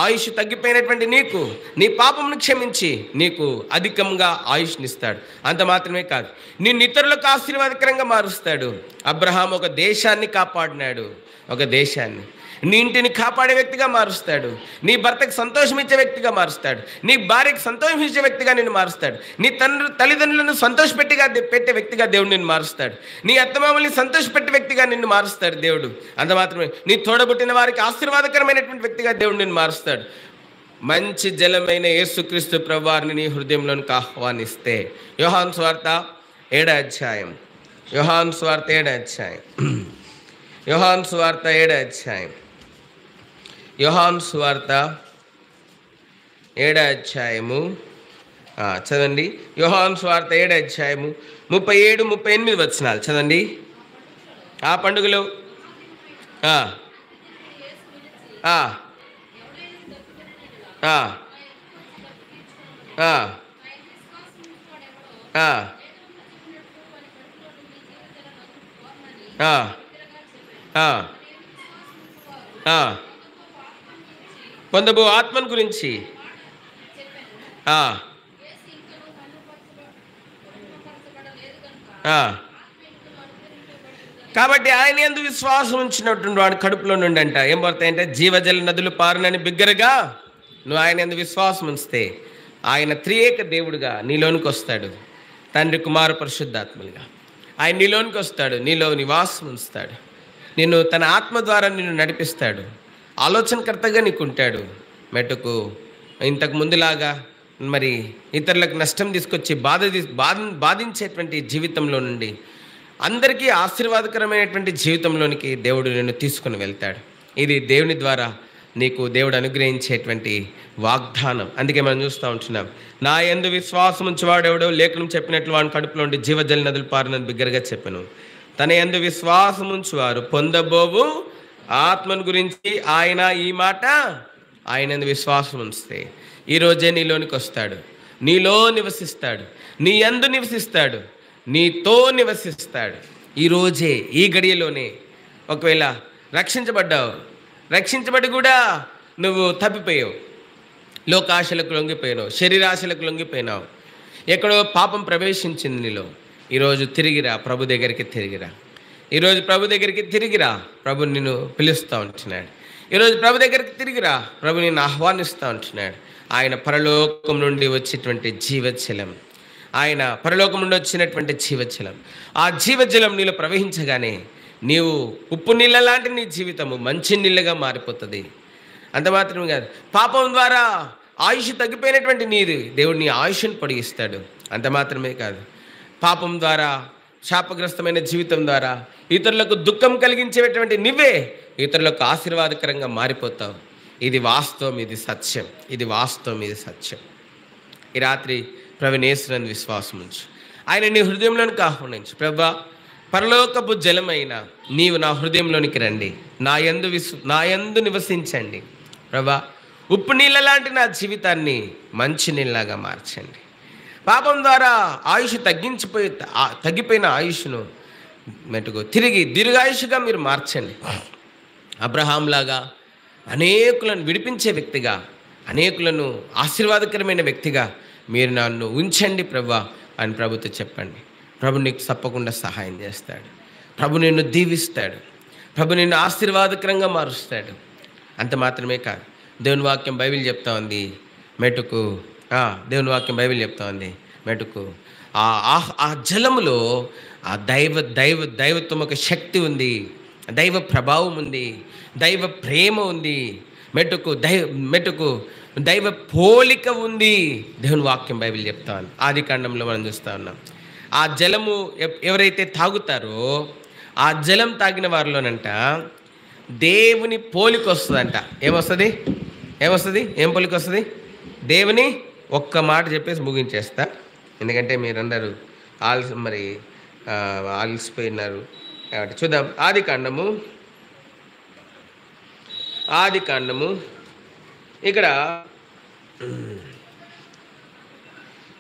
ఆయుష్ తగ్గిపోయినటువంటి నీకు నీ పాపంను క్షమించి నీకు అధికంగా ఆయుష్నిస్తాడు. అంత మాత్రమే కాదు, నిన్ను ఇతరులకు ఆశీర్వాదకరంగా మారుస్తాడు. అబ్రహాం ఒక దేశాన్ని కాపాడినాడు, ఒక దేశాన్ని. నీ ఇంటిని కాపాడే వ్యక్తిగా మారుస్తాడు. నీ భర్తకు సంతోషం ఇచ్చే వ్యక్తిగా మారుస్తాడు. నీ భార్యకు సంతోషం ఇచ్చే వ్యక్తిగా నిన్ను మారుస్తాడు. నీ తల్లిదండ్రులను పెట్టే వ్యక్తిగా దేవుడు నిన్ను మారుస్తాడు. నీ అత్తమామల్ని సంతోషపెట్టే వ్యక్తిగా నిన్ను మారుస్తాడు దేవుడు. అంత మాత్రమే, నీ తోడబుట్టిన వారికి ఆశీర్వాదకరమైనటువంటి వ్యక్తిగా దేవుడు నిన్ను మారుస్తాడు. మంచి జలమైన యేసుక్రీస్తు ప్రభువారిని నీ హృదయంలోనికి ఆహ్వానిస్తే, యోహాను సువార్త 7వ అధ్యాయం, యోహాను సువార్త 7వ అధ్యాయం, యోహాను సువార్త 7వ అధ్యాయం, యోహాను సువార్త 7వ అధ్యాయము చదవండి. యోహాను సువార్త 7వ అధ్యాయము 37, 38 వచనాలు చదవండి. ఆ పండుగలో పొందబో ఆత్మను గురించి కాబట్టి ఆయన యందు విశ్వాసం ఉంచినటువంటి వాడు కడుపులో నుండి అంట ఏం పడతాయంటే జీవజల నదులు పారునని బిగ్గరగా నువ్వు ఆయన యందు విశ్వాసం ఉంచితే ఆయన త్రియేక దేవుడుగా నీలోనికి వస్తాడు. తండ్రి, కుమారు, పరిశుద్ధాత్మలుగా ఆయన నీలోనికి వస్తాడు. నీలో నివాసం ఉంచుతాడు. నిన్ను తన ఆత్మ ద్వారా నిన్ను నడిపిస్తాడు. ఆలోచనకర్తగా నీకు ఉంటాడు. మెట్టుకు ఇంతకు ముందులాగా మరి ఇతరులకు నష్టం తీసుకొచ్చి బాధించేటువంటి జీవితంలో నుండి అందరికీ ఆశీర్వాదకరమైనటువంటి జీవితంలోనికి దేవుడు నిన్ను తీసుకుని వెళ్తాడు. ఇది దేవుని ద్వారా నీకు దేవుడు అనుగ్రహించేటువంటి వాగ్దానం. అందుకే మనం చూస్తూ ఉంటున్నాం, నా యందు విశ్వాసం ఉంచేవాడెవడో లేఖనం చెప్పినట్లు వాని కడుపులో ఉండి జీవజల నదులు పారునని బిగ్గరగా చెప్పాను. తన యందు విశ్వాసం ఉంచువారు పొందబోవు ఆత్మను గురించి ఆయన ఈ మాట ఆయన యందు విశ్వాసం ఉంచితే ఈరోజే నీలోనికి వస్తాడు. నీలో నివసిస్తాడు, నీ యందు నివసిస్తాడు, నీతో నివసిస్తాడు. ఈరోజే, ఈ గడియలోనే. ఒకవేళ రక్షించబడి కూడా నువ్వు తప్పిపోయావు, లోకాశలకు లొంగిపోయినావు, శరీరాశలకు లొంగిపోయినావు, ఎక్కడో పాపం ప్రవేశించింది నీలో. ఈరోజు తిరిగిరా, ప్రభు దగ్గరికి తిరిగిరా. ఈరోజు ప్రభు దగ్గరికి తిరిగిరా, ప్రభు నిన్ను పిలుస్తూ ఉంటున్నాడు. ఈరోజు ప్రభు దగ్గరికి తిరిగిరా, ప్రభు నిన్ను ఆహ్వానిస్తూ ఉంటున్నాడు. ఆయన పరలోకం నుండి వచ్చేటువంటి జీవజలం, ఆయన పరలోకం నుండి వచ్చినటువంటి జీవజలం. ఆ జీవజలం నీలో ప్రవహించగానే నీవు ఉప్పు నీళ్ళ లాంటి నీ జీవితము మంచి నీళ్ళగా మారిపోతుంది. అంత మాత్రమే కాదు, పాపం ద్వారా ఆయుష్ తగ్గిపోయినటువంటి నీరు దేవుడు నీ ఆయుష్ను పొడిగిస్తాడు. అంత మాత్రమే కాదు, పాపం ద్వారా శాపగ్రస్తమైన జీవితం ద్వారా ఇతరులకు దుఃఖం కలిగించేటువంటి నువ్వే ఇతరులకు ఆశీర్వాదకరంగా మారిపోతావు. ఇది వాస్తవం, ఇది సత్యం, ఇది వాస్తవం, ఇది సత్యం. ఈ రాత్రి ప్రభువైన యేసునందు విశ్వాసం ఉంచు. ఆయన నీ హృదయంలోనికి ఆహ్వానించు. ప్రభా, పరలోకపు జలమైన నీవు నా హృదయంలోనికి రండి, నా యందు నివసించండి. ప్రభా, ఉప్పు నీళ్ళ లాంటి నా జీవితాన్ని మంచి నీళ్ళలాగా మార్చండి. పాపం ద్వారా ఆయుష్ తగ్గిపోయిన ఆయుష్ను మెట్టుకు తిరిగి దీర్ఘాయుషుగా మీరు మార్చండి. అబ్రహాంలాగా అనేకులను విడిపించే వ్యక్తిగా, అనేకులను ఆశీర్వాదకరమైన వ్యక్తిగా మీరు నన్ను ఉంచండి ప్రభా అని ప్రభుతో చెప్పండి. ప్రభు నీకు తప్పకుండా సహాయం చేస్తాడు. ప్రభు నిన్ను దీవిస్తాడు. ప్రభు నిన్ను ఆశీర్వాదకరంగా మారుస్తాడు. అంత మాత్రమే కాదు, దేవుని వాక్యం బైబిల్ చెప్తా ఉంది, మెట్టుకు దేవుని వాక్యం బైబిల్ చెప్తా ఉంది. మెటుకు ఆ జలములో ఆ దైవత్వం ఒక శక్తి ఉంది, దైవ ప్రభావం ఉంది, దైవ ప్రేమ ఉంది, మెటుకు దైవ పోలిక ఉంది. దేవుని వాక్యం బైబిల్ చెప్తా ఉంది. ఆదికాండంలో మనం చూస్తూ ఉన్నాం. ఆ జలము ఎవరైతే తాగుతారో ఆ జలం తాగిన వారిలోనంట దేవుని పోలిక వస్తుందంట. ఏమొస్తుంది? ఏం పోలిక వస్తుంది? దేవుని ఒక్క మాట చెప్పేసి ముగించేస్తా, ఎందుకంటే మీరందరూ ఆలసిపోయినారు కాబట్టి. చూద్దాం. ఆదికాండము ఇక్కడ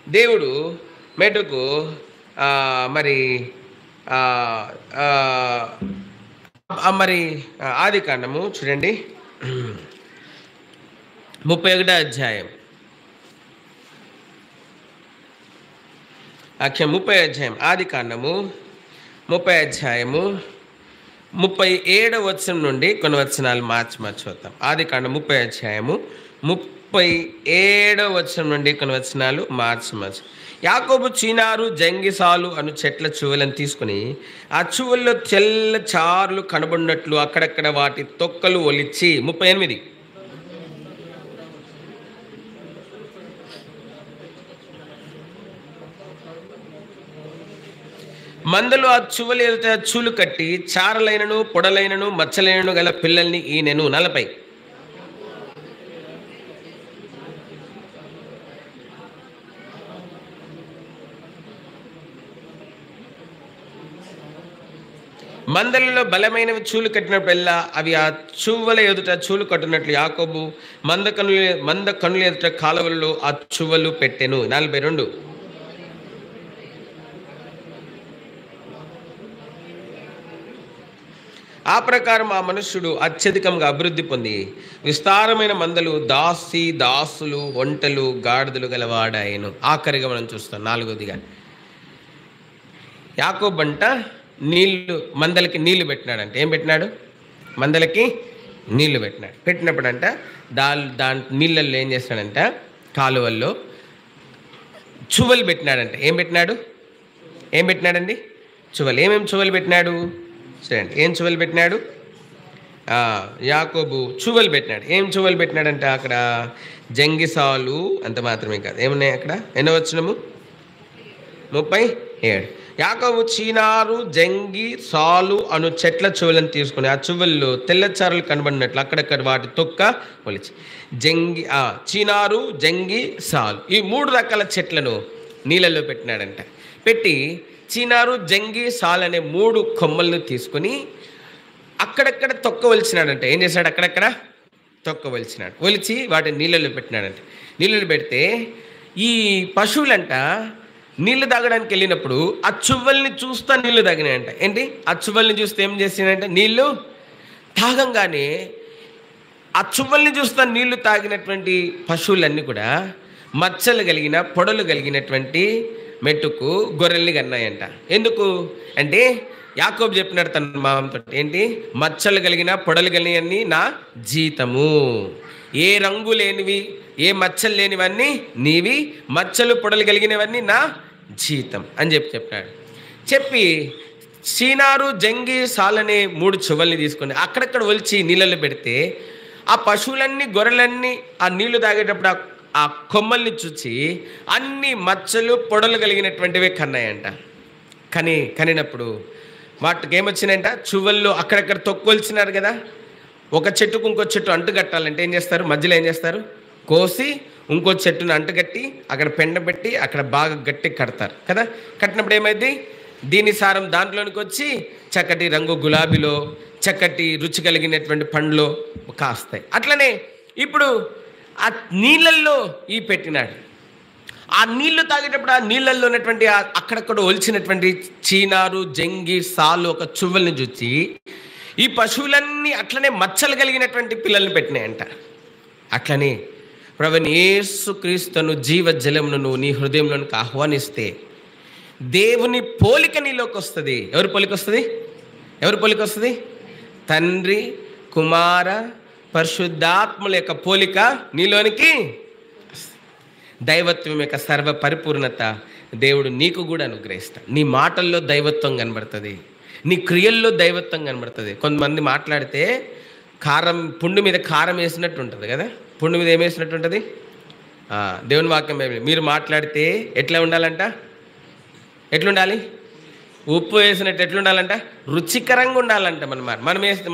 దేవుడు మెటుకు ఆదికాండము చూడండి, 31వ అధ్యాయం, 30వ అధ్యాయం, ఆదికాండము 30వ అధ్యాయము 37వ వచనం నుండి కొన్ని వచనాలు మార్చుతాం. ఆదికాండం 30వ అధ్యాయము 37వ వచనం నుండి కొన్ని వచనాలు మార్చు. యాకోబు చీనారు జంగిసాలు అను చెట్ల చువ్వలను తీసుకుని ఆ చువ్వల్లో తెల్ల చారులు కనబడినట్లు అక్కడక్కడ వాటి తొక్కలు ఒలిచి 38 మందలు ఆ చువ్వలు ఎదుట చూలు కట్టి చారలైనను పొడలైనను మచ్చలైనను గల పిల్లల్ని ఈనెను. 40 మందలలో బలమైనవి చూలు కట్టినప్పుడల్లా అవి ఆ చువ్వల ఎదుట చూలు కట్టినట్లు యాకోబు మంద కనుల ఎదుట కాలువలలో ఆ చువ్వలు పెట్టెను. 42 ఆ ప్రకారం ఆ మనుష్యుడు అత్యధికంగా అభివృద్ధి పొంది విస్తారమైన మందలు, దాసులు, ఒంటలు, గాడిదలు గలవాడాయను. ఆఖరిగా మనం చూస్తాం 4వదిగా, యాకోబు అంట మందలకి నీళ్లు పెట్టినాడంట. ఏం పెట్టినాడు? మందలకి నీళ్లు పెట్టినాడు. పెట్టినప్పుడంట దాని నీళ్ళల్లో ఏం చేస్తాడంట, కాలువల్లో చువ్వలు పెట్టినాడంట. ఏం పెట్టినాడండి? చువ్వలు. ఏమేమి చువ్వలు పెట్టినాడు చూడండి. ఏం చువ్వలు పెట్టినాడు? యాకోబు చువ్వలు పెట్టినాడు. ఏం చువ్వలు పెట్టినాడంట? అక్కడ జంగిసాలు అంత మాత్రమే కాదు, ఏమున్నాయి అక్కడ? ఎన్నో వచనము? 37. యాకోబు చీనారు జంగి సాలు అను చెట్ల చువ్వలను తీసుకుని ఆ చువ్వల్లో తెల్లచారులు కనబడినట్లు అక్కడక్కడ వాటి తొక్క ఒలిచి చీనారు, జంగి, సాలు ఈ 3 రకాల చెట్లను నీళ్ళల్లో పెట్టినాడంట. పెట్టి చీనారు, జంగి, సాల్ అనే 3 కొమ్మలను తీసుకొని అక్కడక్కడ తొక్క ఒలిచినాడంట. ఏం చేశాడు? అక్కడక్కడ తొక్క ఒలిచినాడు. ఒలిచి వాటిని నీళ్ళల్లో పెట్టినాడంట. నీళ్ళలో పెడితే ఈ పశువులంట నీళ్లు తాగడానికి వెళ్ళినప్పుడు ఆ చువ్వల్ని చూస్తా నీళ్లు తాగినాయంట. ఏంటి? ఆ చువ్వల్ని చూస్తే ఏం చేసినాయంట? నీళ్లు తాగంగానే ఆ చువ్వల్ని చూస్తా నీళ్లు తాగినటువంటి పశువులన్నీ కూడా మచ్చలు కలిగిన పొడలు కలిగినటువంటి మెట్టుకు గొర్రెల్ని కన్నాయంట. ఎందుకు అంటే యాకోబు చెప్పినాడు తన మామతో, ఏంటి? మచ్చలు కలిగిన పొడలు కలిగినవన్నీ నా జీతము, ఏ రంగు లేనివి, ఏ మచ్చలు లేనివన్నీ నీవి, మచ్చలు పొడలు కలిగినవన్నీ నా జీతం అని చెప్పినాడు. చెప్పి చీనారు, జంగి, సాల్ అనే 3 చువ్వల్ని తీసుకొని అక్కడక్కడ ఒలిచి నీళ్ళలో పెడితే ఆ పశువులన్నీ, గొర్రెలన్నీ ఆ నీళ్లు తాగేటప్పుడు ఆ కొమ్మల్ని చూచి అన్ని మచ్చలు పొడలు కలిగినటువంటివే కన్నాయంట. కనినప్పుడు వాటికి ఏమొచ్చినాయంట? చువ్వల్లో అక్కడక్కడ తొక్కొల్చినారు కదా. ఒక చెట్టుకు ఇంకో చెట్టు అంటు కట్టాలంటే ఏం చేస్తారు? మధ్యలో ఏం చేస్తారు? కోసి ఇంకో చెట్టును అంటుకట్టి అక్కడ పెండ పెట్టి అక్కడ బాగా గట్టి కడతారు కదా. కట్టినప్పుడు ఏమైంది? దీని సారం దాంట్లోనికి వచ్చి చక్కటి రంగు గులాబీలో చక్కటి రుచి కలిగినటువంటి పండ్లు కాస్తాయి. అట్లనే ఇప్పుడు ఆ నీళ్ళల్లో ఈ పెట్టినాడు. ఆ నీళ్లు తాగేటప్పుడు ఆ నీళ్ళల్లో ఉన్నటువంటి అక్కడక్కడ ఒలిచినటువంటి చీనారు, జంగి, సాలు ఒక చువ్వల్ని చూసి ఈ పశువులన్నీ అట్లనే మచ్చలు కలిగినటువంటి పిల్లల్ని పెట్టినాయంట. అట్లనే ప్రభువైన యేసుక్రీస్తును జీవజలమును నువ్వు నీ హృదయంలోనికి ఆహ్వానిస్తే దేవుని పోలిక నీలోకి వస్తుంది. ఎవరి పోలిక వస్తుంది? తండ్రి, కుమార, పరిశుద్ధాత్మల యొక్క పోలిక నీలోనికి. దైవత్వం యొక్క సర్వ పరిపూర్ణత దేవుడు నీకు కూడా అనుగ్రహిస్తాడు. నీ మాటల్లో దైవత్వం కనబడుతుంది, నీ క్రియల్లో దైవత్వం కనబడుతుంది. కొంతమంది మాట్లాడితే పుండు మీద కారం వేసినట్టు ఉంటుంది కదా, పుండు మీద ఏమేసినట్టు ఉంటుంది. దేవుని వాక్యం మీరు మాట్లాడితే ఎట్లా ఉండాలంట, ఎట్లుండాలి, ఉప్పు వేసినట్టు ఎట్లుండాలంట, రుచికరంగా ఉండాలంట.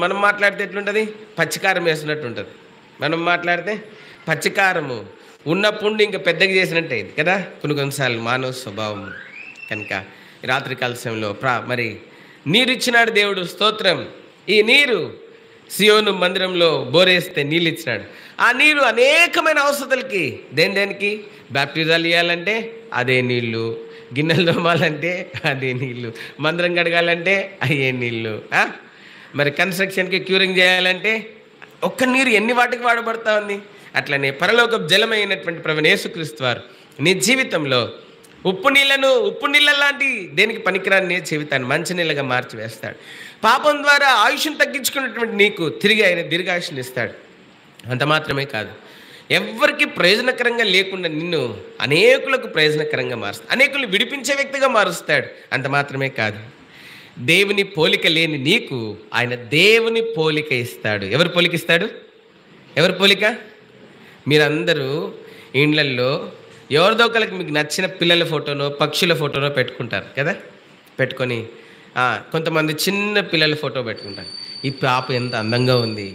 మనం మాట్లాడితే ఎట్లుంటుంది, పచ్చికారం వేసినట్టు ఉంటుంది. మనం మాట్లాడితే పచ్చికారము ఉన్న పుండు ఇంకా పెద్దగా చేసినట్టు అయింది కదా కొన్నిసార్లు మానవ స్వభావం. కనుక రాత్రికాల సమయంలో మరి నీరు ఇచ్చినాడు దేవుడు, స్తోత్రం. ఈ నీరు సియోను మందిరంలో బోరేస్తే నీళ్ళు ఇచ్చినాడు. ఆ నీరు అనేకమైన అవసరాలకి, దేనికి బ్యాప్టిజాలు ఇవ్వాలంటే అదే నీళ్ళు, గిన్నెలు తోమాలంటే అదే నీళ్ళు, మందిరం కడగాలంటే అయ్యే నీళ్ళు, మరి కన్స్ట్రక్షన్కి క్యూరింగ్ చేయాలంటే ఒక్క నీరు ఎన్ని వాటికి వాడబడతా ఉంది. అట్లనే పరలోక జలమైనటువంటి ప్రభువైన యేసుక్రీస్తు వారు నీ జీవితంలో ఉప్పు నీళ్ళ లాంటి దేనికి పనికిరాని నీ జీవితాన్ని మంచినీళ్ళగా మార్చివేస్తాడు. పాపం ద్వారా ఆయుష్ను తగ్గించుకున్నటువంటి నీకు తిరిగి ఆయన దీర్ఘాయుష్ని ఇస్తాడు. అంత మాత్రమే కాదు, ఎవరికి ప్రయోజనకరంగా లేకుండా నిన్ను అనేకులకు ప్రయోజనకరంగా మారుస్తాడు, అనేకులు విడిపించే వ్యక్తిగా మారుస్తాడు. అంత మాత్రమే కాదు, దేవుని పోలిక లేని నీకు ఆయన దేవుని పోలిక ఇస్తాడు. ఎవరు పోలిక ఇస్తాడు? ఎవరి పోలిక? మీరందరూ ఇండ్లల్లో ఎవరిదో ఒకరికి మీకు నచ్చిన పిల్లల ఫోటోనో పక్షుల ఫోటోనో పెట్టుకుంటారు కదా, పెట్టుకొని కొంతమంది చిన్న పిల్లల ఫోటో పెట్టుకుంటారు. ఈ పాప ఎంత అందంగా ఉంది,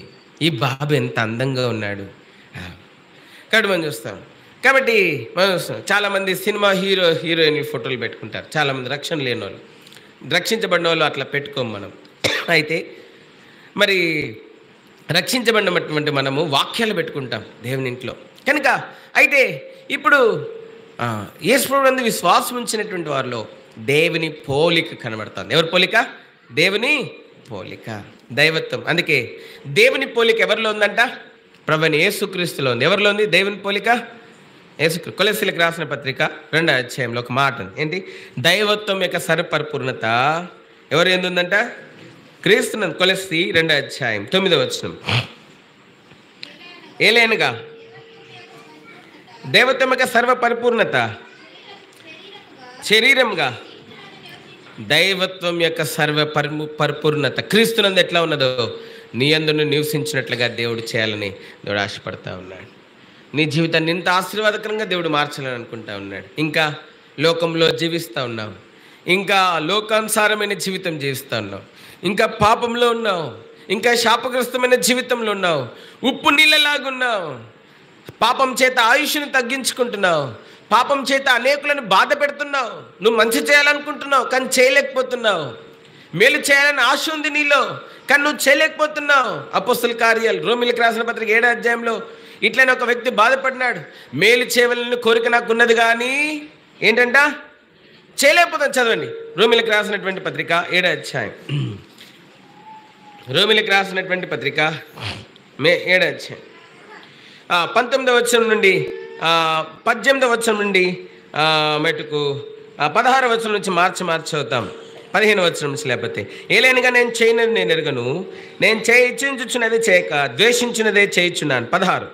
ఈ బాబు ఎంత అందంగా ఉన్నాడు కాబట్టి మనం చూస్తాం. కాబట్టి మనం చూస్తాం చాలామంది సినిమా హీరోయిన్ ఫోటోలు పెట్టుకుంటారు. చాలామంది రక్షణ లేని వాళ్ళు, రక్షించబడిన వాళ్ళు అట్లా పెట్టుకోము మనం. అయితే మరి రక్షించబడినటువంటి మనము వాక్యాలు పెట్టుకుంటాం దేవుని ఇంట్లో. కనుక అయితే ఇప్పుడు యేసు ప్రభువునందు విశ్వాసం ఉంచినటువంటి వారిలో దేవుని పోలిక కనబడుతుంది. ఎవరి పోలిక? దేవుని పోలిక, దైవత్వం. అందుకే దేవుని పోలిక ఎవరిలో ఉందంట? ప్రభువైన యేసుక్రీస్తులో ఉంది. ఎవరిలో ఉంది దేవుని పోలిక? యేసుక్రీస్తు. కొలస్సీలకు రాసిన పత్రిక 2వ అధ్యాయంలో ఒక మాట ఉంది. ఏంటి? దైవత్వం యొక్క సర్వపరిపూర్ణత ఎవరు ఎందుందంట? క్రీస్తునందు. కొలస్సీ 2వ అధ్యాయం 9వ వచనం. ఏలైనగా దైవత్వం యొక్క సర్వపరిపూర్ణత శరీరంగా దైవత్వం యొక్క పరిపూర్ణత క్రీస్తునందు ఎట్లా ఉన్నదో నీ యందును నివసించినట్లుగా దేవుడు చేయాలని దేవుడు ఆశపడతా ఉన్నాడు. నీ జీవితాన్ని ఇంత ఆశీర్వాదకరంగా దేవుడు మార్చాలని అనుకుంటా ఉన్నాడు. ఇంకా లోకంలో జీవిస్తూ ఉన్నావు, ఇంకా లోకానుసారమైన జీవితం జీవిస్తూ ఉన్నావు, ఇంకా పాపంలో ఉన్నావు, ఇంకా శాపగ్రస్తమైన జీవితంలో ఉన్నావు, ఉప్పు నీళ్ళలాగున్నావు, పాపం చేత ఆయుష్ను తగ్గించుకుంటున్నావు, పాపం చేత అనేకులను బాధ పెడుతున్నావు. నువ్వు మంచి చేయాలనుకుంటున్నావు కానీ చేయలేకపోతున్నావు, మేలు చేయాలని ఆశ ఉంది నీలో కానీ నువ్వు చేయలేకపోతున్నావు. అపోస్తలుల కార్యాలు రోమీయులకు రాసిన పత్రిక 7వ అధ్యాయంలో ఇట్లనే ఒక వ్యక్తి బాధపడినాడు. మేలు చేయవలన కోరిక నాకు ఉన్నది కానీ ఏంటంట చేయలేకపోతాను. చదవండి రోమీయులకు రాసినటువంటి పత్రిక 7వ అధ్యాయం, రోమీయులకు రాసినటువంటి పత్రిక 7వ అధ్యాయం 19వ వచనం నుండి 18వ వచనం నుండి మటుకు 16వ వచనం నుంచి మార్చి చదువుతాం. 15వ వచనం నుంచి లేకపోతే ఏలైనగా నేను చేయనది నేను ఎరగను, నేను ఇచ్చించుచున్నదే చేయక ద్వేషించినదే చేయుచున్నాను. 16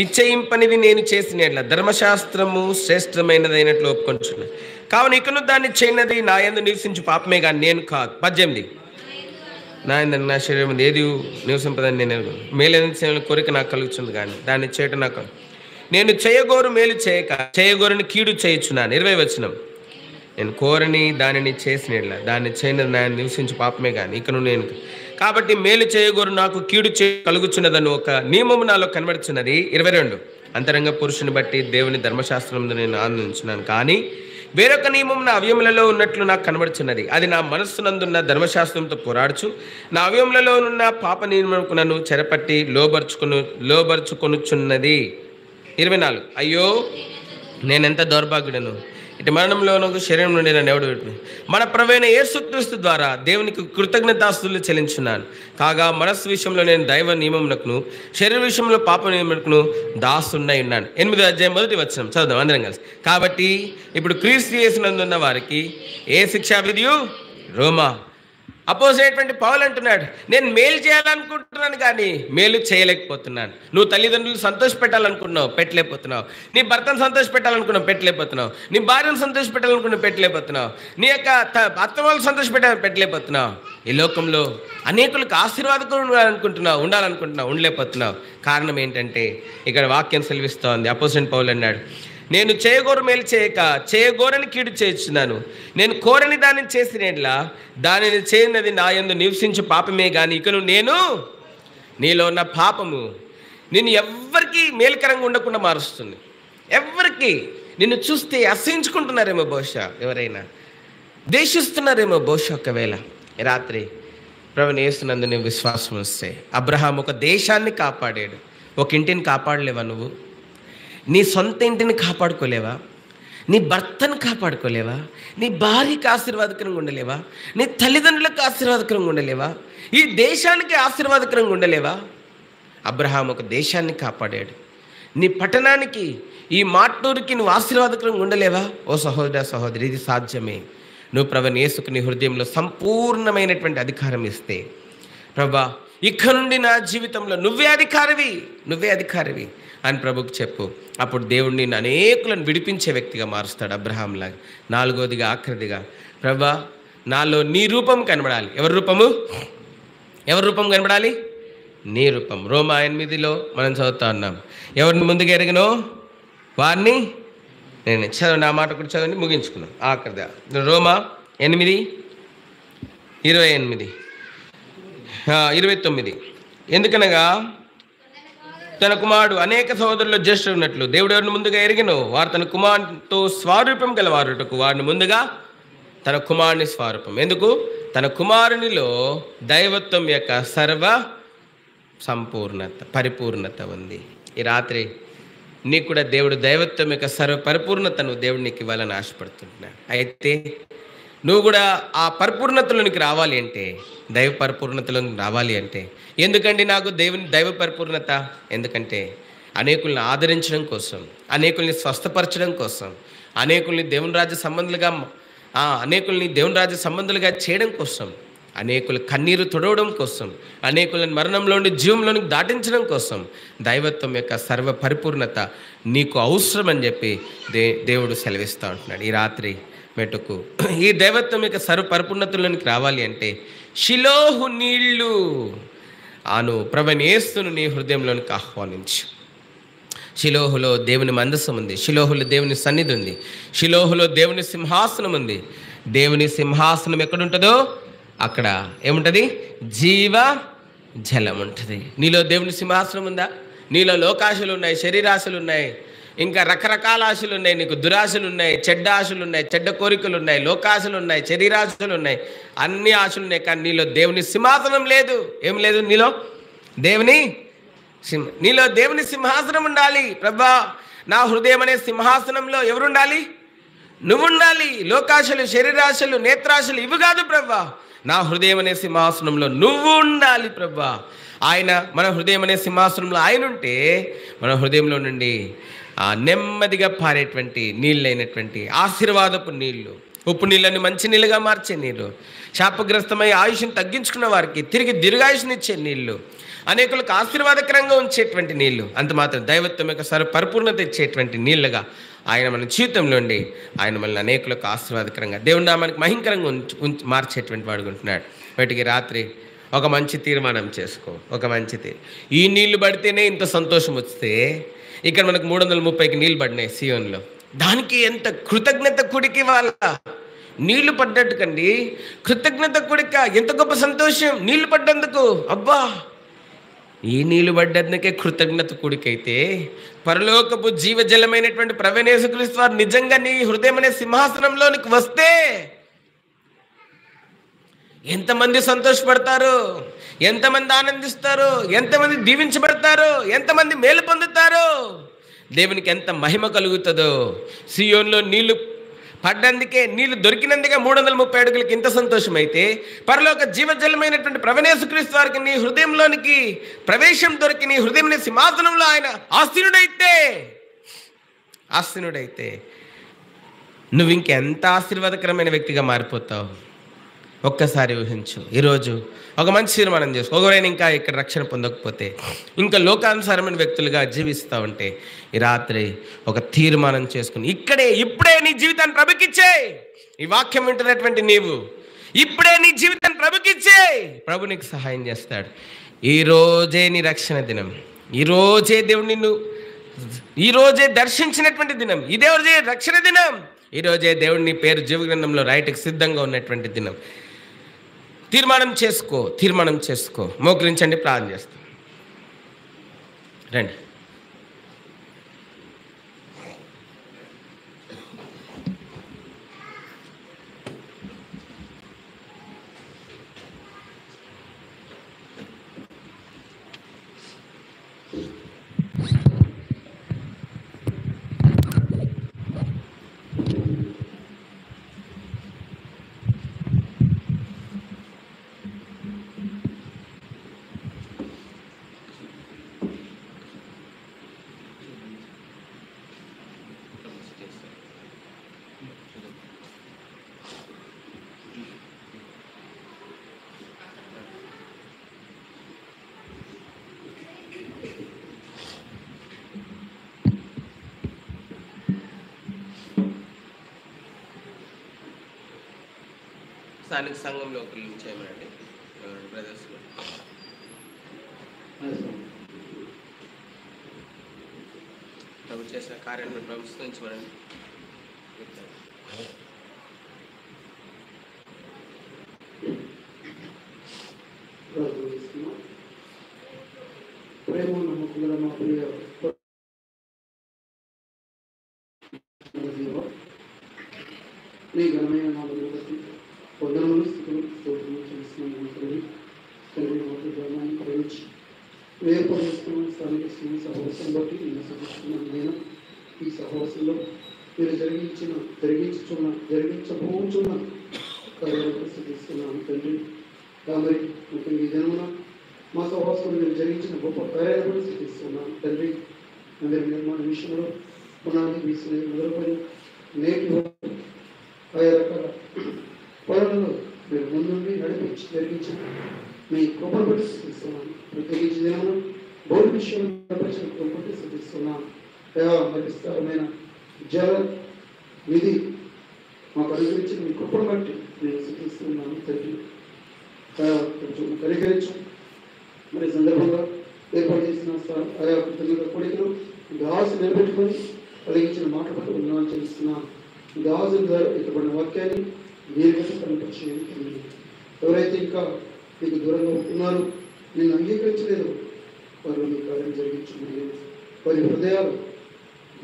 ఇచ్చయింపనిది నేను చేసిన ధర్మశాస్త్రము శ్రేష్టమైనదైనట్లు ఒప్పుకొంచున్నాను. కావున ఇకను దాన్ని చేయనది నా యందు నివసించు పాపమే కానీ నేను కాదు. 18 నా శరీరం ఏది నివసింపదని నేను ఎరుగను, మేలు కోరిక నాకు కలుగుతుంది కానీ దాన్ని చేయటం నాకు నేను చేయగోరు మేలు చేయక చేయగోరని కీడు చేయుచున్నాను. 20వ వచనం నేను కోరని దానిని చేసిన దాన్ని చేయనది నా నివసించు పాపమే కానీ ఇకను నేను కాబట్టి మేలు చేయగోరు నాకు కీడు కలుగుచున్నదని ఒక నియమము నాలో కనబడుచున్నది. 22 అంతరంగ పురుషుని బట్టి దేవుని ధర్మశాస్త్రంలో నేను ఆనందించున్నాను కానీ వేరొక నియమం నా అవయములలో ఉన్నట్లు నాకు కనబడుచున్నది. అది నా మనస్సునందున్న ధర్మశాస్త్రంతో పోరాడుచు నా అవయములలో ఉన్న పాప నియమమునకు నన్ను చెరపట్టి లోబరుచుకొనుచున్నది. 24 అయ్యో నేనెంత దౌర్భాగ్యుడను, ఇటు మరణంలోనూ శరీరం నుండి నన్ను ఎవడు పెట్టు. మన ప్రభువైన యేసుక్రీస్తు ద్వారా దేవునికి కృతజ్ఞతాస్తులు చెల్లించున్నాను. కాగా మనస్సు విషయంలో నేను దైవ నియమమునకును శరీర విషయంలో పాప నియమమునకును దాసున్నై ఉన్నాను. 8వ అధ్యాయం 1వ వచనం చదువుదాం అందరం కలిసి. కాబట్టి ఇప్పుడు క్రీస్తు యేసునందున్న వారికి ఏ శిక్షా విధియు రోమా అపోజిట్ పౌలు అంటున్నాడు, నేను మేలు చేయాలనుకుంటున్నాను కానీ మేలు చేయలేకపోతున్నాను. నువ్వు తల్లిదండ్రులు సంతోష పెట్టాలనుకుంటున్నావు, పెట్టలేకపోతున్నావు. నీ భర్తను సంతోష పెట్టాలనుకున్నావు, పెట్టలేకపోతున్నావు. నీ భార్యను సంతోష పెట్టాలనుకున్నావు, పెట్టలేకపోతున్నావు. నీ యొక్క అత్త వాళ్ళు సంతోష పెట్టలేకపోతున్నావు. ఈ లోకంలో అనేకులకు ఆశీర్వాదం ఉండాలనుకుంటున్నావు, ఉండలేకపోతున్నావు. కారణం ఏంటంటే ఇక్కడ వాక్యం సెలవిస్తోంది. అపోజిట్ పౌలు అన్నాడు, నేను చేయగోరు మేలు చేయక చేయగోరని కీడు చేస్తున్నాను. నేను కోరని దానిని చేసినట్లా దానిని చేయనది నా యందు నివసించు పాపమే కానీ ఇకను నేను నీలో ఉన్న పాపము నిన్ను ఎవ్వరికీ మేలుకరంగా ఉండకుండా మారుస్తుంది. ఎవ్వరికి నిన్ను చూస్తే అసహించుకుంటున్నారేమో బహుశా, ఎవరైనా ద్వేషిస్తున్నారేమో బహుశా. ఒకవేళ రాత్రి ప్రభువుని యేసునందు నువ్వు విశ్వాసం వస్తే, అబ్రహాం ఒక దేశాన్ని కాపాడాడు, ఒక ఇంటిని కాపాడలేవా? నువ్వు నీ సొంత ఇంటిని కాపాడుకోలేవా? నీ భర్తను కాపాడుకోలేవా? నీ భార్యకి ఆశీర్వాదకరంగా ఉండలేవా? నీ తల్లిదండ్రులకు ఆశీర్వాదకరంగా ఉండలేవా? ఈ దేశానికి ఆశీర్వాదకరంగా ఉండలేవా? అబ్రహాం ఒక దేశాన్ని కాపాడాడు. నీ పట్టణానికి, ఈ మాటూరికి నువ్వు ఆశీర్వాదకరంగా ఉండలేవా? ఓ సహోదర సహోదరి, ఇది సాధ్యమే. నువ్వు ప్రభువుని యేసుకు నీ హృదయంలో సంపూర్ణమైనటువంటి అధికారం ఇస్తే, ప్రభా ఇక నుండి నా జీవితంలో నువ్వే అధికారివి అని ప్రభుకు చెప్పు. అప్పుడు దేవుడు నిన్ను అనేకులను విడిపించే వ్యక్తిగా మారుస్తాడు, అబ్రహాంలాగా. నాలుగోదిగా, ఆఖరిదిగా, ప్రభా నాలో నీ రూపం కనబడాలి. ఎవరి రూపం కనబడాలి? నీ రూపం. రోమా 8లో మనం చదువుతా ఉన్నాం, ఎవరిని ముందుగా ఎరగనో వారిని నేను చదవండి. ఆ మాట కూడా చదవండి, ముగించుకున్నాం. ఆఖరిదా రోమా 8:28-29. ఎందుకనగా తన కుమారుడు అనేక సహోదరులు జ్యేష్ఠుడు ఉన్నట్లు దేవుడు ఎవరిని ముందుగా ఎరిగినో వారు తన కుమారునితో స్వరూపం గల వారుటకు వారిని ముందుగా తన కుమారుని స్వరూపం. ఎందుకు? తన కుమారునిలో దైవత్వం యొక్క సర్వ పరిపూర్ణత ఉంది. ఈ రాత్రి నీకు కూడా దేవుడు దైవత్వం యొక్క సర్వ పరిపూర్ణతను దేవుడు నీకు ఇవ్వాలని ఆశపడుతున్నాడు. అయితే నువ్వు కూడా ఆ పరిపూర్ణతలోనికి రావాలి అంటే, దైవ పరిపూర్ణతలోనికి రావాలి అంటే, ఎందుకండి నాకు దైవ పరిపూర్ణత? ఎందుకంటే అనేకుల్ని ఆదరించడం కోసం, అనేకుల్ని స్వస్థపరచడం కోసం, అనేకుల్ని దేవుని రాజ్య సంబంధులుగా చేయడం కోసం, అనేకుల కన్నీరు తొడవడం కోసం, అనేకులను మరణంలోని జీవంలోనికి దాటించడం కోసం దైవత్వం యొక్క సర్వ పరిపూర్ణత నీకు అవసరం అని చెప్పి దేవుడు సెలవిస్తూ ఉంటున్నాడు. ఈ రాత్రి మెట్టుకు ఈ దైవత్వం యొక్క సర్వ పరిపూర్ణతలోనికి రావాలి అంటే షిలోహు నీళ్లు ప్రభువుని యేసును నీ హృదయంలోనికి ఆహ్వానించు. షిలోహులో దేవుని మందసం ఉంది, షిలోహులో దేవుని సన్నిధి ఉంది, షిలోహులో దేవుని సింహాసనం ఉంది. దేవుని సింహాసనం ఎక్కడుంటుందో అక్కడ ఏముంటుంది? జీవ జలం ఉంటుంది. నీలో దేవుని సింహాసనం ఉందా? నీలో లోకాశలు ఉన్నాయి, శరీరాశలు ఉన్నాయి, ఇంకా రకరకాల ఆశలు ఉన్నాయి. నీకు దురాశలు ఉన్నాయి, చెడ్డ ఆశలు ఉన్నాయి, చెడ్డ కోరికలు ఉన్నాయి, లోకాశలు ఉన్నాయి, శరీరాశలు ఉన్నాయి, అన్ని ఆశలు ఉన్నాయి. కానీ నీలో దేవుని సింహాసనం లేదు. ఏం లేదు? నీలో దేవుని సింహాసనం ఉండాలి. ప్రభా నా హృదయం అనే సింహాసనంలో ఎవరుండాలి? నువ్వు ఉండాలి. లోకాశలు, శరీరాశలు, నేత్రాశలు ఇవి కాదు ప్రభా. నా హృదయం అనే సింహాసనంలో నువ్వు ఉండాలి ప్రభా. మన హృదయం అనే సింహాసనంలో ఆయన ఉంటే మన హృదయంలో నుండి నెమ్మదిగా పారేటువంటి నీళ్ళైనటువంటి ఆశీర్వాదపు నీళ్లు, ఉప్పు నీళ్ళని మంచి నీళ్ళుగా మార్చే నీళ్ళు, శాపగ్రస్తమై ఆయుష్ని తగ్గించుకున్న వారికి తిరిగి దీర్ఘాయుష్నిచ్చే నీళ్లు, అనేకులకు ఆశీర్వాదకరంగా ఉంచేటువంటి నీళ్లు, అంత మాత్రం దైవత్వం యొక్క పరిపూర్ణత ఇచ్చేటువంటి నీళ్ళుగా ఆయన మన జీవితంలో ఉండి ఆయన మనల్ని అనేకులకు ఆశీర్వాదకరంగా దేవుని నామానికి మహింకరంగా మార్చేటువంటి వాడుకుంటున్నాడు. వాటికి రాత్రి ఒక మంచి తీర్మానం చేసుకో. ఈ నీళ్లు పడితేనే ఇంత సంతోషం వస్తే, ఇక్కడ మనకు 330కి నీళ్ళు పడినాయి సియోన్లో. దానికి ఎంత కృతజ్ఞత కూడికి వాళ్ళ నీళ్లు పడ్డట్టు కండి. కృతజ్ఞత కూడిక ఎంత గొప్ప సంతోషం నీళ్లు పడ్డందుకు. అబ్బా, ఈ నీళ్లు పడ్డందుకే కృతజ్ఞత కూడికైతే పరలోకపు జీవజలమైనటువంటి ప్రభువైన యేసుక్రీస్తు వారు నిజంగా నీ హృదయం అనే సింహాసనంలోనికి వస్తే ఎంతమంది సంతోషపడతారు, ఎంతమంది ఆనందిస్తారు, ఎంతమంది దీవించబడతారు, ఎంతమంది మేలు పొందుతారు, దేవునికి ఎంత మహిమ కలుగుతుందో. సియోన్లో నీళ్లు పడ్డందుకే, నీళ్లు దొరికినందుకే 330 అడుగులకి ఇంత సంతోషం అయితే, పరలోక జీవజలమైనటువంటి ప్రభువైన యేసుక్రీస్తు వారికి నీ హృదయంలోనికి ప్రవేశం దొరికి నీ హృదయం సింహాసనంలో ఆయన ఆసీనుడైతే నువ్వు ఇంకెంత ఆశీర్వాదకరమైన వ్యక్తిగా మారిపోతావు. ఒక్కసారి ఊహించు. ఈరోజు ఒక మంచి తీర్మానం చేసుకో. ఒకవేళ ఇంకా ఇక్కడ రక్షణ పొందకపోతే, ఇంకా లోకానుసారమైన వ్యక్తులుగా జీవిస్తూ ఉంటే, ఈ రాత్రి ఒక తీర్మానం చేసుకుని ఇప్పుడే నీ జీవితాన్ని ప్రభుకిచ్చే. ఈ వాక్యం వింటున్నటువంటి నీవు ఇప్పుడే నీ జీవితాన్ని ప్రభుకిచ్చే. ప్రభు నీకు సహాయం చేస్తాడు. ఈరోజే నీ రక్షణ దినం. ఈరోజే దేవుడు నిన్ను ఈరోజే దర్శించినటువంటి దినం. ఇదే రోజే రక్షణ దినం. ఈరోజే దేవుడు నీ పేరు జీవగ్రంథంలో రాయటకు సిద్ధంగా ఉన్నటువంటి దినం. తీర్మానం చేసుకో. మోకరించండి, ప్రార్థన చేస్తాం. రండి. స్థానిక సంఘంలో ఒకరిని చేయమనండి. బ్రదర్స్లో ప్రభు చేసిన కార్యాలను ప్రశంసించమనండి. ప్రేమ నమ్మకముల మా ప్రియ నీ ఘనమైన నామమును బట్టి వందనములు, స్తుతులు, స్తోత్రములు చెల్లిస్తున్నాము. తండ్రి మాకు ధర్మాన్ని కలిగించి ఏర్పరుస్తున్న స్థానిక సహవాసం బట్టి నేను సహిస్తున్నాను. నేను ఈ సహవాసంలో మీరు జరిగించబోచున్న కార్యాలను ప్రసిద్ధిస్తున్నాను తండ్రి. కాబట్టి ముఖ్యంగా ఈ దినమున మా సహవాసంలో మీరు జరిగించిన గొప్ప కార్యాలను ప్రసిద్ధిస్తున్నాను తండ్రి. అందరి నిర్మాణ విషయంలో పునాది వీసిన మొదలుపడి నేటి ఆయా రకాల పనులను మీరు ముందుండి నడిపించి జరిగించి మీ కృపను బట్టి సిద్ధిస్తున్నాను. ప్రత్యేకించి దినమున బౌద్ధ విషయంలో నడిపించిన కృపను బట్టి సిద్ధిస్తున్నాను. మరి విస్తారమైన జల నిధి మాకు అనుగ్రహించిన మీ కృపను బట్టి నేను సిద్ధిస్తున్నాను తండ్రి. కొంచెం కనికరించు. మరి సందర్భంగా ఏర్పాటు చేసిన ఆయా కృతజ్ఞత కోరికలు దాసు నిలబెట్టుకొని కలిగించిన మాట బట్టి ఉన్నామని చెల్లిస్తున్నాను. దాసుల ద్వారా ఇతబడిన వాక్యాన్ని దీర్ఘత కనిపించేది. ఎవరైతే ఇంకా మీకు దూరంగా ఉంటున్నారో, నేను అంగీకరించలేదు, వారు మీ కార్యం జరిగించుకుని వారి హృదయాలు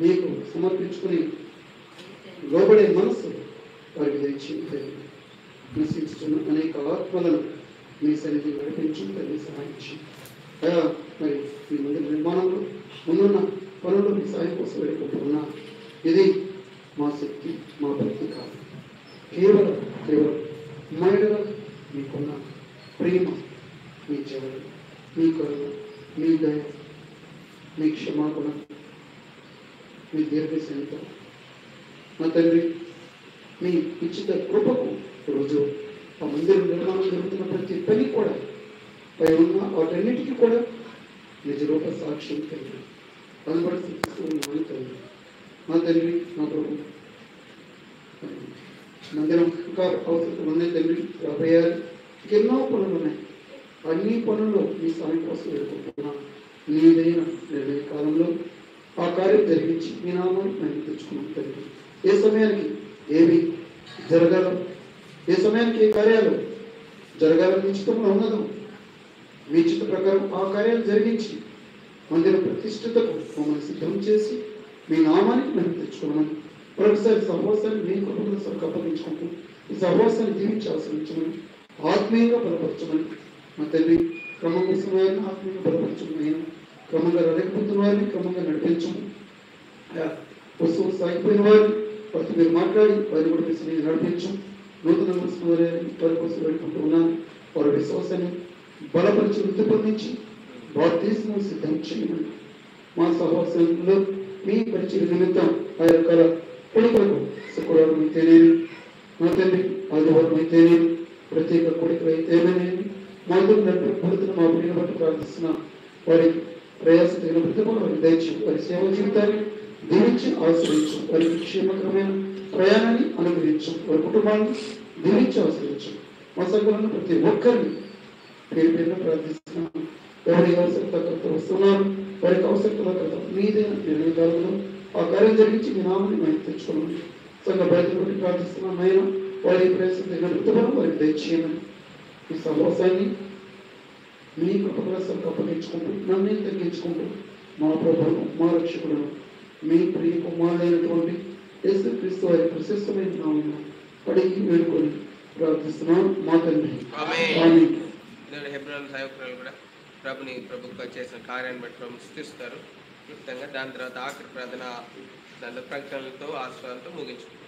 మీకు సమర్పించుకుని లోబడే మనస్సు వారికి దయచేయండి. నశించుతున్న అనేక ఆత్మలను మీ సన్నిధి నడిపించి తల్లి సహాయించి మరి మీ మందిర నిర్మాణంలో ముందున్న పనులు మీ సాయం కోసం వెళ్ళిపోతున్నా. ఇది మా శక్తి, మా భక్తి కాదు. కేవలం మైడగా మీకున్న ప్రేమ, మీ జవలు, మీ కరుణ, మీ దయ, మీ క్షమాపణ, మీ దీర్ఘశాంతం నా తండ్రి, మీ ఉచిత కృపకు రోజు ఆ మందిర నిర్మాణం జరుగుతున్న ప్రతి పని కూడా పై ఉన్న వాటన్నిటికీ కూడా నిజరూప సాక్ష్యం కలిగి కనబడుతూ తండ్రి. నా తండ్రి, నా ప్రభు, మందిరం ఇంకా అవసరం ఉన్నాయి తండ్రి. 50 ఎన్నో పనులు ఉన్నాయి. అన్ని పనుల్లో మీ సాయం కోసం ఎదుర్కొంటున్నాను. మీదైన నిర్ణయ కాలంలో ఆ కార్యం జరిగించి మీ నామాన్ని మేము తెచ్చుకున్నాం తండ్రి. ఏ సమయానికి ఏవి జరగాలో, ఏ సమయానికి ఏ కార్యాలు జరగాలని నిశ్చితంలో ఉన్నదో మీ చిత్త ప్రకారం ఆ కార్యాలు జరిగించి మందిర ప్రతిష్ఠతకు మమ్మల్ని సిద్ధం చేసి మీ నామానికి మేము తెచ్చుకున్నామని ప్రొఫెసర్ సహవాసాన్ని మీ కుటుంబ సభకు అప్పగించుకుంటూ ఈ సహవాసాన్ని దీవించి ఆశ్రయించమని, ఆత్మీయంగా బలపరచమని మా తల్లి. క్రమంగా సమయాన్ని ఆత్మీయంగా బలపరచమని, క్రమంగా రడకపోతున్న వారిని క్రమంగా నడిపించము. వస్తువులు సాగిపోయిన వారిని వారితో మీరు మాట్లాడి వారిని కూడా మీరు నడిపించం. నూతన వారి కోసం వెళ్ళుకుంటూ ఉన్నాను. వారి విశ్వాసాన్ని బలపరిచి వృద్ధిపొందించి బాప్తిస్మం సిద్ధం చేయమని, మా సహవాసంలో మీ పరిచయ నిమిత్తం ఆ యొక్క కొడుకులకు శుక్రవారం అయితేనేమి, నా తండ్రి ఆదివారం అయితేనేమి, ప్రత్యేక కోరికలు అయితే ఏమైనా మాతో నడుపుతున్న మా ప్రియుని బట్టి ప్రార్థిస్తున్నా. వారి ప్రయాస తగిన ప్రతిఫలం వారికి దయచు. వారి సేవ జీవితాన్ని దీవించి ఆశ్రయించు. వారికి క్షేమకరమైన ప్రయాణాన్ని అనుగ్రహించు. వారి కుటుంబాన్ని దీవించి ఆశ్రయించు. మా సంఘంలో ప్రతి ఒక్కరిని పేరు పేరున ప్రార్థిస్తున్నాను. ఎవరి అవసరత వస్తున్నారు వారికి అవసరత మీదే నిర్ణయకాలంలో ఆ కార్యం జరిగించి మీ నామని మేము తెచ్చుకోమని సంఘ బయటను బట్టి ప్రార్థిస్తున్నాను. ఆయన వారి ప్రయాసం తగిన ప్రతిఫలం వారికి దయచేయమని ఈ సహవాసాన్ని మీ కృపకలసలకు అప్పగించుకుంటూ నన్ను తగ్గించుకుంటూ మా ప్రభువును మా రక్షకులను మీ ప్రియ కుమారుడైనటువంటి యేసుక్రీస్తు వారి ప్రశస్తమైన నామమున అడిగి వేడుకొని ప్రార్థిస్తున్నాను మా తండ్రి. ఆమేన్. హెబ్రోన్ సేవకులు కూడా ప్రభుకు చేసిన కార్యాన్ని బట్టి ప్రభుని స్తుతిస్తారు. క్లుప్తంగా దాని తర్వాత ఆఖరి ప్రార్థన దాని ప్రకటనలతో ఆశ్రయాలతో ముగించుకుంటాం.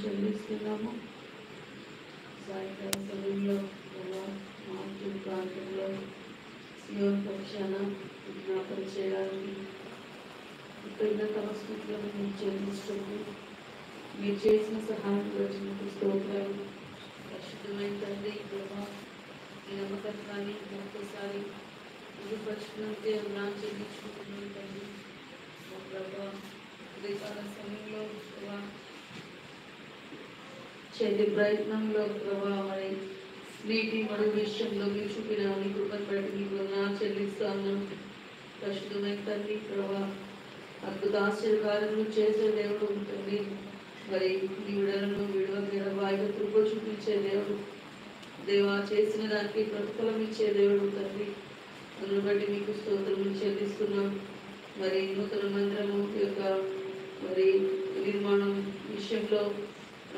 చెల్లిస్తున్నాము. సాయంకాల సమయంలో మార్చి ప్రాంతంలో సియోన్ పక్షాన విజ్ఞాపన చేయడానికి ఇక్కడ తమస్కృతులను మేము చెల్లిస్తుంది. మీరు చేసిన సహాయం వచ్చినప్పుడు స్తోత్రాలు. పరిశుద్ధమైన తండ్రి ప్రభా ఈ నమ్మకత్వాన్ని మరొకసారి రుజుపరచుకున్నట్టే ఉన్నాను చెల్లించుకుంటున్నాను తండ్రి. మా ప్రభా ఉదయకాల సమయంలో ప్రభా చేతి ప్రయత్నంలో ప్రభా మరి నీటి మడుగు విషయంలో మీరు చూపిన నీ కృపను బట్టి మీకు వందనాలు చెల్లిస్తాను. ప్రస్తుతమైన తండ్రి ప్రభా అద్భుత ఆశ్చర్యకార్యములు చేసే దేవుడు ఉంటుంది. మరి నీ విడలను విడవ వాయిగా కృప చూపించే దేవుడు దేవా చేసిన దానికి ప్రతిఫలం ఇచ్చే దేవుడు తండ్రి. అందును బట్టి మీకు స్తోత్రములు చెల్లిస్తున్నాం. మరి నూతన మందిరము యొక్క మరి నిర్మాణం విషయంలో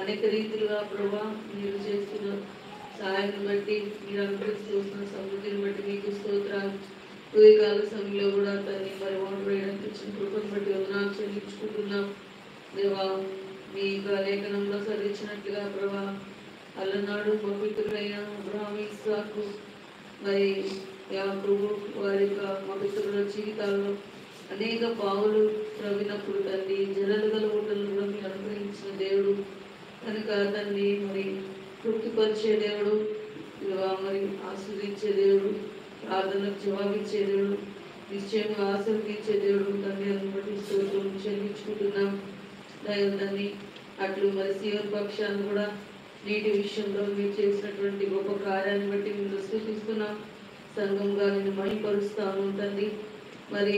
అనేక రీతిలుగా ప్రభా మీరు చేస్తున్న సహాయాన్ని బట్టి మీరు అనుగ్రహిస్తున్న సమృద్ధిని బట్టి మీకు స్తోత్రాలు. ఉదయకాల సమయంలో కూడా తల్లి మరి ఓటు వేయడానికి ఇచ్చిన కృపను బట్టి వందనాలు చెల్లించుకుంటున్నాం. దేవా మీ లేఖనంలో చదివించినట్లుగా ప్రభా అల్లనాడు పవిత్రులైన అబ్రహాము ఇస్సాకు మరి యాకోబు వారి యొక్క పవిత్రుల జీవితాల్లో అనేక పావులు త్రవ్వినప్పుడు తండ్రి జలలు గల ఊటలను కూడా మీరు అనుగ్రహించిన దేవుడు కనుక తండ్రి మరి తృప్తిపరిచే దేవుడు మరి ఆస్వాదించే దేవుడు ప్రార్థనకు జవాబిచ్చే దేవుడు నిశ్చయంగా ఆశీర్వదించే దేవుడు తండ్రి అని బట్టి స్తోత్రం చెల్లించుకుంటున్నాం. దైవదాన్ని అట్లు మరి సియోన్ పక్షాన్ని కూడా నీటి విషయంలో మీరు చేసినటువంటి గొప్ప కార్యాన్ని బట్టి మీరు స్తుతిస్తున్నాం. సంఘంగా నేను మహిమపరుస్తాను తండ్రి. మరి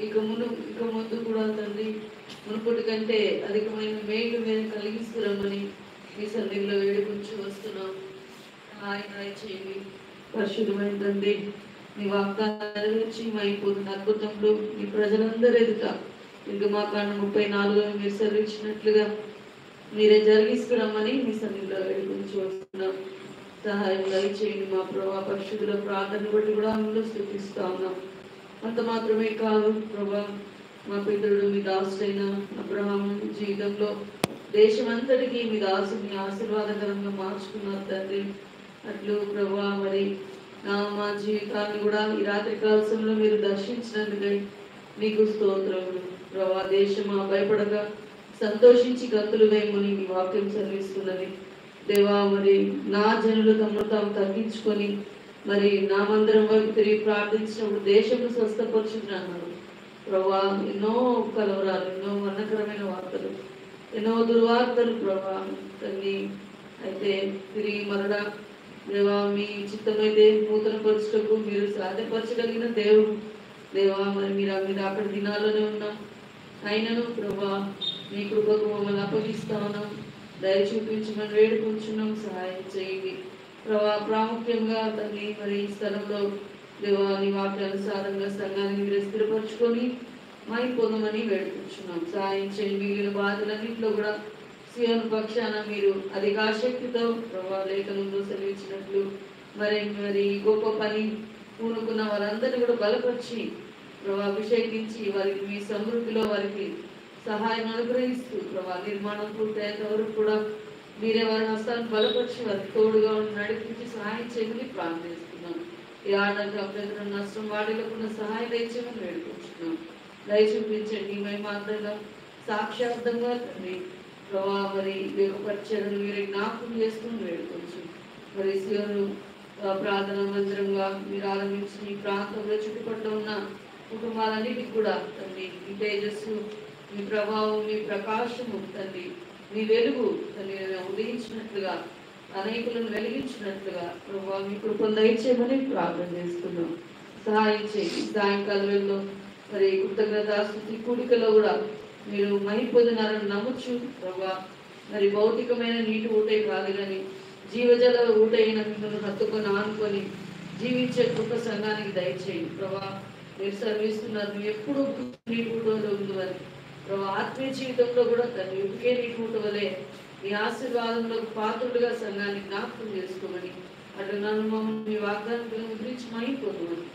ఇక ముందు కూడా తండ్రి మునుపటి కంటే అధికమైన మేలు మీరు కలిగిస్తున్నామని మీ సన్నిధిలో వేడుకొంచు వస్తున్నాం. ఆయన చేయండి పరిశుద్ధమైన తండ్రి. మీ వాగ్దానాల నుంచి అయిపోతున్న అద్భుతంలో మీ ప్రజలందరూ ఎదుట ఇంకా మా కాండ 34 మీరు సెలవిచ్చినట్లుగా మీరే జరిగిస్తున్నామని మీ సన్నిధిలో వేడుకొంచు వస్తున్నాం. సహాయం దయచేయండి మా ప్రభా. పరిశుద్ధుల ప్రార్థన బట్టి కూడా అందులో స్థుతిస్తా ఉన్నాం. అంత మాత్రమే కాదు ప్రభా, మా పితరుడు మీ దాసుడైన అబ్రహాము జీవితంలో దేశమంతటికి మీ దాసుని ఆశీర్వాదకరంగా మార్చుకున్నారు తండ్రి. అట్లు ప్రభా మరి మా జీవితాన్ని కూడా ఈ రాత్రి కాలంలో మీరు దర్శించినందుకై మీకు స్తోత్రములు ప్రభా. దేశమా భయపడక సంతోషించి గంతులు వేయమని మీ వాక్యం చదివిస్తున్నది దేవా. మరి నా జనులు తమను తాము తగ్గించుకొని మరి నా మందిరం వైపు తిరిగి ప్రార్థించినప్పుడు దేశము స్వస్థపరుచున్నాను ప్రభా. ఎన్నో కలవరాలు, ఎన్నో వర్ణకరమైన వార్తలు, ఎన్నో దుర్వార్తలు ప్రభా తల్లి. అయితే తిరిగి మరలా దేవా మీ చిత్తమైతే నూతన పరుచుటకు మీరు సాధ్యపరచగలిగిన దేవుడు దేవా. మరి మీరు అక్కడ దినాల్లోనే ఉన్నాం. అయినను ప్రభా మీ కృపకు మమ్మల్ని అప్పగిస్తా ఉన్నాం. దయ చూపించమని వేడుకుంటున్నాం. సహాయం చేయండి ప్రభా. ప్రాముఖ్యంగా తల్లి మరి ఈ స్థలంలో దేవా నీ వాక్యానుసారంగా సంఘాన్ని మీరు స్థిరపరచుకొని మైపోదామని వేడుకుంటున్నాం. సహాయం చేయండి. మిగిలిన బాధలన్నింటిలో కూడా సియోను పక్షాన మీరు అధిక ఆసక్తితో ప్రభా లేఖనంలో సెలవిచ్చినట్లు మరి గొప్ప పని పూనుకున్న వారందరినీ కూడా బలపరిచి ప్రభా అభిషేకించి వారికి మీ సమృద్ధిలో వారికి సహాయం అనుగ్రహిస్తూ ప్రభా నిర్మాణం పూర్తయ్యేంత వరకు కూడా మీరే వారి హస్తాన్ని బలపరిచి వారికి తోడుగా నడిపించి సహాయం చేయమని ప్రార్థిస్తున్నాం. ఈ ఆటంక అభ్యంతరం నష్టం వాడిలకున్న సహాయం దయచేయమని వేడుకుంటున్నాం. దయ చూపించండి. మహిమార్థంగా సాక్షార్థంగా తండ్రి ప్రభా మరి పరిచయను మీరు జ్ఞాపకం చేసుకుని వేడుకొచ్చు. మరి శివను ప్రార్థన మందిరంగా మీరు ఆరంభించి ఈ ప్రాంతంలో చుట్టుపక్కల ఉన్న కుటుంబాలన్నిటికి కూడా తండ్రి మీ తేజస్సు, మీ ప్రభావం, మీ ప్రకాశము తండ్రి, మీ వెలుగు తండ్రి ఉదయించినట్లుగా, అనేకులను వెలిగించినట్లుగా ప్రభావ మీ కృపను దయచేయమని ప్రార్థన చేస్తున్నాం. సహాయం చేయండి. సాయంకాలం వేళలో మరి కృతజ్ఞతాస్తుతి కూడికలో కూడా మీరు మహిమ పొందినారని నమ్మచ్చు ప్రభా. మరి భౌతికమైన నీటి ఊటే కాదు కానీ జీవజల ఊటైన మిమ్మల్ని హత్తుకొని ఆనుకొని జీవించే కృప సంఘానికి దయచేయండి ప్రభా. మీరు సర్విస్తున్నారు, మీరు ఎప్పుడు నీటి ఊటలో ఉందని ప్రభా. ఆత్మీయ జీవితంలో కూడా తను ఒకే నీటి ఊట వలె మీ ఆశీర్వాదంలో పాత్రులుగా సంఘాన్ని జ్ఞాపకం చేసుకోమని అటు నన్ను మమ్మల్ని మీ వాగ్దానం గురించి మహిపోతున్నాను.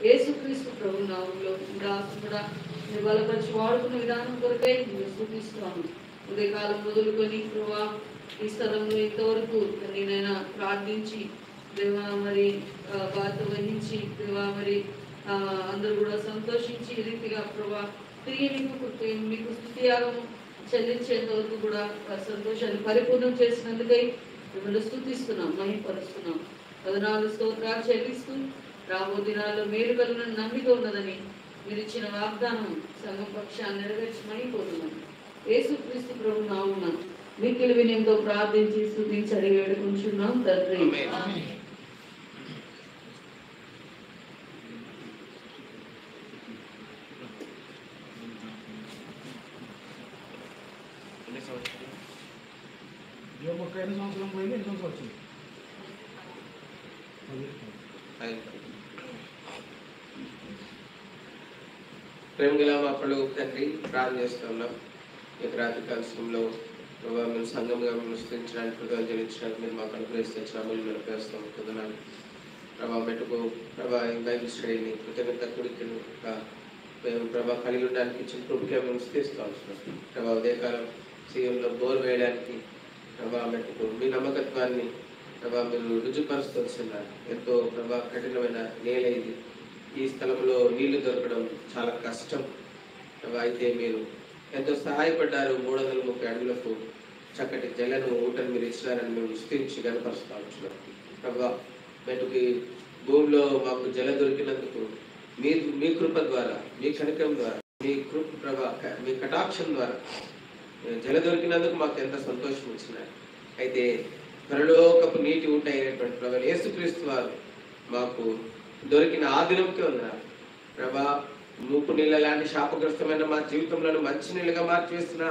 యేసుక్రీస్తు ప్రభు నామంలో దాసు కూడా మీరు బలపరిచి వాడుకున్న విధానం కొరకై మీరు చూపిస్తాము. ఉదయకాలం మొదలుకొని ప్రభా ఈ స్థలంలో ఇంతవరకు నేనైనా ప్రార్థించి దేవా మరి బాధ్యత వహించి దేవా మరి అందరూ కూడా సంతోషించి ఈ రీతిగా ప్రభా తిరిగి మీకు స్తుతియాగము చెల్లించేంత వరకు కూడా సంతోషాన్ని పరిపూర్ణం చేసినందుకై మిమ్మల్ని స్తుతిస్తున్నాం, మహిమపరుస్తున్నాం. 14 స్తోత్రాలు చెల్లిస్తూ రాబో దినాల్లో మేలు కలిగిన నమ్మిక ఉన్నదని మీరు ఇచ్చిన వాగ్దానం సంఘం పక్షాన్ని నెరవేర్చి మహిపోతున్నాం. యేసుక్రీస్తు ప్రభు నామమున మిక్కిలి వినయంతో ప్రార్థించి స్తుతించి అడిగి వేడుకుంటున్నాం తండ్రి. సంవత్సరం పోయింది, ఎన్ని సంవత్సరం వచ్చింది? ప్రేమ గల మా పలువు తండ్రి ప్రార్థన చేస్తున్నాం. ఈ రాత్రి కాలంలో ప్రభావ మేము సంఘంగా మేము స్థించడానికి కృతజ్ఞతలు చెల్లించడానికి మీరు మాకు అనుగ్రహిస్తున్న అమలు నిలిపేస్తాం. కథనాలు ప్రభావ పెట్టుకో ప్రభా ఈ బైబిల్ స్టడీని కృతజ్ఞత కూడికను మేము ప్రభా కలిగి ఉండడానికి ఇచ్చిన కృపకే మేము స్థిస్తాం. ప్రభావ ఉదయకాలం సీఎంలో బోర్ వేయడానికి ప్రభా పెట్టుకో మీ నమ్మకత్వాన్ని ప్రభా మీరు రుజుపరుస్తున్నారు. ఎంతో ప్రభా కఠినమైన నేల ఇది. ఈ స్థలంలో నీళ్లు దొరకడం చాలా కష్టం ప్రభా. అయితే మీరు ఎంతో సహాయపడ్డారు. 330 అడుగులకు చక్కటి జలను ఊటను మీరు ఇచ్చినారని మేము విస్తరించి కనపరుస్తూ ఉంటున్నాం ప్రభా. మెటుకి భూమిలో మాకు జల దొరికినందుకు మీ కృప ద్వారా, మీ కనికరం ద్వారా, మీ కృప ప్రభా, మీ కటాక్షం ద్వారా జల దొరికినందుకు మాకు ఎంత సంతోషం వచ్చినారు. అయితే పరలోకపు నీటి ఊట అయినటువంటి ప్రభా యేసుక్రీస్తు వారు మాకు దొరికిన ఆ దినంకే ఉన్నారు ప్రభా. మూపు నీళ్ళ లాంటి శాపగ్రస్తమైన మా జీవితంలో మంచి నీళ్ళగా మార్చివేస్తున్నా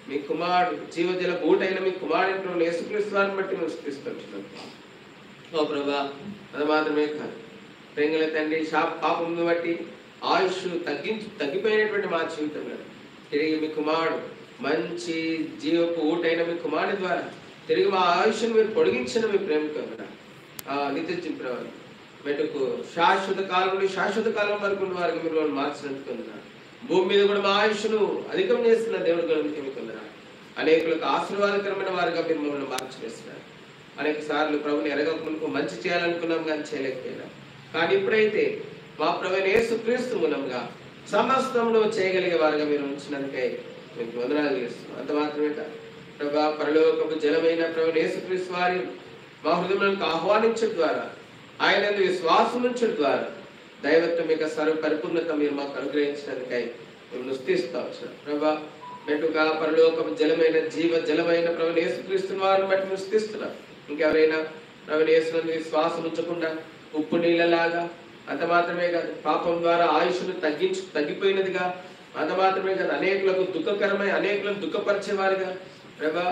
మీ కుమారుడు జీవజల ఊటైన మీ కుమారుడు యేసుక్రీస్తు వారిని బట్టి మేము స్తుతిస్తున్నాం. ఓ ప్రభా, అది మాత్రమే కాదు ప్రేంగల తండ్రి పాపం బట్టి ఆయుష్ తగ్గిపోయినటువంటి మా జీవితంలో తిరిగి మీ కుమారుడు మంచి జీవపు ఊటైన మీ కుమారుడి ద్వారా తిరిగి మా ఆయుష్ను మీరు పొడిగించిన మీ ప్రేమకు నిత్య చింపినవారు మెటుకు శాశ్వత కాలం నుండి శాశ్వత కాలం వరకు ఉన్న వారికి మీరు మార్చినట్టుకున్నారు. భూమి మీద కూడా మా ఆయుష్ను అధికం చేస్తున్న దేవుడు కలుగుతున్నారు. అనేకులకు ఆశీర్వాదకరమైన వారిగా మీరు మమ్మల్ని మార్చివేస్తున్నారు. అనేక సార్లు ప్రభుని ఎరగక మంచి చేయాలనుకున్నాం కానీ చేయలేకపోయినాం. కానీ ఇప్పుడైతే మా ప్రభుని యేసుక్రీస్తు మూలంగా సమస్తంలో చేయగలిగే వారిగా మీరు ఉంచినందుకై మీకు వందనాలు చేస్తున్నాం. అంత మాత్రమే కాదు ప్రభా, పరలోకపు జలమైన ప్రభుని యేసుక్రీస్తు వారి మా హృదయంలోకి ఆహ్వానించడం ద్వారా, ఆయన విశ్వాసం ఉంచడం ద్వారా దైవత్వం యొక్క సర్వ పరిపూర్ణత మీరు మాకు అనుగ్రహించినందుకై మేము స్తుతిస్తా వచ్చాం ప్రభా. మెటుగా పరలోకపు జలమైన జలమైన ప్రభుని యేసుక్రీస్తు వారిని బట్టి మేము స్తుతిస్తున్నాం. ఇంకెవరైనా ప్రభుని యేసునందు విశ్వాసం ఉంచకుండా ఉప్పు నీళ్ళలాగా, అంత మాత్రమే కాదు పాపం ద్వారా ఆయుష్ను తగ్గిపోయినదిగా, అంత మాత్రమే కాదు అనేకులకు దుఃఖకరమై అనేకులను దుఃఖపరిచేవారుగా ప్రభా,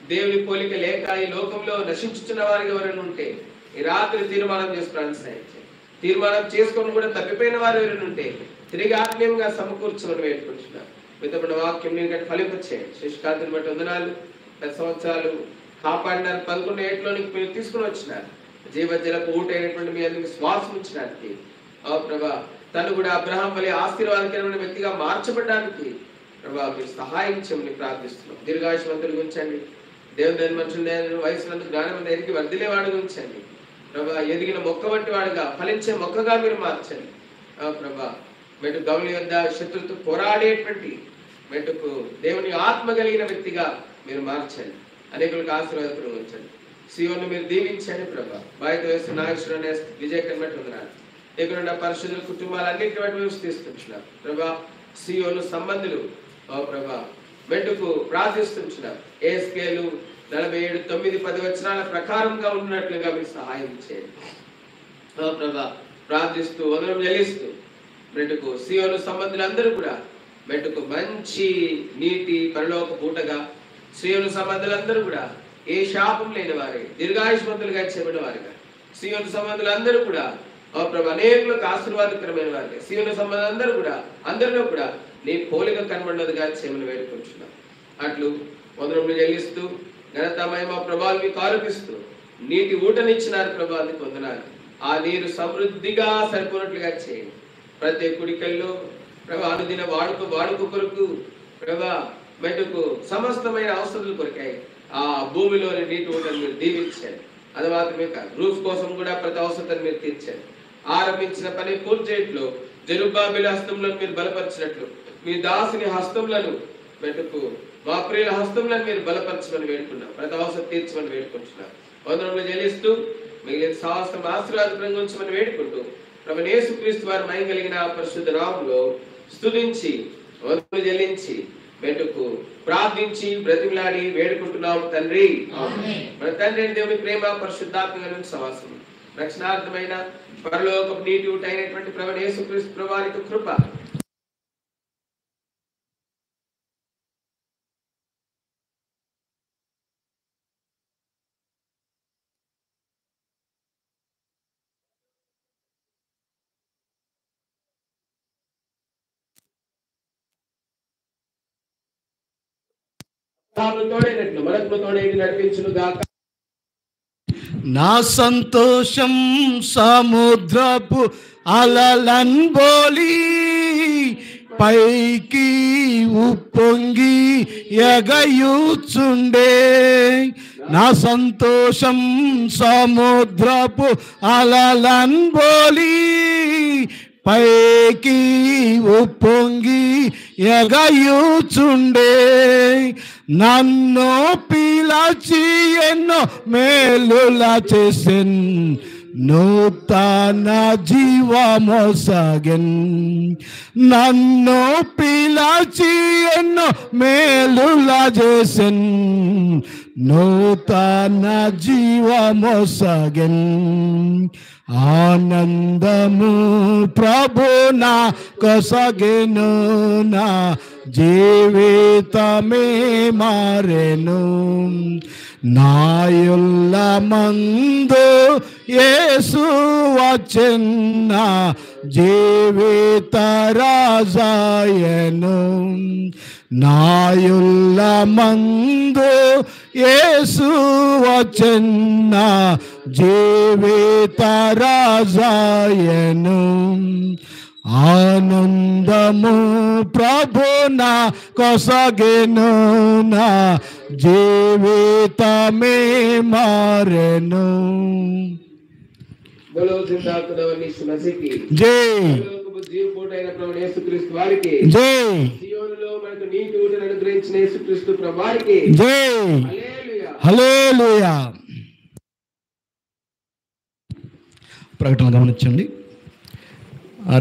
దేవుని పోలిక లేక ఈ లోకంలో నశించుతున్న వారికి ఎవరైనా ఉంటే ఈ రాత్రి తీర్మానం చేసుకోవడానికి సాయించండి. తీర్మానం చేసుకొని కూడా తప్పిపోయిన వారు ఎవరైనా ఉంటే తిరిగి ఆత్మీయంగా సమకూర్చమని వేడుకుంటున్నారు. మితమైన వాక్యం నేను ఫలింపచేయండి. శిష్కాంతిని బట్టి వందనాలు. 10 సంవత్సరాలు కాపాడినారు. 11 ఏట్లోనికి మీరు తీసుకుని వచ్చినారు. జీవజలకు ఊటైనటువంటి మీ అందరికి శ్వాసం ఇచ్చినానికి ప్రభా, తను కూడా అబ్రహాం వలె ఆశీర్వాదకరమైన వ్యక్తిగా మార్చబడడానికి ప్రభా మీరు సహాయం చేయమని ప్రార్థిస్తున్నాం. దీర్ఘాయుష్మంతులు గురించండి. దేవుని మనుషులు వయసునందు జ్ఞానం ఎదిగి వర్ధిలేవాడు గురించండి ప్రభా. ఎదిగిన మొక్క వంటి వాడుగా ఫలించే మొక్కగా మీరు మార్చండి ప్రభా. మెటు గౌలి వద్ద శత్రులతో పోరాడేటువంటి మెటుకు దేవుని ఆత్మ కలిగిన వ్యక్తిగా మీరు మార్చండి. అనేకులకు ఆశీర్వాదకరం ఉంచండి. సియోను మీరు దీవించండి ప్రభా. బాధ్యత వేసిన నాగేశ్వర అనే విజయ కన్మట్టి ఉందన్నారు. ఇక్కడ ఉన్న పరిశుద్ధుల కుటుంబాలన్నింటి వాటి మేము స్థితిస్తున్నారు ప్రభా. సియోను సంబంధులు ఓ ప్రభా మెట్టుకు ప్రార్థిస్తున్నారు. ఏస్కేలు 47, 9, 10 వచనాల ప్రకారంగా ఉన్నట్లుగా మీరు సహాయం చేయండి ఓ ప్రభా. ప్రార్థిస్తూ వందనం చెల్లిస్తూ మెట్టుకు సియోను సంబంధులందరూ కూడా మెట్టుకు మంచి నీటి పరలోక పూటగా సియోను సంబంధులందరూ కూడా ఏ శాపం లేని వారే దీర్ఘాయుష్మంతులుగా చేయబడిన వారిగా సియోను సంబంధులందరూ కూడా ఓ ప్రభు అనేకులకు ఆశీర్వాదకరమైన వారిగా సియోను సంబంధులందరూ కూడా అందరిలో కూడా నీ పోలిక కనబడినదిగా చేయమని వేడుకుంటున్నాం. అట్లు వందనములు చెల్లిస్తూ ఘనత మహిమ ప్రభావాలు మీకు ఆరోపిస్తూ నీటి ఊటనిచ్చినారు ప్రభావాన్ని పొందనాలి. ఆ నీరు సమృద్ధిగా సరిపోనట్లుగా చేయండి. ప్రతి కుడికల్లో ప్రభా అనుదిన వాడుక కొరకు ప్రభా మెట్టుకు సమస్తమైన అవసరాలు కొరకాయి ఆ భూమిలోని నీటి ఊటను మీరు దీవించండి. అది మాత్రమే కాదు, రూఫ్ కోసం కూడా ప్రతి అవసరాన్ని మీరు తీర్చండి. ఆరంభించిన పని పూర్తిలో జెరుబ్బాబెలు హస్తంలో మీరు బలపరిచినట్లు మీ దాసుని హస్తములను మెట్టుకు మా ప్రియుల హస్తములను మీరు బలపరచమని వేడుకున్నాం. ప్రతి అవసరం తీర్చమని వేడుకుంటున్నాం. వందనములు చెల్లిస్తూ మిగిలిన శాస్త్రం ఆశీర్వాదకరంగా ఉంచమని వేడుకుంటూ ప్రభువైన యేసుక్రీస్తు వారి మహిమ కలిగిన పరిశుద్ధ నామములో స్తుతించి వందనములు చెల్లించి మెట్టుకు ప్రార్థించి బ్రతిమలాడి వేడుకుంటున్నాం తండ్రి. మన తండ్రి దేవుని ప్రేమ పరిశుద్ధాత్మ సవాసం రక్షణార్థమైన పరలోకపు నీటి ఊట అయినటువంటి ప్రభువైన యేసుక్రీస్తు ప్రభువారి కృప తోడైనట్లు మనకు తోడై నడిపించును గాక. నా సంతోషం సముద్రపు అలలన్ బోలి పైకి ఉప్పొంగి ఎగయుచుండే. నా సంతోషం సముద్రపు అలలన్ బోలి పైకి ఉప్పొంగి ఎగయుచుండే. నన్ను పిలచి ఎన్నో మేలుల చేసెన్ నూతన జీవమొసగెన్. నన్ను పిలచి ఎన్నో మేలుల చేసెన్ నూతన జీవమొసగెన్. ఆనందము ప్రభు నా కొసగెను నా జీవితమే మారెను. నాయుల్ల మందు యేసు వచ్చెన్న జీవిత రాజాయను. నాయుల్ల మందు యేసు వచ్చెన్న జీవిత రాజాయను. ఆనందము ప్రభు నా కొసగెను నా జీవితమే మారెను. యేసుక్రీస్తు వారికి జై. సియోనులో మనకు నీటి ఊటను అనుగ్రహించిన యేసుక్రీస్తు ప్రభువారికి జై. హల్లెలూయా. హల్లెలూయా. ప్రకటన గమనించండి.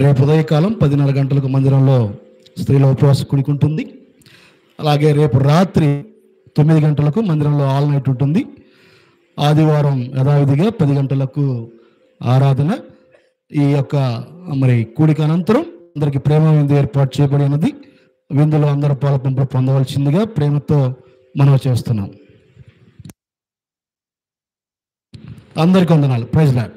రేపు ఉదయకాలం 10:30 గంటలకు మందిరంలో స్త్రీల ఉపవాస కూడుకుంటుంది. అలాగే రేపు రాత్రి 9 గంటలకు మందిరంలో ఆల్ నైట్ ఉంటుంది. ఆదివారం యథావిధిగా 10 గంటలకు ఆరాధన. ఈ యొక్క మరి కూడిక అనంతరం అందరికీ ప్రేమ విందు ఏర్పాటు చేయబడినది. విందులో అందరూ పాల్పంపులు పొందవలసిందిగా ప్రేమతో మనవి చేస్తున్నాం. అందరికీ వందనాలు. Praise lord.